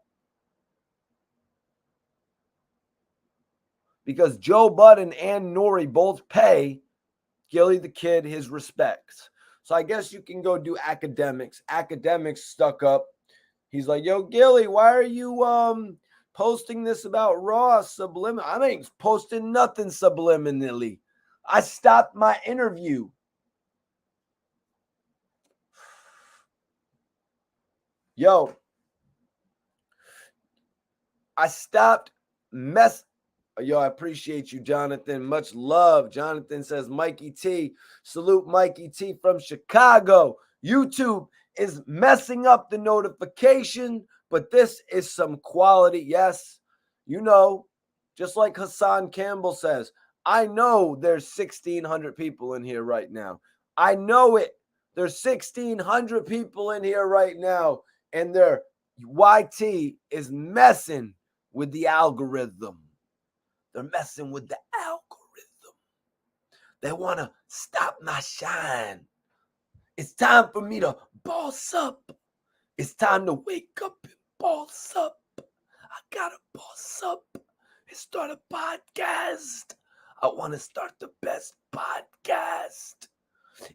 Because Joe Budden and Nori both pay Gillie the Kid his respects. So I guess you can go do academics. Academics stuck up. He's like, yo, Gillie, why are you posting this about Ross subliminally? I ain't posting nothing subliminally. I stopped my interview. Yo, I stopped Yo, I appreciate you, Jonathan. Much love. Jonathan says, Mikey T. Salute Mikey T from Chicago. YouTube is messing up the notification, but this is some quality. Yes, you know, just like Hassan Campbell says, I know there's 1,600 people in here right now. I know it. There's 1,600 people in here right now, and their YT is messing with the algorithm. They're messing with the algorithm. They want to stop my shine. It's time for me to boss up. It's time to wake up and boss up. I gotta boss up and start a podcast. I want to start the best podcast.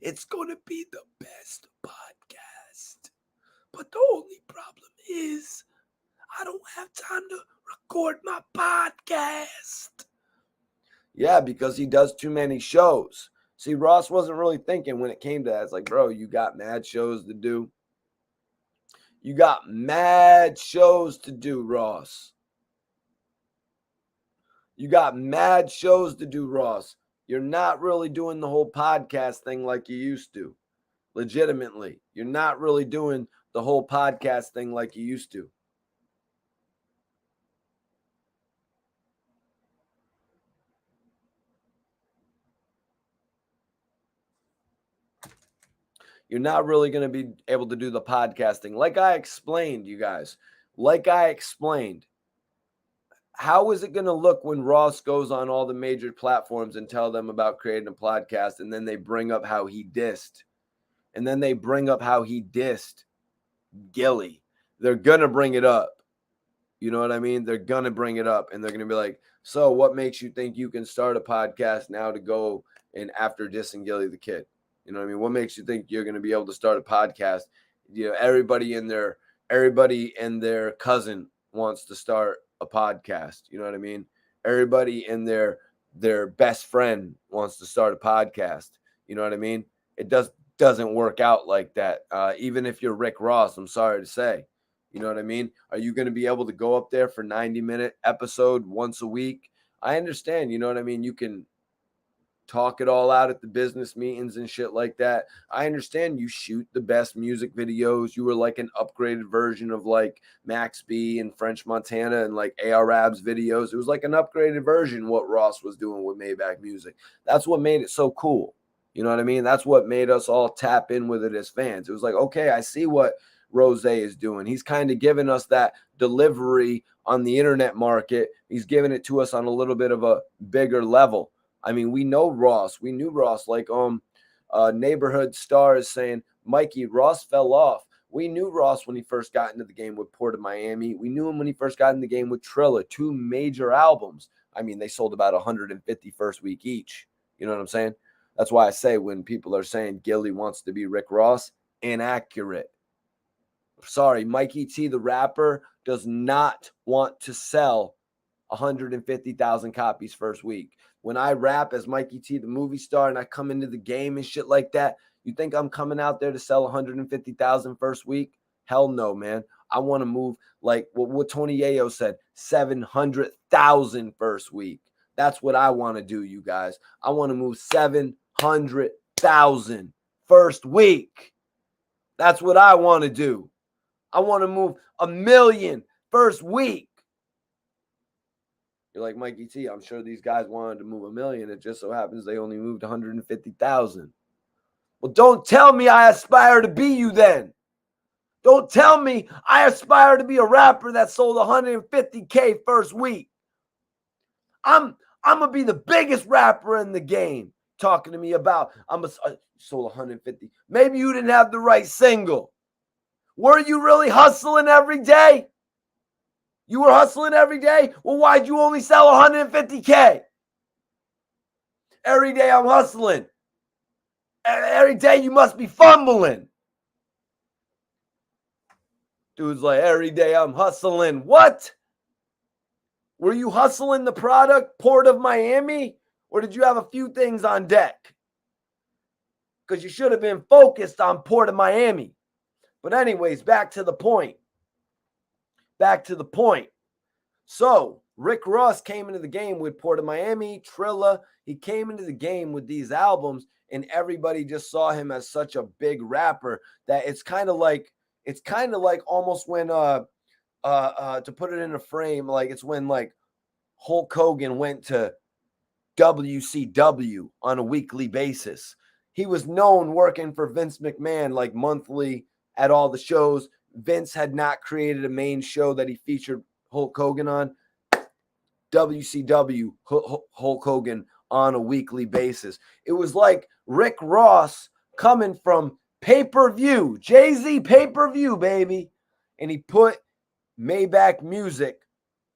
It's going to be the best podcast. But the only problem is I don't have time to record my podcast. Yeah, because he does too many shows. See, Ross wasn't really thinking when it came to that. It's like, bro, you got mad shows to do. You got mad shows to do, Ross. You got mad shows to do, Ross. You're not really doing the whole podcast thing like you used to. Legitimately. You're not really doing the whole podcast thing like you used to. You're not really going to be able to do the podcasting. Like I explained, you guys, how is it going to look when Ross goes on all the major platforms and tell them about creating a podcast, and then they bring up how he dissed? And then they bring up how he dissed Gillie. They're going to bring it up. You know what I mean? They're going to bring it up, and they're going to be like, so what makes you think you can start a podcast now to go in after dissing Gillie the Kid? You know what I mean? What makes you think you're going to be able to start a podcast? You know, everybody and their cousin wants to start a podcast. You know what I mean? Everybody and their best friend wants to start a podcast. You know what I mean? It doesn't work out like that. Even if you're Rick Ross, I'm sorry to say. You know what I mean? Are you going to be able to go up there for 90-minute episode once a week? I understand. You know what I mean? You can talk it all out at the business meetings and shit like that. I understand you shoot the best music videos. You were like an upgraded version of like Max B and French Montana and like ARab's videos. It was like an upgraded version what Ross was doing with Maybach Music. That's what made it so cool. You know what I mean? That's what made us all tap in with it as fans. It was like, okay, I see what Rozay is doing. He's kind of giving us that delivery on the internet market. He's giving it to us on a little bit of a bigger level. I mean, we know Ross. We knew Ross. Like Neighborhood Star is saying, Mikey, Ross fell off. We knew Ross when he first got into the game with Port of Miami. We knew him when he first got in the game with Trilla, 2 major albums. I mean, they sold about 150 first week each. You know what I'm saying? That's why I say when people are saying Gillie wants to be Rick Ross, inaccurate. Sorry, Mikey T, the rapper, does not want to sell 150,000 copies first week. When I rap as Mikey T, the movie star, and I come into the game and shit like that, You think I'm coming out there to sell 150,000 first week? Hell no, man. I want to move like what Tony Yayo said, 700,000 first week. That's what I want to do, you guys. I want to move 700,000 first week. That's what I want to do. I want to move 1 million first week. You're like, Mikey T, I'm sure these guys wanted to move 1 million. It just so happens they only moved 150,000. Well, don't tell me I aspire to be you then. Don't tell me I aspire to be a rapper that sold 150K first week. I'm going to be the biggest rapper in the game. Talking to me about I sold 150. Maybe you didn't have the right single. Were you really hustling every day? You were hustling every day? Well, why'd you only sell 150K? Every day I'm hustling. Every day you must be fumbling. Dude's like, every day I'm hustling. What? Were you hustling the product, Port of Miami? Or did you have a few things on deck? Because you should have been focused on Port of Miami. But anyways, back to the point. So, Rick Ross came into the game with Port of Miami, Trilla. He came into the game with these albums, and everybody just saw him as such a big rapper that it's kind of like almost when to put it in a frame, like it's when like Hulk Hogan went to WCW on a weekly basis. He was known working for Vince McMahon like monthly at all the shows. Vince had not created a main show that he featured Hulk Hogan on. WCW, Hulk Hogan on a weekly basis. It was like Rick Ross coming from pay-per-view, Jay-Z pay-per-view, baby. And he put Maybach Music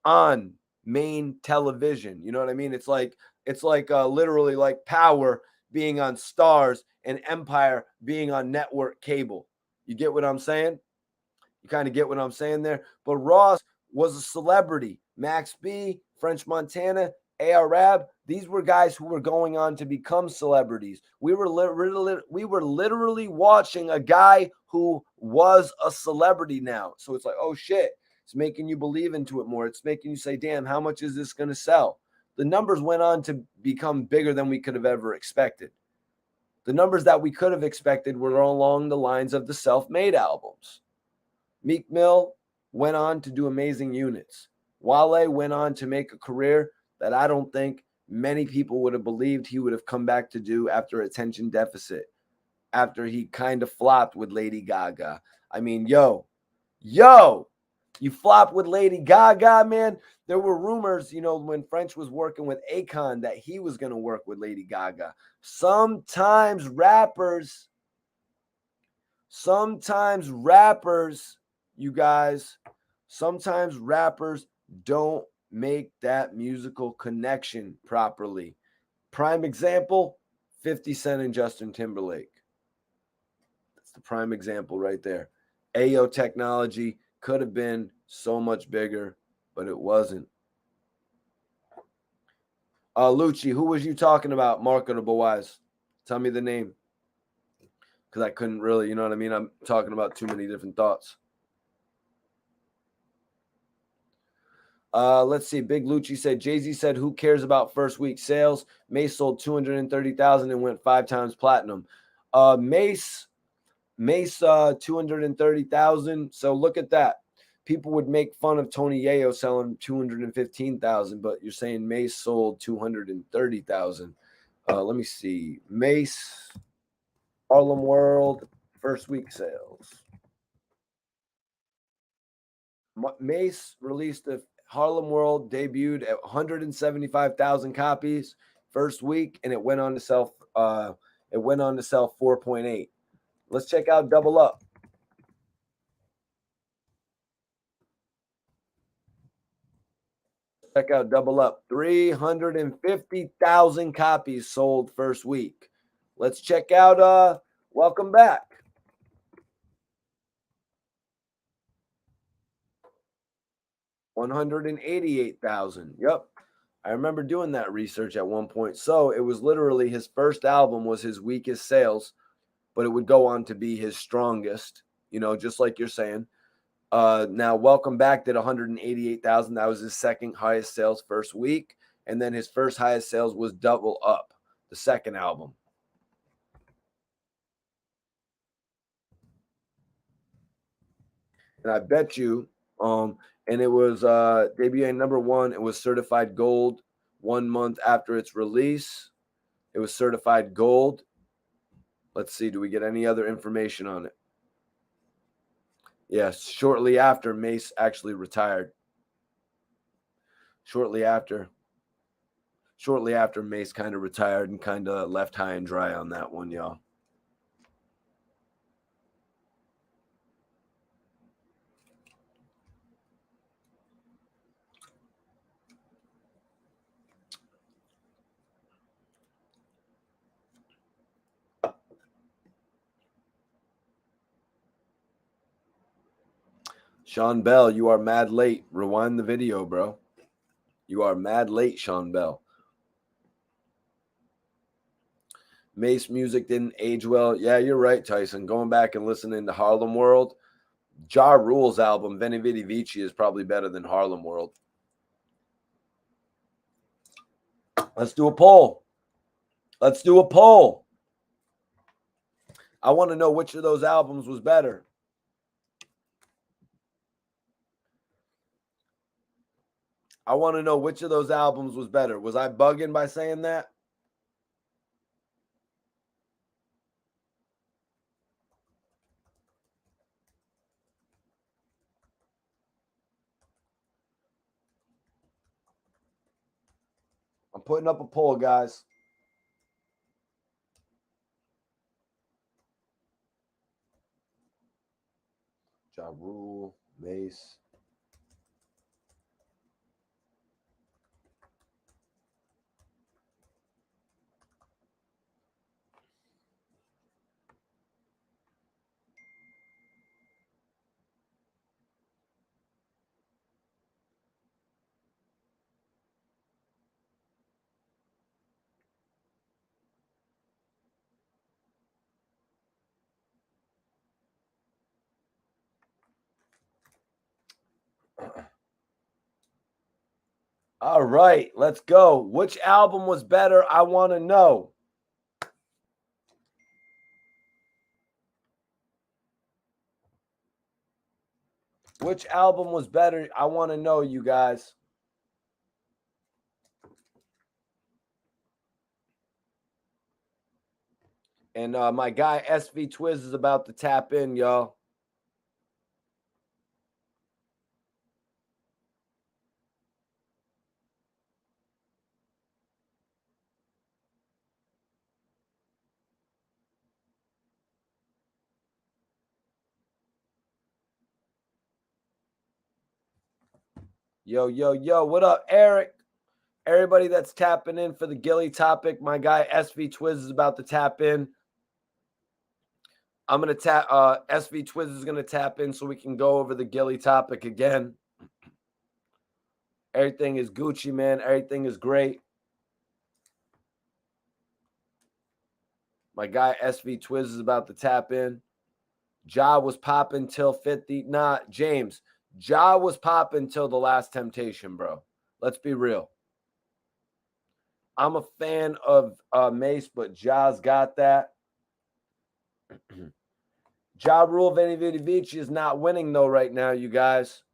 on main television. You know what I mean? It's like literally like Power being on Stars and Empire being on network cable. You get what I'm saying? You kind of get what I'm saying there. But Ross was a celebrity. Max B, French Montana, A.R.A.B., these were guys who were going on to become celebrities. We were literally watching a guy who was a celebrity now. So it's like, oh shit, it's making you believe into it more. It's making you say, damn, how much is this going to sell? The numbers went on to become bigger than we could have ever expected. The numbers that we could have expected were along the lines of the self-made albums. Meek Mill went on to do amazing units. Wale went on to make a career that I don't think many people would have believed he would have come back to do after Attention Deficit, after he kind of flopped with Lady Gaga. I mean, yo, you flopped with Lady Gaga, man. There were rumors, when French was working with AIN that he was going to work with Lady Gaga. Sometimes rappers, you guys, sometimes rappers don't make that musical connection properly. Prime example, 50 Cent and Justin Timberlake. That's the prime example right there. Ayo technology could have been so much bigger, but it wasn't. Lucci, who was you talking about marketable wise? Tell me the name. Because I couldn't really, you know what I mean? I'm talking about too many different thoughts. Let's see. Big Lucci said, Jay-Z said, who cares about first week sales? Mace sold 230,000 and went 5 times platinum. Mace 230,000. So look at that. People would make fun of Tony Yayo selling 215,000, but you're saying Mace sold 230,000. Let me see. Mace, Harlem World, first week sales. Mace released the Harlem World, debuted at 175,000 copies first week, and it went on to sell 4.8. Let's check out Double Up. Check out Double Up. 350,000 copies sold first week. Let's check out Welcome Back. 188,000. Yep. I remember doing that research at one point. So it was literally his first album was his weakest sales. but it would go on to be his strongest, you know, just like you're saying. Now, Welcome Back did 188,000. That was his second highest sales first week. And then his first highest sales was Double Up, the second album. And I bet you, and it was debuting #1. It was certified gold 1 month after its release. It was certified gold. Let's see, do we get any other information on it? Yes, shortly after Mace actually retired. Shortly after Mace kind of retired and kind of left high and dry on that one, y'all. Sean Bell, you are mad late. Rewind the video, bro. You are mad late, Sean Bell. Mace music didn't age well. Yeah, you're right, Tyson. Going back and listening to Harlem World, Ja Rule's album, Veni Vidi Vici, is probably better than Harlem World. Let's do a poll. Let's do a poll. I want to know which of those albums was better. I want to know which of those albums was better. Was I bugging by saying that? I'm putting up a poll, guys. Ja Rule, Mace. All right, let's go. Which album was better? I want to know. Which album was better? I want to know, you guys. And my guy SV Twiz is about to tap in, y'all. Yo, yo, yo. What up, Eric? Everybody that's tapping in for the Gillie topic, my guy SV Twiz is about to tap in. I'm going to tap, SV Twiz is going to tap in so we can go over the Gillie topic again. Everything is Gucci, man. Everything is great. My guy SV Twiz is about to tap in. Ja was popping till 50. Nah, James. Ja was popping till The Last Temptation, bro. Let's be real. I'm a fan of Mace, but Ja's got that. Ja Rule, Veni Vidi Vici is not winning, though, right now, you guys.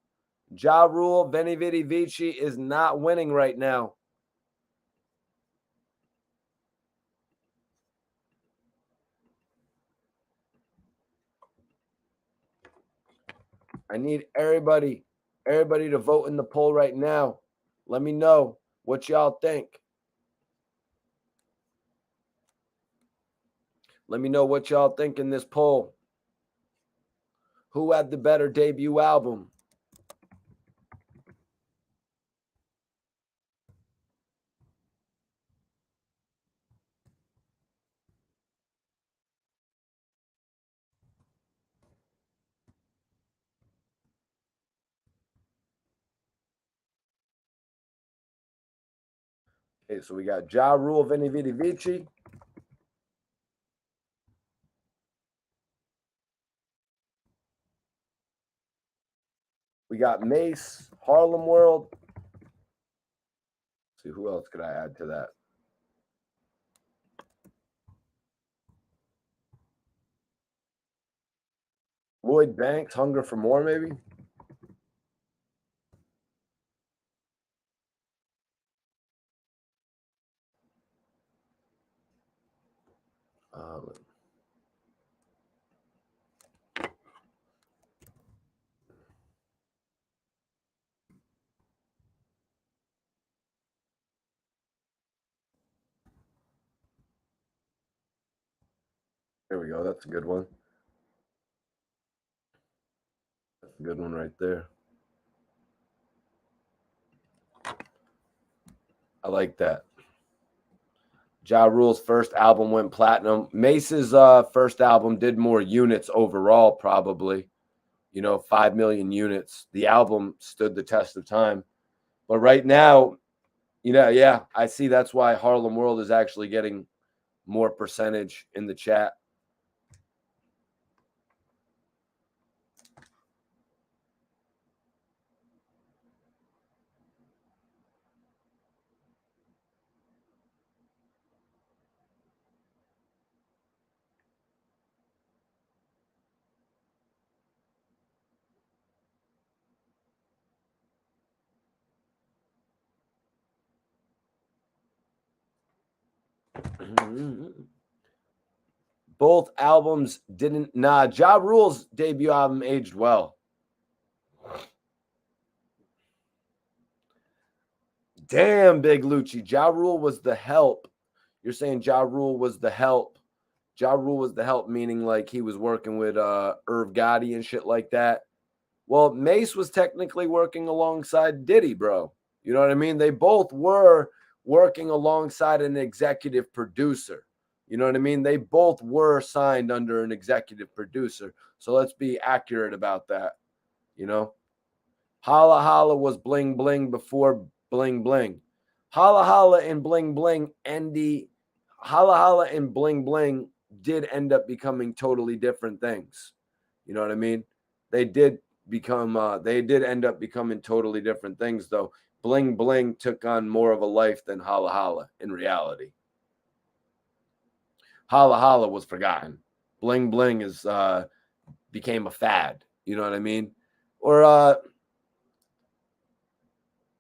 Ja Rule, Veni Vidi Vici is not winning right now. I need everybody to vote in the poll right now. Let me know what y'all think. Let me know what y'all think in this poll. Who had the better debut album? Okay, so we got Ja Rule, Veni Vidi Vici. got Mace, Harlem World. Let's see, who else could I add to that? Lloyd Banks, Hunger for More, maybe? There we go. That's a good one. That's a good one right there. I like that. Ja Rule's first album went platinum. Mace's first album did more units overall, probably. 5 million units. The album stood the test of time. But right now, yeah, I see that's why Harlem World is actually getting more percentage in the chat. Both albums didn't. Ja Rule's debut album aged well. Damn, Big Lucci. Ja Rule was the help. You're saying Ja Rule was the help. Ja Rule was the help, meaning like he was working with Irv Gotti and shit like that. Well, Mace was technically working alongside Diddy, bro. You know what I mean? They both were working alongside an executive producer. You know what I mean? They both were signed under an executive producer. So let's be accurate about that. Holla Holla was Bling Bling before Bling Bling. Holla Holla and Bling Bling, Holla Holla and Bling Bling did end up becoming totally different things. You know what I mean? They did end up becoming totally different things, though. Bling Bling took on more of a life than Holla Holla in reality. Holla Holla was forgotten. Bling Bling became a fad. You know what I mean? Or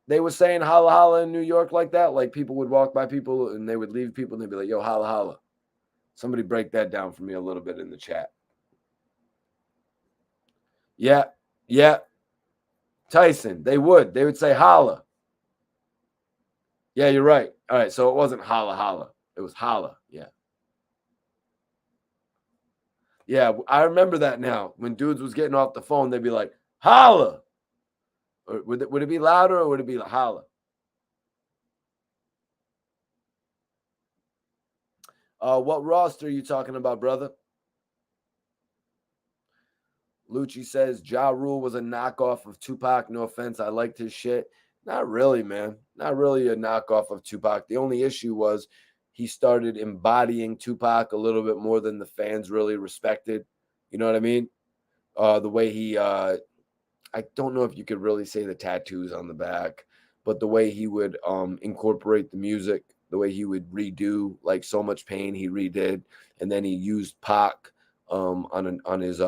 they were saying Holla Holla in New York like that. Like people would walk by people and they would leave people and they'd be like, yo, Holla Holla. Somebody break that down for me a little bit in the chat. Yeah. Tyson, they would say holla. Yeah, you're right. All right, so it wasn't holla holla. It was holla. Yeah. Yeah, I remember that now. When dudes was getting off the phone, they'd be like, holla. Or would it be louder or would it be like holla? What roster are you talking about, brother? Lucci says Ja Rule was a knockoff of Tupac. No offense, I liked his shit. Not really, man. Not really a knockoff of Tupac. The only issue was he started embodying Tupac a little bit more than the fans really respected. You know what I mean? The way he, I don't know if you could really say the tattoos on the back, but the way he would incorporate the music, the way he would redo like So Much Pain, he redid, and then he used Pac on his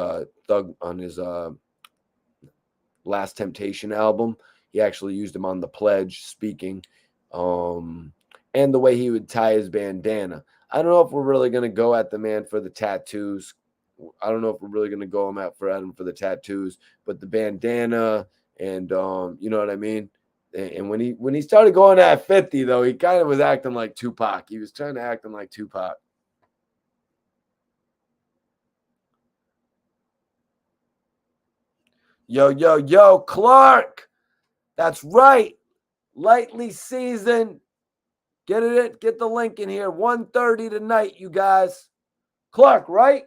Last Temptation album. He actually used him on The Pledge, Speaking, and the way he would tie his bandana. I don't know if we're really going to go at the man for the tattoos. I don't know if we're really going to go at him for the tattoos, but the bandana and you know what I mean? And when he started going at 50, though, he kind of was acting like Tupac. He was trying to act like Tupac. Yo, Clark. That's right. Lightly seasoned. Get the link in here. 1:30 tonight, you guys. Clark, right?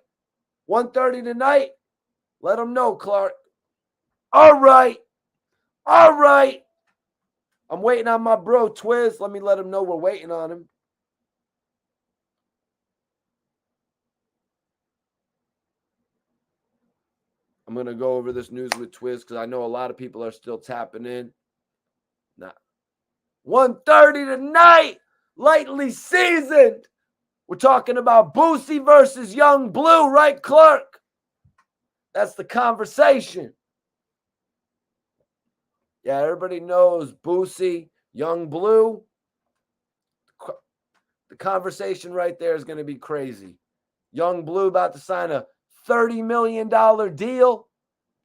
1:30 tonight. Let them know, Clark. All right. I'm waiting on my bro, Twiz. Let me let him know we're waiting on him. I'm going to go over this news with Twiz because I know a lot of people are still tapping in. Nah. 1:30 tonight, lightly seasoned. We're talking about Boosie versus Young Blue, right, Clark? That's the conversation. Yeah, everybody knows Boosie, Young Blue. The conversation right there is going to be crazy. Young Blue about to sign a $30 million deal.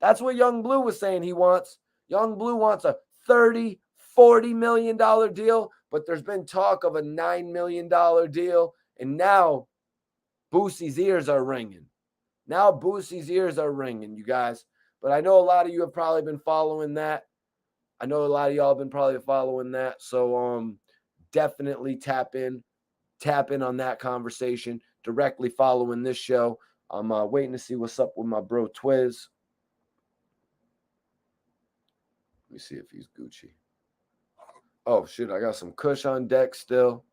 That's what Young Blue was saying he wants. Young Blue wants a $30, $40 million deal, but there's been talk of a $9 million deal, and now Boosie's ears are ringing. Now Boosie's ears are ringing, you guys. But I know a lot of you have probably been following that. I know a lot of y'all have been probably following that. So definitely tap in on that conversation directly following this show. I'm waiting to see what's up with my bro Twiz. Let me see if he's Gucci. Oh, shit, I got some Kush on deck still.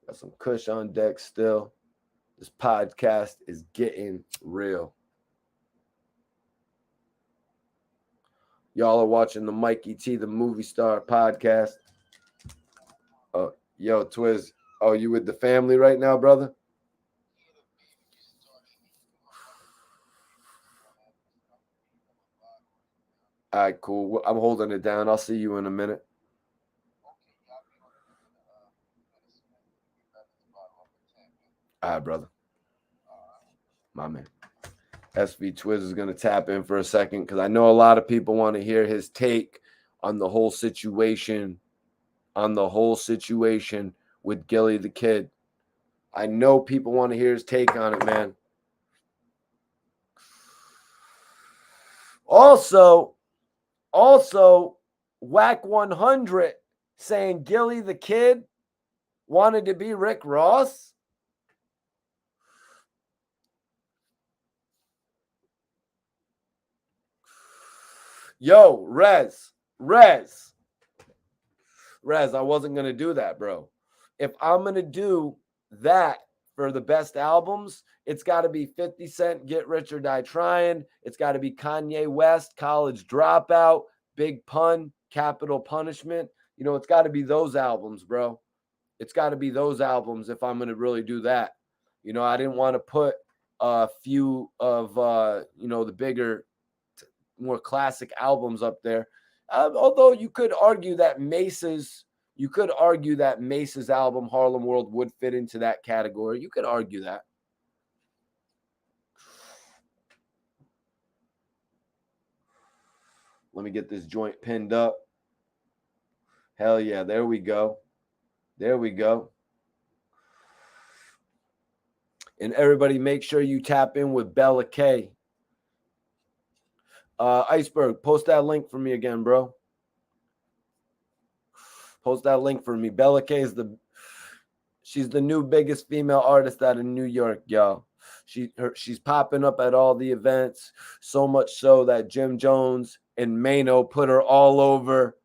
Got some Kush on deck still. This podcast is getting real. Y'all are watching the Mikey T, the movie star podcast. Oh, yo, Twiz. Oh, you with the family right now, brother? All right, cool. I'm holding it down. I'll see you in a minute. All right, brother. My man. SV Twiz is going to tap in for a second because I know a lot of people want to hear his take on the whole situation, with Gillie the Kid. I know people want to hear his take on it, man. Also, Wack 100 saying Gillie the Kid wanted to be Rick Ross. Yo, Rez, I wasn't going to do that, bro. If I'm going to do that for the best albums, it's got to be 50 Cent, Get Rich or Die Trying. It's got to be Kanye West, College Dropout, Big Pun, Capital Punishment. You know, it's got to be those albums, bro. It's got to be those albums if I'm going to really do that. You know, I didn't want to put a few of, the bigger, more classic albums up there. Although you could argue that Mace's album Harlem World would fit into that category. You could argue that. Let me get this joint pinned up. Hell yeah, there we go. And everybody make sure you tap in with Bella K. Iceberg, post that link for me again, bro. Post that link for me. Bella K she's the new biggest female artist out of New York, y'all. She's popping up at all the events, so much so that Jim Jones and Mano put her all over.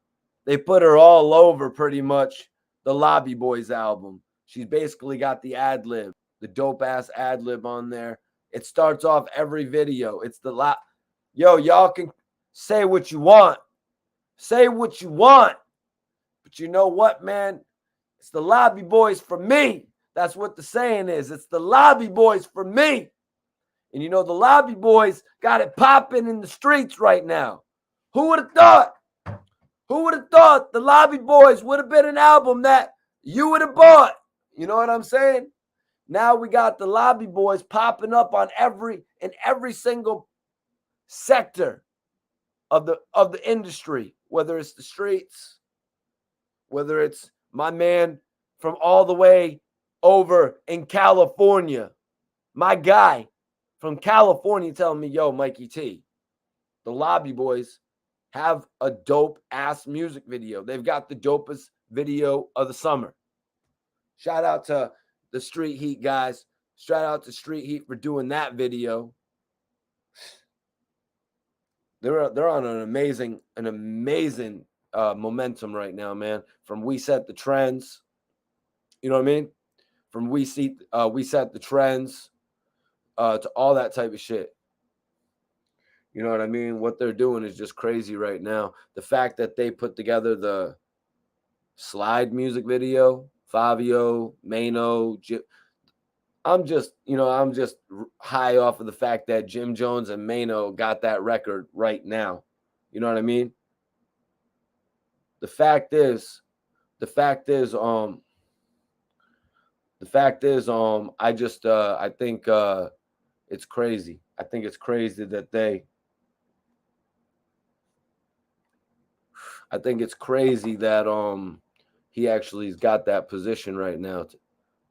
They put her all over pretty much the Lobby Boys album. She's basically got the ad-lib, the dope-ass ad-lib on there. It starts off every video. It's the Yo, y'all can say what you want. But you know what, man? It's the Lobby Boys for me. That's what the saying is. It's the Lobby Boys for me. And you know, the Lobby Boys got it popping in the streets right now. Who would have thought? The Lobby Boys would have been an album that you would have bought? You know what I'm saying? Now we got the Lobby Boys popping up on every single sector of the industry, whether it's the streets, whether it's my man from all the way over in California, my guy from California telling me, yo, Mikey T, the Lobby Boys have a dope ass music video. They've got the dopest video of the summer. Shout out to the Street Heat guys. Shout out to Street Heat for doing that video. They're on an amazing momentum right now, man. From We Set the Trends, you know what I mean? From We Set the Trends to all that type of shit. You know what I mean? What they're doing is just crazy right now. The fact that they put together the Slide music video, Fabio, Mano, I'm just high off of the fact that Jim Jones and Mano got that record right now. You know what I mean? The fact is, I think it's crazy. I think it's crazy that he actually's got that position right now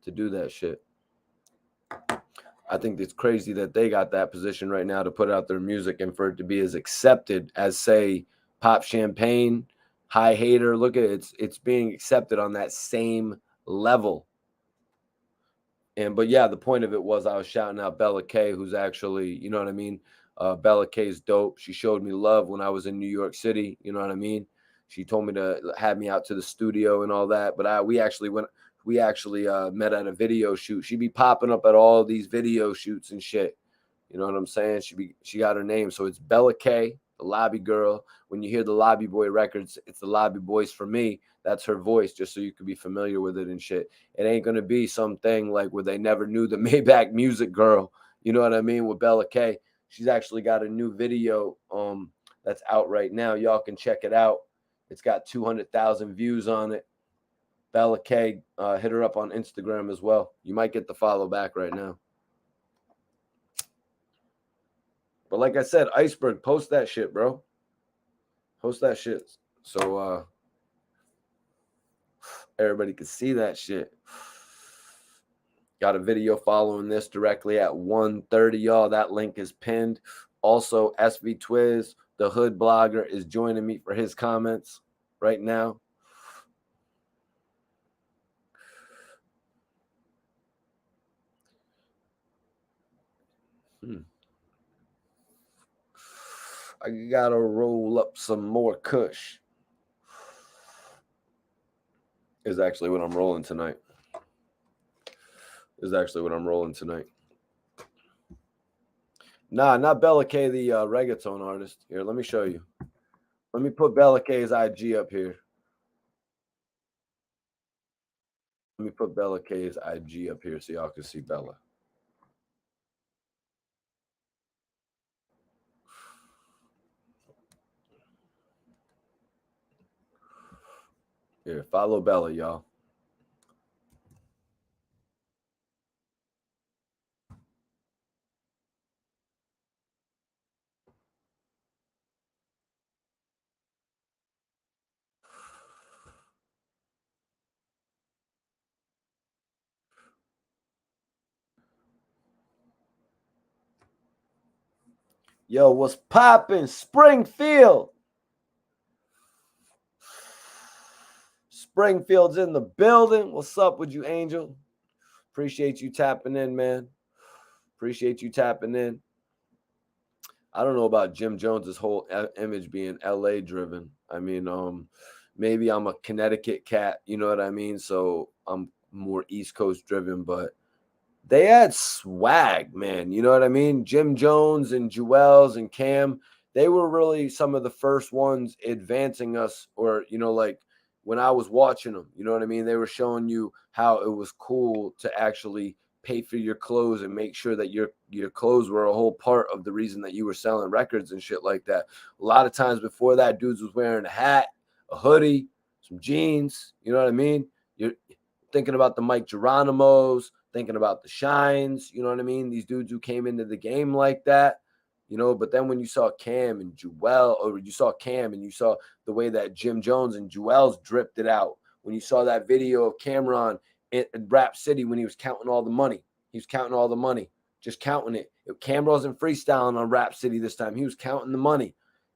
to do that shit. I think it's crazy that they got that position right now to put out their music and for it to be as accepted as, say, Pop Champagne, High Hater. Look at it. It's being accepted on that same level. But yeah, the point of it was I was shouting out Bella K, who's actually, you know what I mean? Bella K's dope. She showed me love when I was in New York City. You know what I mean? She told me to have me out to the studio and all that. But we actually met at a video shoot. She'd be popping up at all these video shoots and shit. You know what I'm saying? She got her name. So it's Bella K, the Lobby Girl. When you hear the Lobby Boy records, it's the Lobby Boys for me. That's her voice, just so you could be familiar with it and shit. It ain't gonna be something like where they never knew the Maybach Music Girl. You know what I mean? With Bella K. She's actually got a new video that's out right now. Y'all can check it out. It's got 200,000 views on it. Bella K, hit her up on Instagram as well. You might get the follow back right now. But like I said, Iceberg, post that shit, bro. Post that shit. So everybody can see that shit. Got a video following this directly at 1:30, y'all. That link is pinned. Also, SV Twiz, the hood blogger, is joining me for his comments right now. I gotta roll up some more Kush. Is actually what I'm rolling tonight. Nah, not Bella K, the reggaeton artist. Here, let me show you. Let me put Bella K's IG up here. Let me put Bella K's IG up here so y'all can see Bella. Here, follow Bella, y'all. Yo, what's poppin'? Springfield. Springfield's in the building. What's up with you, Angel? Appreciate you tapping in, man. Appreciate you tapping in. I don't know about Jim Jones's whole image being LA driven. I mean, maybe I'm a Connecticut cat, you know what I mean? So I'm more East Coast driven, but they had swag, man. You know what I mean? Jim Jones and Jewels and Cam, they were really some of the first ones advancing us, or, you know, like when I was watching them, you know what I mean? They were showing you how it was cool to actually pay for your clothes and make sure that your clothes were a whole part of the reason that you were selling records and shit like that. A lot of times before that, dudes was wearing a hat, a hoodie, some jeans, you know what I mean? You're thinking about the Mike Geronimos, thinking about the Shines, you know what I mean? These dudes who came into the game like that, you know, but then when you saw Cam and Jewel, or you saw Cam and you saw the way that Jim Jones and Jewels dripped it out, when you saw that video of Cameron in Rap City when he was counting all the money, just counting it. Cam wasn't freestyling on Rap City this time. He was counting the money,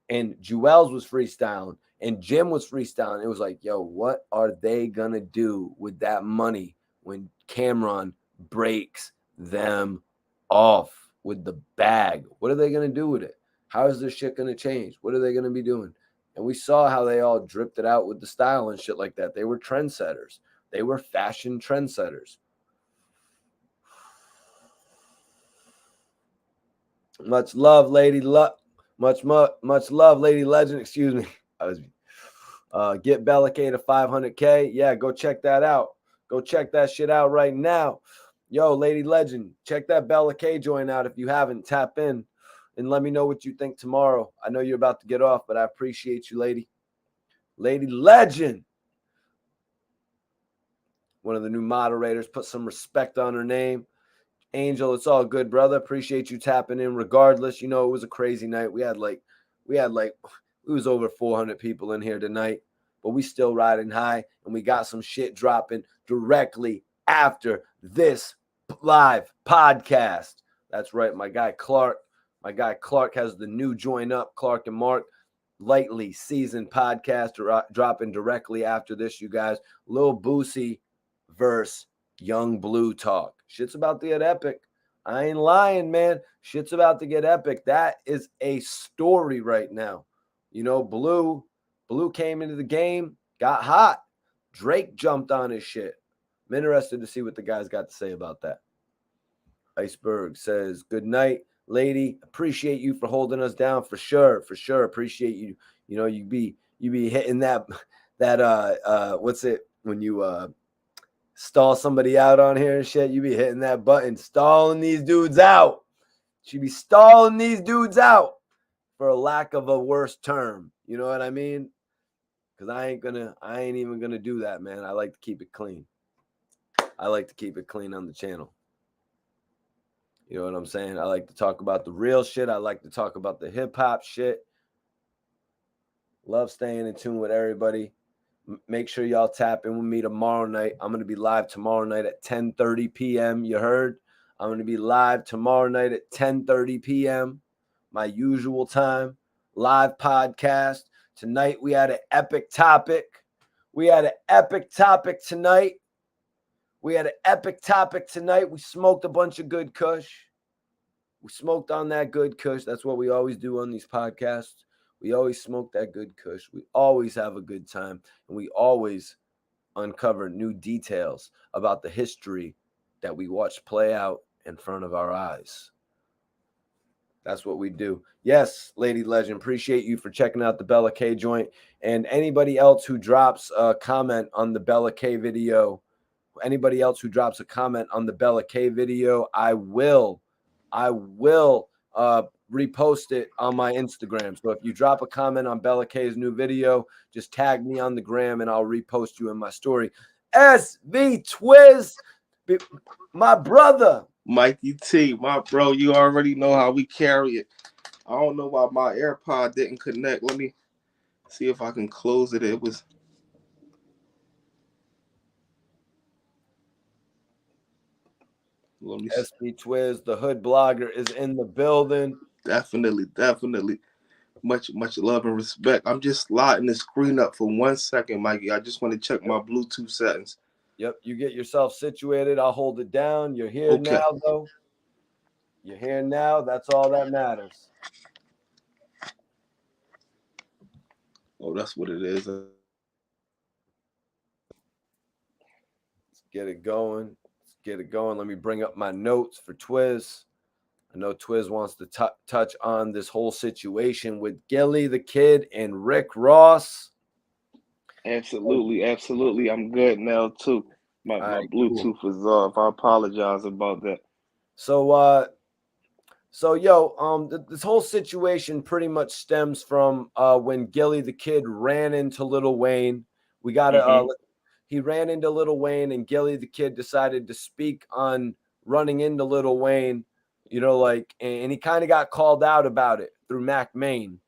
and Jewels was freestyling, and Jim was freestyling. It was like, yo, what are they gonna do with that money when Cameron breaks them off with the bag? What are they gonna do with it? How is this shit gonna change? What are they gonna be doing? And we saw how they all dripped it out with the style and shit like that. They were trendsetters. They were fashion trendsetters. Much love, Lady Luck. Much love, Lady Legend. Excuse me. I was get Bella K to 500K. Yeah, go check that out. Go check that shit out right now. Yo, Lady Legend, check that Bella K joint out if you haven't. Tap in and let me know what you think tomorrow. I know you're about to get off, but I appreciate you, lady. Lady Legend. One of the new moderators. Put some respect on her name. Angel, it's all good, brother. Appreciate you tapping in regardless. You know, it was a crazy night. We was over 400 people in here tonight, but we still riding high, and we got some shit dropping directly after this live podcast. That's right. My guy Clark has the new join up, Clark and Mark, lightly seasoned podcast dropping directly after this, you guys. Lil Boosie versus Young Blue talk. Shit's about to get epic. I ain't lying, man. Shit's about to get epic. That is a story right now. You know, Blue came into the game, got hot. Drake jumped on his shit. I'm interested to see what the guys got to say about that. Iceberg says, good night, lady. Appreciate you for holding us down for sure. For sure. Appreciate you. You know, you be hitting that what's it when you stall somebody out on here and shit, you be hitting that button, stalling these dudes out. She be stalling these dudes out, for a lack of a worse term. You know what I mean? Because I ain't even gonna do that, man. I like to keep it clean. I like to keep it clean on the channel. You know what I'm saying? I like to talk about the real shit. I like to talk about the hip-hop shit. Love staying in tune with everybody. Make sure y'all tap in with me tomorrow night. I'm going to be live tomorrow night at 10:30 p.m. You heard? I'm going to be live tomorrow night at 10:30 p.m. My usual time. Live podcast. Tonight we had an epic topic. We smoked a bunch of good kush. We smoked on that good kush. That's what we always do on these podcasts. We always smoke that good kush. We always have a good time. And we always uncover new details about the history that we watch play out in front of our eyes. That's what we do. Yes, Lady Legend, appreciate you for checking out the Bella K joint. And anybody else who drops a comment on the Bella K video, I will repost it on my Instagram. So if you drop a comment on Bella K's new video, just tag me on the gram and I'll repost you in my story. SV Twiz, my brother. Mikey T, my bro, you already know how we carry it. I don't know why my AirPod didn't connect. Let me see if I can close it. It was... Let me see. SV Twiz, the hood blogger, is in the building. Definitely. Much love and respect. I'm just sliding the screen up for 1 second, Mikey. I just want to check my Bluetooth settings. Yep, you get yourself situated. I'll hold it down. You're here now, though. You're here now. That's all that matters. Oh, that's what it is. Let's get it going. Let me bring up my notes for Twiz. I know Twiz wants to touch on this whole situation with Gillie the Kid and Rick Ross. Absolutely. I'm good now, too. My Bluetooth was off. I apologize about that. So this whole situation pretty much stems from when Gillie the Kid ran into Lil Wayne. He ran into Lil Wayne, and Gillie the Kid decided to speak on running into Lil Wayne, you know, and he kind of got called out about it through Mac Main.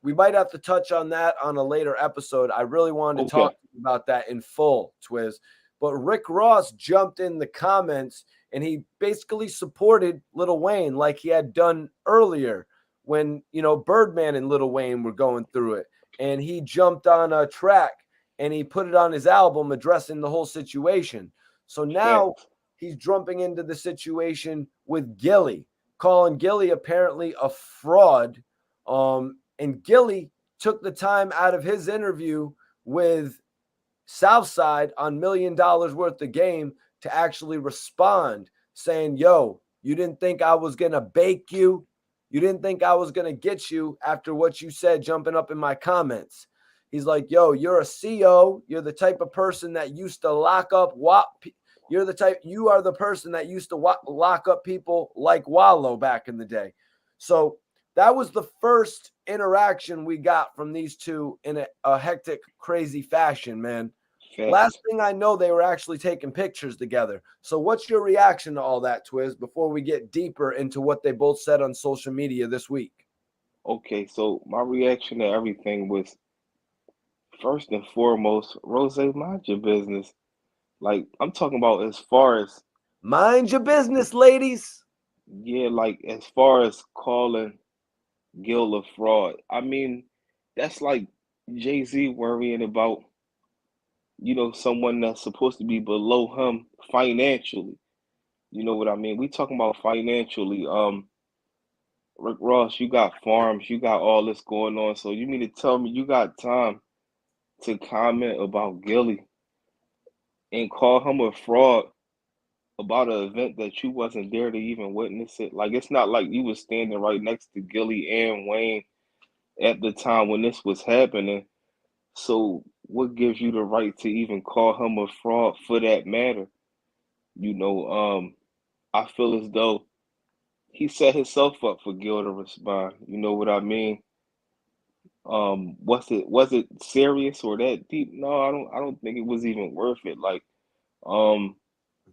We might have to touch on that on a later episode. I really wanted to talk about that in full, Twiz. But Rick Ross jumped in the comments, and he basically supported Lil Wayne like he had done earlier when, you know, Birdman and Lil Wayne were going through it. And he jumped on a track, and he put it on his album addressing the whole situation. So now he's jumping into the situation with Gillie, calling Gillie apparently a fraud. And Gillie took the time out of his interview with Southside on $1 Million Worth of Game to actually respond, saying, yo, you didn't think I was going to bake you? You didn't think I was going to get you after what you said jumping up in my comments. He's like, yo, you're a CO. You're the type of person that used to lock up you are the person that used to lock up people like Wallow back in the day. So that was the first interaction we got from these two in a hectic, crazy fashion, man. Facts. Last thing I know, they were actually taking pictures together. So what's your reaction to all that, Twiz, before we get deeper into what they both said on social media this week? Okay, so my reaction to everything was, first and foremost, Rozay, mind your business. Like, I'm talking about as far as, mind your business, ladies. Yeah, like as far as calling Gil a fraud. I mean, that's like Jay-Z worrying about, someone that's supposed to be below him financially. You know what I mean? We talking about financially. Rick Ross, you got farms, you got all this going on. So you mean to tell me you got time to comment about Gilly and call him a fraud about an event that you wasn't there to even witness it? Like, it's not like you was standing right next to Gilly and Wayne at the time when this was happening. So what gives you the right to even call him a fraud for that matter? I feel as though he set himself up for Gil to respond. You know what I mean? Was it serious or that deep? No, I don't think it was even worth it. Like,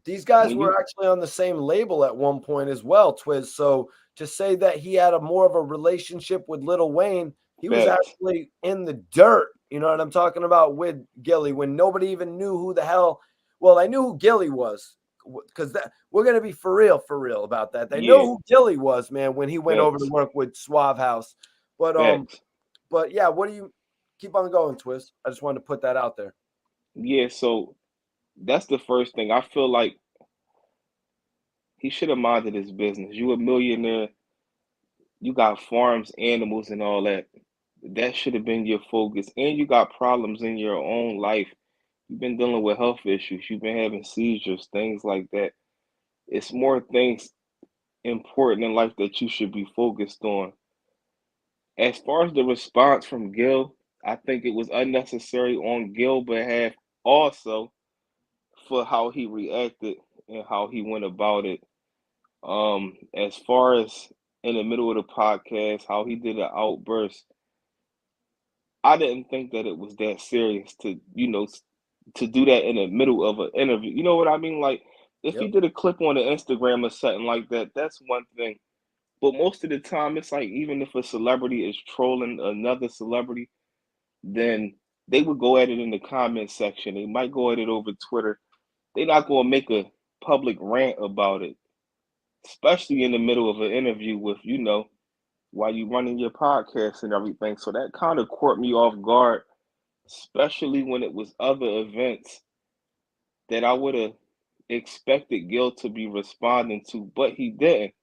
these guys when were actually on the same label at one point as well, Twiz. So to say that he had a more of a relationship with Lil Wayne, he was Facts. actually in the dirt. You know what I'm talking about with Gilly when nobody even knew who the hell. Well, I knew who Gilly was because we're gonna be for real about that. They know Yeah, who Gilly was, man, when he went over to facts, work with Suave House. But facts. but yeah, what do you keep on going, Twiz? I just wanted to put that out there. Yeah, so that's the first thing. I feel like he should have minded his business. You a millionaire, you got farms, animals, and all that. That should have been your focus. And you got problems in your own life. You've been dealing with health issues. You've been having seizures, things like that. It's more things important in life that you should be focused on. As far as the response from Gil, I think it was unnecessary on Gil's behalf also for how he reacted and how he went about it. As far as in the middle of the podcast, how he did an outburst, I didn't think that it was that serious to do that in the middle of an interview. You know what I mean? Like, if he Yep. did a clip on the Instagram or something like that, that's one thing. But most of the time, it's like even if a celebrity is trolling another celebrity, then they would go at it in the comment section. They might go at it over Twitter. They're not going to make a public rant about it, especially in the middle of an interview with, while you running your podcast and everything. So that kind of caught me off guard, especially when it was other events that I would have expected Gil to be responding to, but he didn't.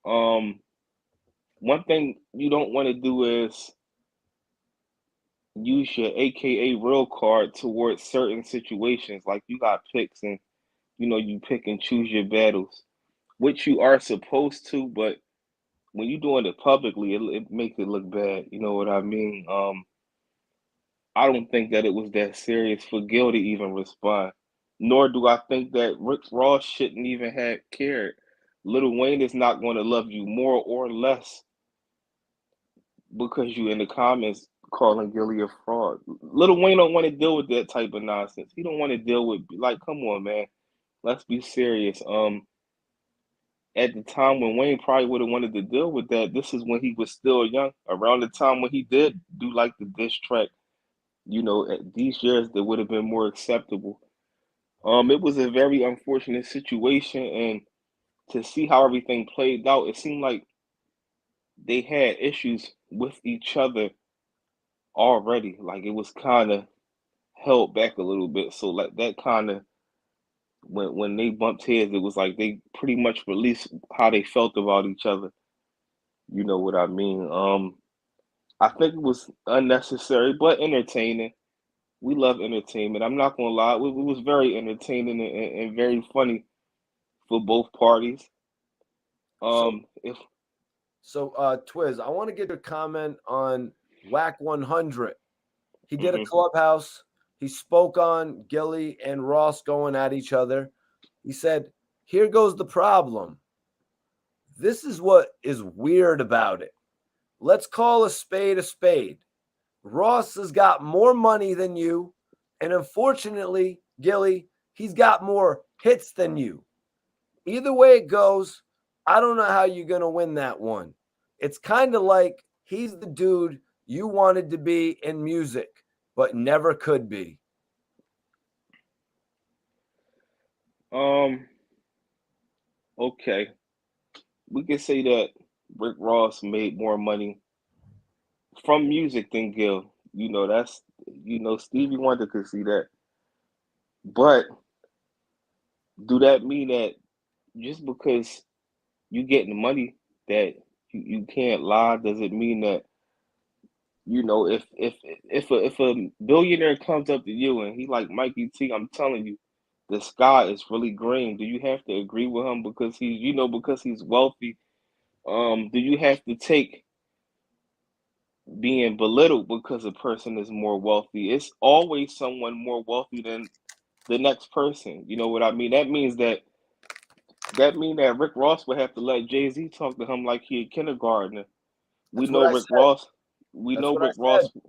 Um, One thing you don't want to do is use your AKA real card towards certain situations. Like, you got picks and you pick and choose your battles, which you are supposed to, but when you're doing it publicly, it makes it look bad. You know what I mean? I don't think that it was that serious for Gil to even respond. Nor do I think that Rick Ross shouldn't even have cared. Lil Wayne is not going to love you more or less because you in the comments calling Gilly a fraud. Lil Wayne don't want to deal with that type of nonsense. He don't want to deal with, like, come on, man. Let's be serious. At the time when Wayne probably would have wanted to deal with that, this is when he was still young. Around the time when he did do like the diss track, at these years that would have been more acceptable. It was a very unfortunate situation, and to see how everything played out, it seemed like they had issues with each other already. Like, it was kind of held back a little bit. So like that kind of when they bumped heads, it was like they pretty much released how they felt about each other. You know what I mean? I think it was unnecessary but entertaining. We love entertainment. I'm not gonna lie, it was very entertaining and very funny for both parties. So If So, Twiz, I want to get your comment on Wack 100. He did a clubhouse. He spoke on Gillie and Ross going at each other. He said, "Here goes the problem. This is what is weird about it. Let's call a spade a spade. Ross has got more money than you, and unfortunately, Gillie, he's got more hits than you. Either way it goes, I don't know how you're going to win that one. It's kind of like he's the dude you wanted to be in music, but never could be." Okay. We could say that Rick Ross made more money from music than Gil. That's Stevie Wonder could see that. But do that mean that just because you getting money that you can't lie? Does it mean that if a billionaire comes up to you and he like Mikey T, I'm telling you, the sky is really green. Do you have to agree with him because he's wealthy? Do you have to take being belittled because a person is more wealthy? It's always someone more wealthy than the next person. You know what I mean? That mean that Rick Ross would have to let Jay-Z talk to him like he a kindergartner. We That's what know I Rick said. Ross. We That's know what I Rick Ross. said.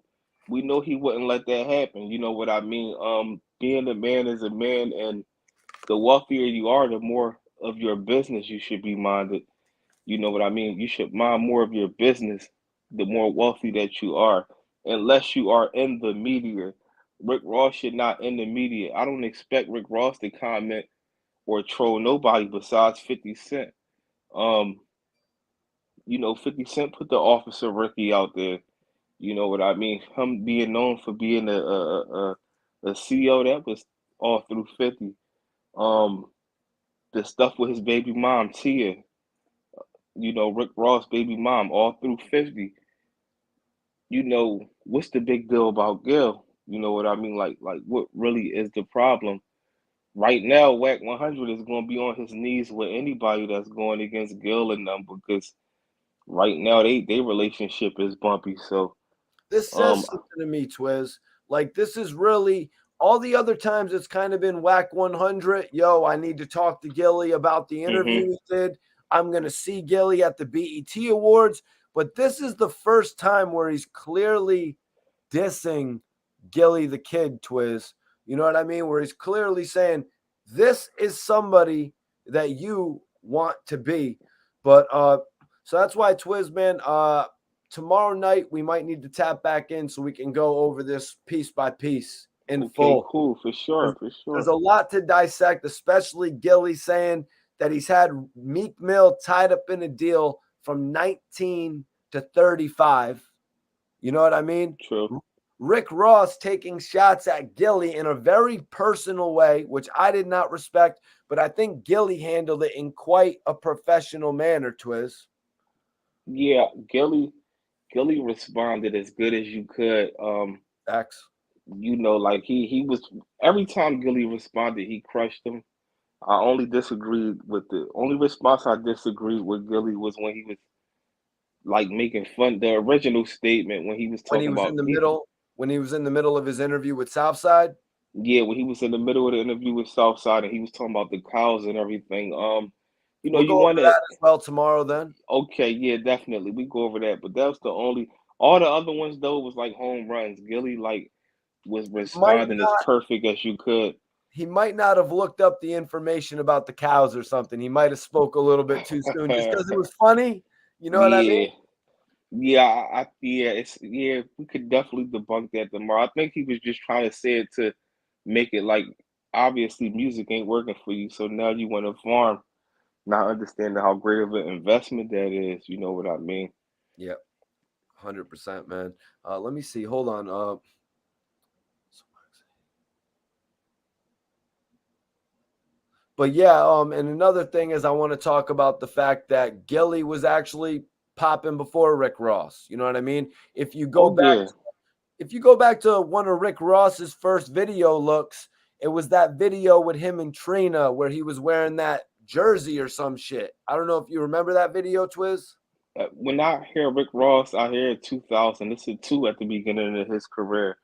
We know he wouldn't let that happen. You know what I mean? Being a man is a man, and the wealthier you are, the more of your business you should be minded. You know what I mean? You should mind more of your business the more wealthy that you are, unless you are in the media. Rick Ross should not in the media. I don't expect Rick Ross to comment or troll nobody besides 50 Cent. Um, 50 Cent put the Officer Ricky out there. You know what I mean? Him being known for being a CEO, that was all through 50. Um, the stuff with his baby mom, Tia, Rick Ross' baby mom, all through 50. What's the big deal about Gil? You know what I mean? Like what really is the problem? Right now, Wack 100 is going to be on his knees with anybody that's going against Gil and them because right now they relationship is bumpy. So, This um, says something to me, Twiz. Like, this is really all the other times it's kind of been Whack 100. Yo, I need to talk to Gillie about the interview mhm. he did. I'm going to see Gillie at the BET Awards. But this is the first time where he's clearly dissing Gillie the Kid, Twiz. You know what I mean? Where he's clearly saying, this is somebody that you want to be. But so that's why, Twiz, man, tomorrow night we might need to tap back in so we can go over this piece by piece in Okay, full. cool, for sure, for There's sure. a lot to dissect, especially Gillie saying that he's had Meek Mill tied up in a deal from 19 to 35. You know what I mean? True. Rick Ross taking shots at Gillie in a very personal way, which I did not respect, but I think Gillie handled it in quite a professional manner, Twiz. Yeah, Gilly responded as good as you could. X. Like he was every time Gilly responded, he crushed him. I only disagreed with the only response I disagreed with Gilly was when he was like making fun the original statement when he was When he talking was about in the he middle, when he was in the middle of his interview with Southside. yeah, when he was in the middle of the interview with Southside and he was talking about the cows and everything. We'll You go over wanna that as well tomorrow then. okay, yeah, definitely. We go over that. But that was the only all the other ones though was like home runs. Gilly like was He might responding as not perfect as you could. he might not have looked up the information about the cows or something. He might have spoke a little bit too soon just because it was funny. You know what I mean? Yeah. Yeah, yeah, we could definitely debunk that tomorrow. I think he was just trying to say it to make it like obviously music ain't working for you, so now you want to farm, not understanding how great of an investment that is. You know what I mean? Yep. 100%, man. Let me see. Hold on. But yeah, and another thing is I want to talk about the fact that Gillie was actually popping before Rick Ross. You know what I mean? Oh yeah, If you go back to one of Rick Ross's first video looks, it was that video with him and Trina where he was wearing that jersey or some shit. I don't know if you remember that video, Twiz. When I hear Rick Ross, I hear 2000. This is two at the beginning of his career.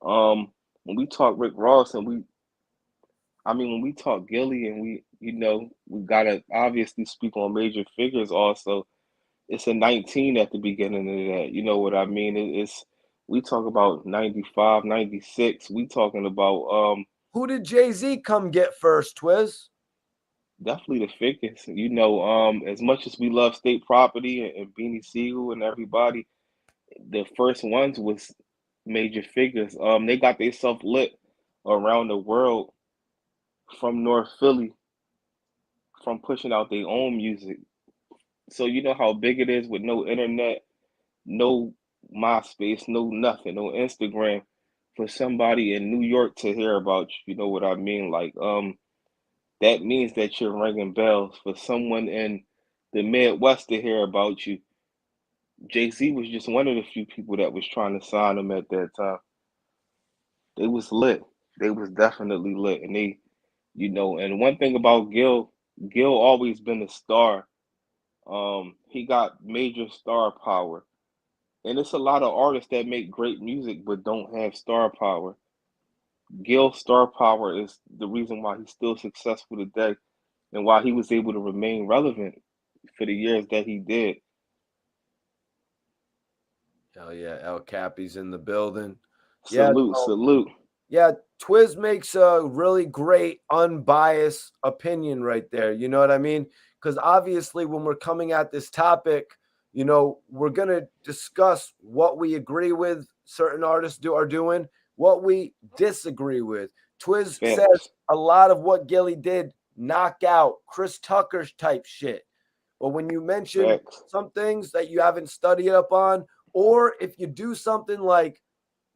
When we talk Rick Ross and when we talk Gillie and we gotta obviously speak on major figures also. It's a 19 at the beginning of that. You know what I mean? It's we talk about 95, 96. We talking about Who did Jay-Z come get first, Twiz? definitely the figures. As much as we love State Property and Beanie Siegel and everybody, the first ones was major figures. They got themselves lit around the world from North Philly from pushing out their own music. So you know how big it is with no internet, no MySpace, no nothing, no Instagram for somebody in New York to hear about you. You know what I mean? Like, that means that you're ringing bells for someone in the Midwest to hear about you. Jay-Z was just one of the few people that was trying to sign him at that time. They was lit. They was definitely lit. And and one thing about Gil always been a star. He got major star power. And it's a lot of artists that make great music but don't have star power. Gil's star power is the reason why he's still successful today and why he was able to remain relevant for the years that he did. Hell yeah, El Cappy's in the building. Salute, salute. Yeah, Twiz makes a really great unbiased opinion right there. You know what I mean? Because obviously, when we're coming at this topic, we're going to discuss what we agree with certain artists are doing, what we disagree with. Twiz says a lot of what Gillie did knock out Chris Tucker's type shit. But when you mention some things that you haven't studied up on, or if you do something like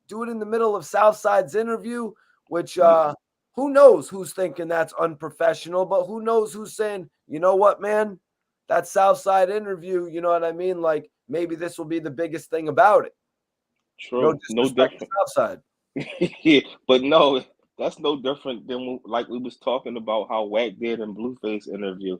do it in the middle of Southside's interview, which who knows who's thinking that's unprofessional, but who knows who's saying, you know what, man, that Southside interview, you know what I mean? Like maybe this will be the biggest thing about it. True. No different. Southside. Yeah, but no, that's no different than like we was talking about how Wack did in Blueface interview.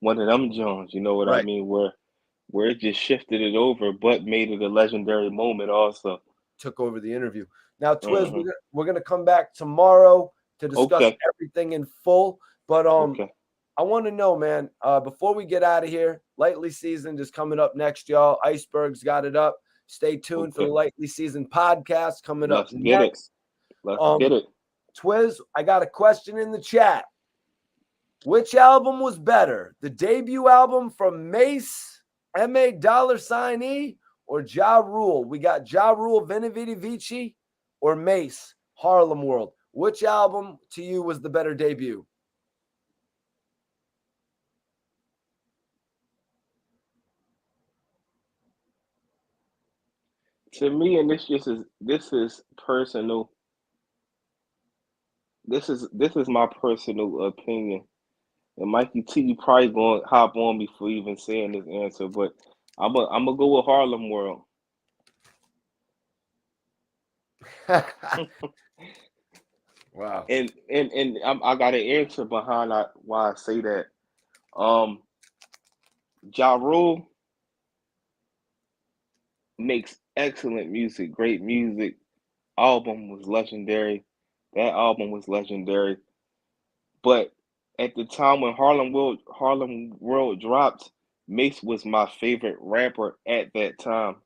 One of them Jones, you know what I mean? Where it just shifted it over, but made it a legendary moment also. Took over the interview. Now, Twiz, we're gonna come back tomorrow to discuss everything in full. But I want to know, man, before we get out of here, Lightly Seasoned is coming up next, y'all. Iceberg's got it up. Stay tuned for the Lightly Seasoned podcast coming up next. Let's get it. Twiz, I got a question in the chat. Which album was better? The debut album from Mace, M.A. $E, or Ja Rule? We got Ja Rule, Veni Vidi Vici, or Mace, Harlem World. Which album to you was the better debut? To me, and this is personal. This is my personal opinion. And Mikey T, you probably going to hop on before even saying this answer, but I'm gonna go with Harlem World. Wow. And I got an answer behind why I say that. Ja Rule makes excellent music, great music. Album was legendary. That album was legendary. But at the time when Harlem World dropped, Mace was my favorite rapper at that time.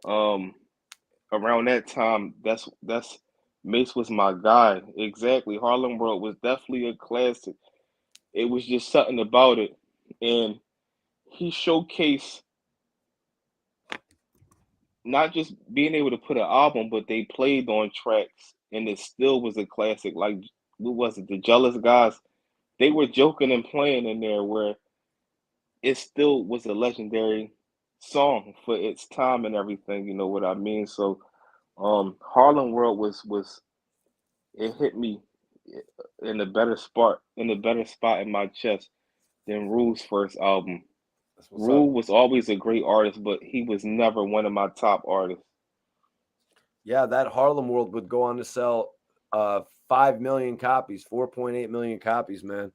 Around that time, that's Mace was my guy. Exactly. Harlem World was definitely a classic. It was just something about it. And he showcased not just being able to put an album, but they played on tracks and it still was a classic. Like, what was it? The Jealous Guys, they were joking and playing in there where it still was a legendary song for its time and everything, you know what I mean? So Harlem World was it hit me in a better spot in my chest than Rule's first album. Rule was always a great artist, but he was never one of my top artists. Yeah, that Harlem World would go on to sell 5 million copies, 4.8 million copies, man.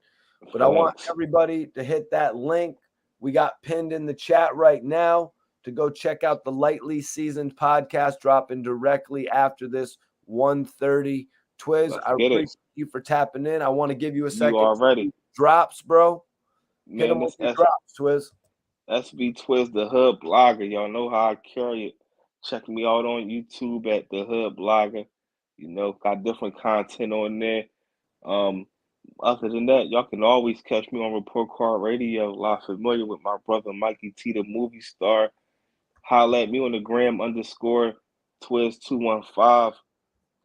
But I want everybody to hit that link we got pinned in the chat right now to go check out the Lightly Seasoned podcast dropping directly after this 1:30. Twiz, Let's I get it. appreciate you for tapping in. I want to give you a second. You already. Drops, bro. Hit Man, them this with your drops, Twiz. SB Twiz, the Hood Blogger. Y'all know how I carry it. Check me out on YouTube at the Hood Blogger. You know, got different content on there. Other than that, y'all can always catch me on Report Card Radio. A lot familiar with my brother Mikey T, the movie star. Holla at me on the gram _Twiz215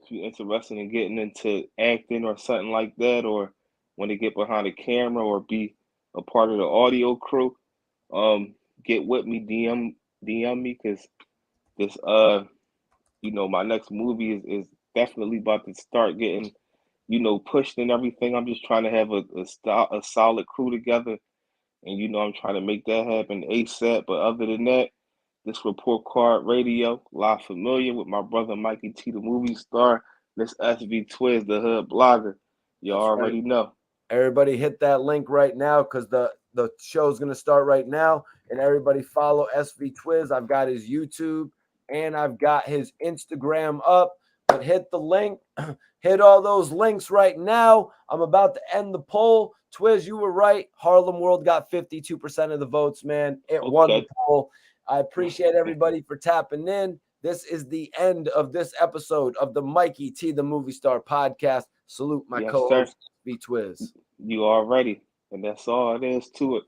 if you're interested in getting into acting or something like that, or want to get behind the camera or be a part of the audio crew. Get with me, DM me, because this my next movie is definitely about to start getting pushed and everything. I'm just trying to have a solid crew together, and I'm trying to make that happen ASAP. But other than that, this Report Card Radio, live familiar with my brother Mikey T, the movie star. This SV Twiz, the Hood Blogger. You already know. Everybody hit that link right now because the show's going to start right now. And everybody follow SV Twiz. I've got his YouTube and I've got his Instagram up. But hit the link. Hit all those links right now. I'm about to end the poll. Twiz, you were right. Harlem World got 52% of the votes, man. It won the poll. I appreciate everybody for tapping in. This is the end of this episode of the Mikey T, the Movie Star podcast. Salute my co-host, B Twiz. You already, and that's all it is to it.